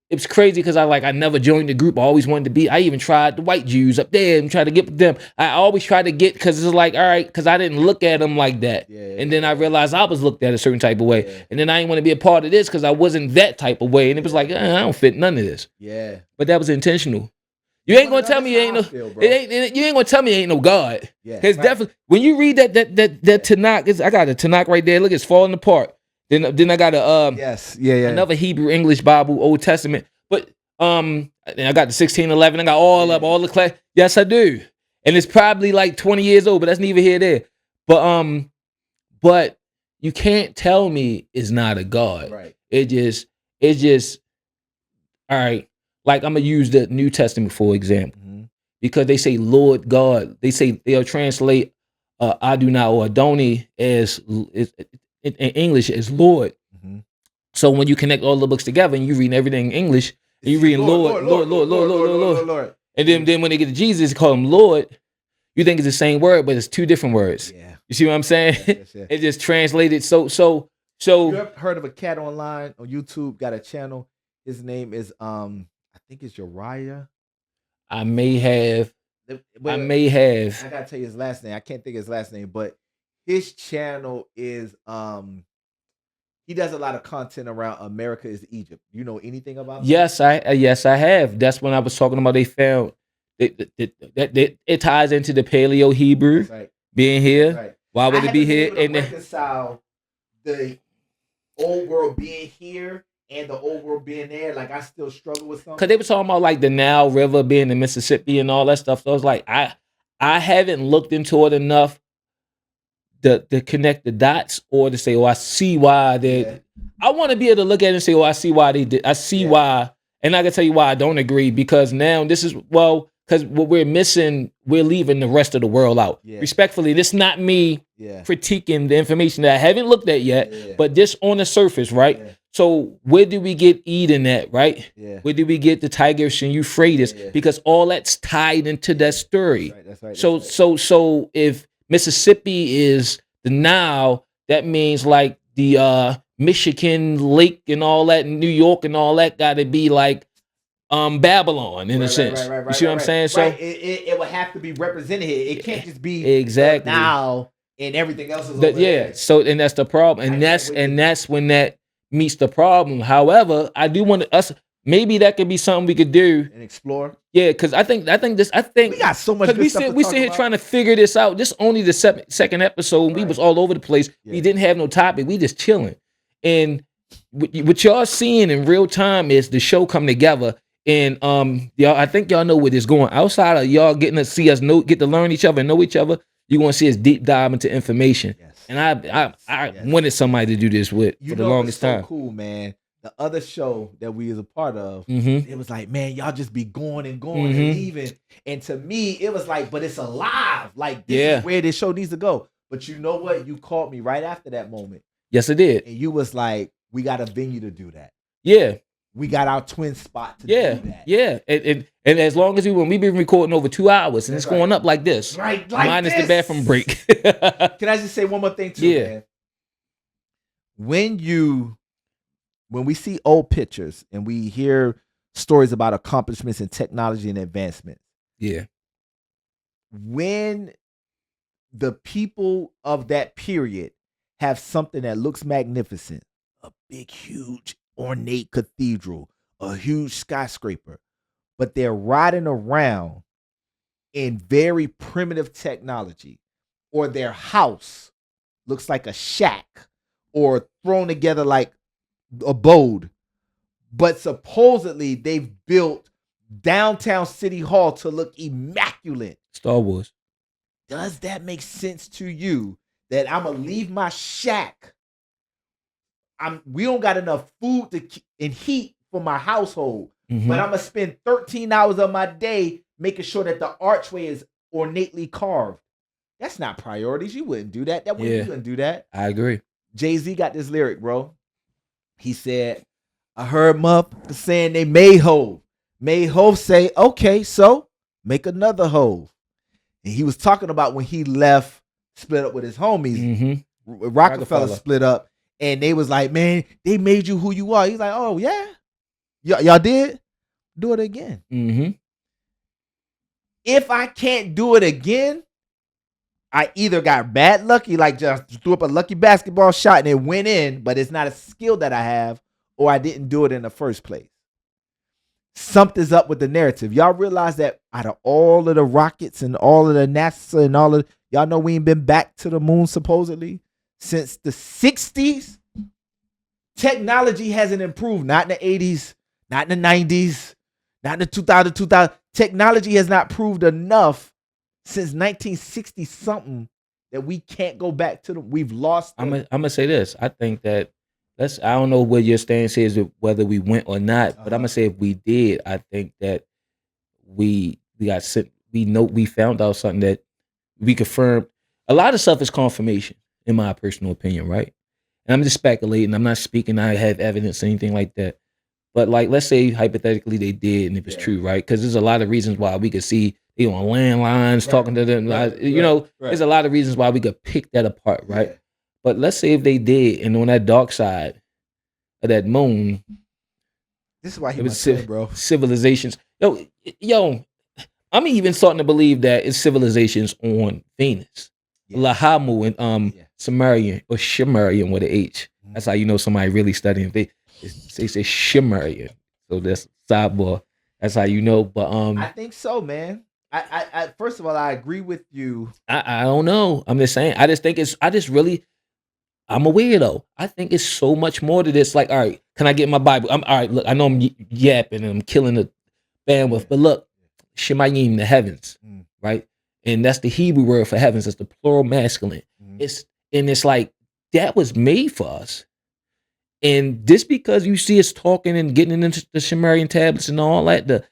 B: it's crazy because I never joined the group. I always wanted to be. I even tried the white Jews up there and tried to get with them. I always tried to get, because it's like, all right, because I didn't look at them like that. And then I realized I was looked at a certain type of way. And then I didn't want to be a part of this because I wasn't that type of way. And it was like, I don't fit none of this.
A: Yeah.
B: But that was intentional. You ain't gonna tell me you ain't you ain't gonna tell me ain't no God. Because definitely when you read that Tanakh, I got a Tanakh right there. Look, it's falling apart. Then I got a another Hebrew English Bible, Old Testament. But and I got the 1611. I got all the class. Yes, I do. And it's probably like 20 years old, but that's neither here nor there. But you can't tell me it's not a God.
A: Right.
B: It just all right. Like, I'm gonna use the New Testament for example, because they say Lord God. They'll translate Adonai or Adoni as in English as Lord. So when you connect all the books together and you read everything in English, and you read Lord, and then when they get to Jesus, they call him Lord. You think it's the same word, but it's two different words. Yeah. You see what I'm saying? Yes. It just translated. So
A: you ever heard of a cat online on YouTube? Got a channel. His name is I think it's Uriah.
B: I may have. I gotta tell you his last name. I can't think of his last name, but his channel is he does a lot of content around America is Egypt. You know anything about that? Yes, I have. That's when I was talking about they found it ties into the Paleo Hebrew being here. Right. Why would it be here?
A: And reconcile the old world being here and the old world being there. Like, I still struggle with something.
B: Because they were talking about like the Nile River being in Mississippi and all that stuff. So I was like, I haven't looked into it enough to connect the dots or to say, oh, I see why they.
A: Yeah.
B: I want to be able to look at it and say, oh, I see why they did. I see why, and I can tell you why I don't agree because now this is because what we're missing, we're leaving the rest of the world out.
A: Yeah.
B: Respectfully, this is not me critiquing the information that I haven't looked at yet, but just on the surface, right? Yeah. So where do we get Eden at, right? Yeah. Where do we get the Tigris and Euphrates? Yeah. Because all that's tied into that story. That's right. So if Mississippi is the Nile, that means like the Michigan Lake and all that, in New York and all that, got to be like Babylon in a sense. Right, you see what I'm saying? So
A: it would have to be represented here. It can't just be exactly now and everything else is over there.
B: So and that's the problem, and that's when that meets the problem. However, I do want us. Maybe that could be something we could do
A: and explore.
B: Yeah, because I think
A: we got so much.
B: Because we sit here trying to figure this out. This only the second episode. And we was all over the place. Yeah. We didn't have no topic. We just chilling. And what y'all seeing in real time is the show come together. And y'all, I think y'all know where this going. Outside of y'all getting to see us get to learn each other and know each other, you're gonna see us deep dive into information. Yes. And I wanted somebody to do this with for the longest time.
A: Cool, man. The other show that we was a part of, it was like, man, y'all just be going and going and leaving. And to me, it was like, but it's alive. Like, this is where this show needs to go. But you know what? You called me right after that moment.
B: Yes, I did.
A: And you was like, we got a venue to do that.
B: Yeah.
A: We got our twin spot to do that.
B: Yeah. And as long as we've been recording over 2 hours and it's going up like this.
A: Right, like
B: minus the bathroom break.
A: Can I just say one more thing too, man? When we see old pictures and we hear stories about accomplishments in technology and advancement.
B: Yeah.
A: When the people of that period have something that looks magnificent, a big, huge, ornate cathedral, a huge skyscraper, but they're riding around in very primitive technology, or their house looks like a shack or thrown together like abode, but supposedly they've built downtown City Hall to look immaculate.
B: Star Wars.
A: Does that make sense to you that I'm gonna leave my shack? We don't got enough food and heat for my household, but I'm gonna spend 13 hours of my day making sure that the archway is ornately carved. That's not priorities. You wouldn't do that. You wouldn't do that.
B: I agree.
A: Jay-Z got this lyric, bro. He said, I heard motherfuckers saying they made Hove. Made Hove say, okay, so make another Hove. And he was talking about when he left, split up with his homies. Rockefeller split up. And they was like, man, they made you who you are. He's like, oh, yeah? Y'all did? Do it again. If I can't do it again, I either got bad lucky, like just threw up a lucky basketball shot and it went in, but it's not a skill that I have, or I didn't do it in the first place. Something's up with the narrative. Y'all realize that out of all of the rockets and all of the NASA and all of, y'all know we ain't been back to the moon supposedly since the 60s. Technology hasn't improved, not in the 80s, not in the 90s, not in the 2000. Technology has not proved enough since 1960 something that we can't go back to them. We've lost.
B: I'm gonna say this. I think that I don't know what your stance is, whether we went or not, but I'm gonna say if we did, I think that we got sent. We found out something that we confirmed. A lot of stuff is confirmation, in my personal opinion, right? And I'm just speculating. I'm not speaking. I have evidence or anything like that. But like, let's say hypothetically they did, and it was true, right? Because there's a lot of reasons why we could see they on landlines talking to them. There's a lot of reasons why we could pick that apart, right? Yeah. But let's say if they did, and on that dark side of that moon,
A: this is why he was saying, bro.
B: Civilizations. Yo, I'm even starting to believe that it's civilizations on Venus, Lahamu, and Sumerian or Shimerian with an H. That's how you know somebody really studying. They say Shimerian, so that's sidebar. That's how you know. But
A: I think so, man. I first of all, I agree with you.
B: I don't know. I'm just saying. I'm a weirdo. I think it's so much more to this. Like, all right, can I get my Bible? All right, look, I know I'm yapping and I'm killing the bandwidth, but look, Shemayim, the heavens, right? And that's the Hebrew word for heavens. It's the plural masculine. It's And it's like that was made for us. And just because you see us talking and getting into the Sumerian tablets and all that, the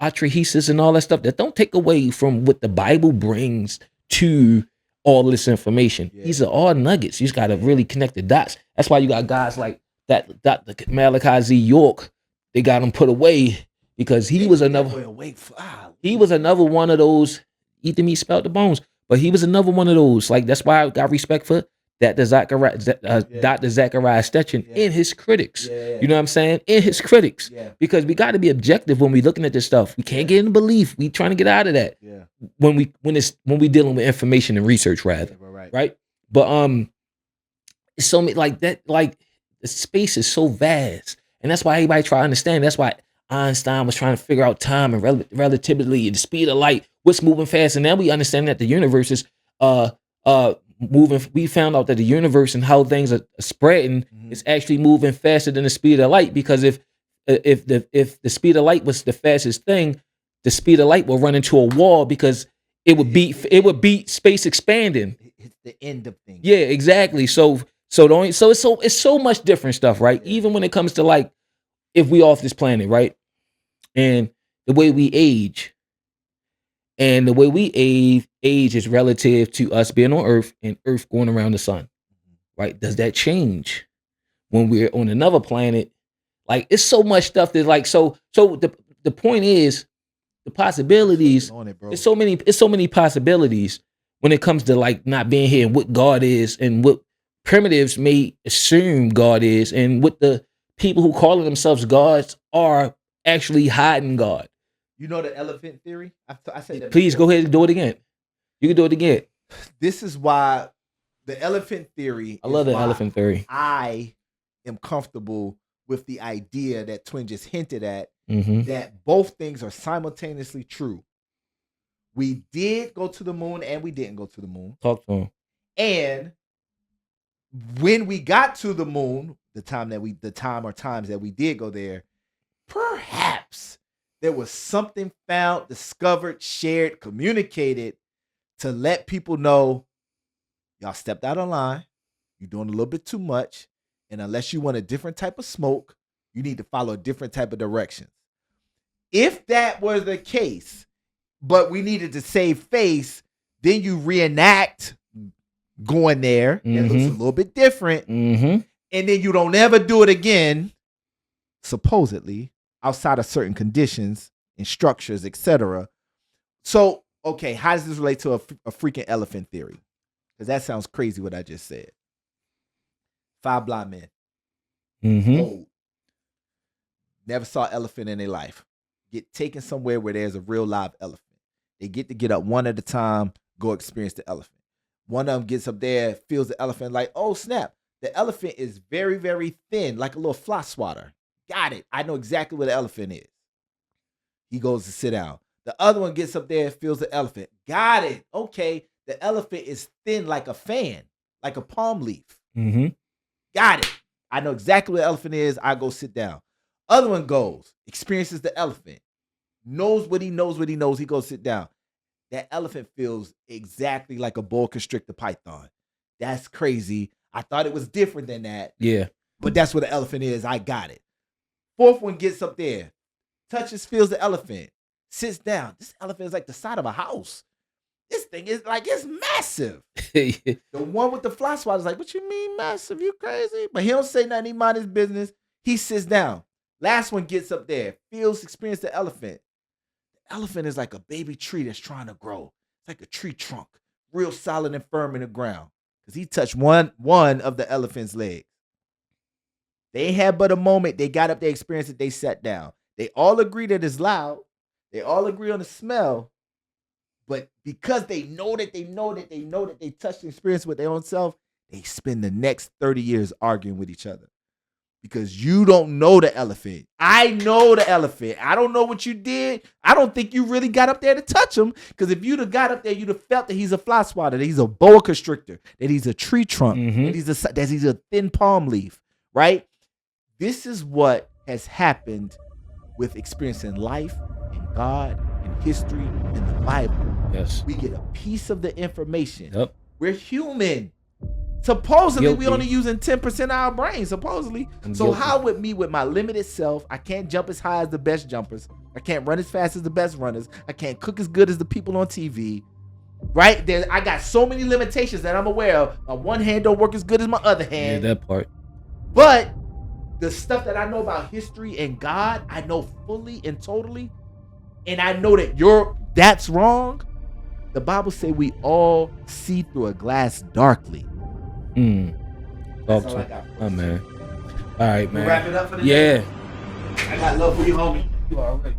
B: atrahesis and all that stuff, that don't take away from what the Bible brings to all this information.
A: Yeah.
B: These are all nuggets. You just got to really connect the dots. That's why you got guys like that Dr. Malachi Z. York. They got him put away because he was another one of those. Eat the meat, spelt the bones. But he was another one of those. Like, that's why I got respect for that Dr. Zachariah Stetchen in his critics. You know what I'm saying? In his critics. Because we got to be objective when we looking at this stuff. We can't get in belief. We trying to get out of that. When we dealing with information and research, rather. Right? But it's so many like that, like the space is so vast. And that's why everybody try to understand. That's why Einstein was trying to figure out time and relativity and the speed of light, what's moving fast. And now we understand that the universe is moving. We found out that the universe and how things are spreading is actually moving faster than the speed of light. Because if the speed of light was the fastest thing, the speed of light will run into a wall because it would beat space expanding.
A: It's the end of things.
B: Yeah, exactly. So it's so much different stuff, right? Even when it comes to like if we off this planet, right? And the way we age. And the way we age is relative to us being on Earth and Earth going around the sun, right? Does that change when we're on another planet? Like, it's so much stuff that like, so the point is the possibilities. It's so many possibilities when it comes to like not being here and what God is and what primitives may assume God is and what the people who call themselves gods are actually hiding God.
A: You know the elephant theory? I said that.
B: Please go ahead and do it again. You can do it again.
A: This is why the elephant theory.
B: I love the elephant theory.
A: I am comfortable with the idea that Twin just hinted at, that both things are simultaneously true. We did go to the moon and we didn't go to the moon.
B: Talk to him.
A: And when we got to the moon, the times that we did go there, perhaps there was something found, discovered, shared, communicated to let people know y'all stepped out of line. You're doing a little bit too much. And unless you want a different type of smoke, you need to follow a different type of directions. If that was the case, but we needed to save face, then you reenact going there. And it looks a little bit different. And then you don't ever do it again, supposedly, outside of certain conditions and structures, etc. So, okay, how does this relate to a freaking elephant theory? Because that sounds crazy what I just said. 5 blind men. Old. Never saw an elephant in their life. Get taken somewhere where there's a real live elephant. They get up one at a time, go experience the elephant. One of them gets up there, feels the elephant like, oh, snap. The elephant is very, very thin, like a little fly swatter. Got it. I know exactly where the elephant is. He goes to sit down. The other one gets up there, feels the elephant. Got it. Okay. The elephant is thin like a fan, like a palm leaf. Got it. I know exactly where the elephant is. I go sit down. Other one goes, experiences the elephant. Knows what he knows. He goes sit down. That elephant feels exactly like a boa constrictor python. That's crazy. I thought it was different than that.
B: Yeah.
A: But that's what the elephant is. I got it. Fourth one gets up there, touches, feels the elephant, sits down. This elephant is like the side of a house. This thing is like, it's massive. The one with the fly swatter is like, what you mean massive? You crazy? But he don't say nothing. He mind his business. He sits down. Last one gets up there, feels, experience the elephant. The elephant is like a baby tree that's trying to grow. It's like a tree trunk, real solid and firm in the ground. Because he touched one of the elephant's legs. They had but a moment. They got up, they experienced it, they sat down. They all agree that it's loud. They all agree on the smell. But because they know that they touched the experience with their own self, they spend the next 30 years arguing with each other. Because you don't know the elephant. I know the elephant. I don't know what you did. I don't think you really got up there to touch him. Because if you'd have got up there, you'd have felt that he's a fly swatter, that he's a boa constrictor, that he's a tree trunk, that he's a thin palm leaf, right? This is what has happened with experiencing life and God and history and the Bible.
B: Yes.
A: We get a piece of the information.
B: Yep.
A: We're human. Supposedly, we
B: Guilty.
A: only using 10% of our brain, supposedly.
B: I'm
A: So
B: guilty.
A: how with me, with my limited self, I can't jump as high as the best jumpers. I can't run as fast as the best runners. I can't cook as good as the people on TV. Right? I got so many limitations that I'm aware of. My one hand don't work as good as my other
B: Yeah,
A: hand.
B: that part.
A: But the stuff that I know about history and God, I know fully and totally. And I know that that's wrong. The Bible say we all see through a glass darkly.
B: Talk
A: That's all
B: to
A: I
B: him.
A: got.
B: Oh, man. All right, man.
A: Wrap it up for the
B: Yeah.
A: day. I got love for you, homie. You already.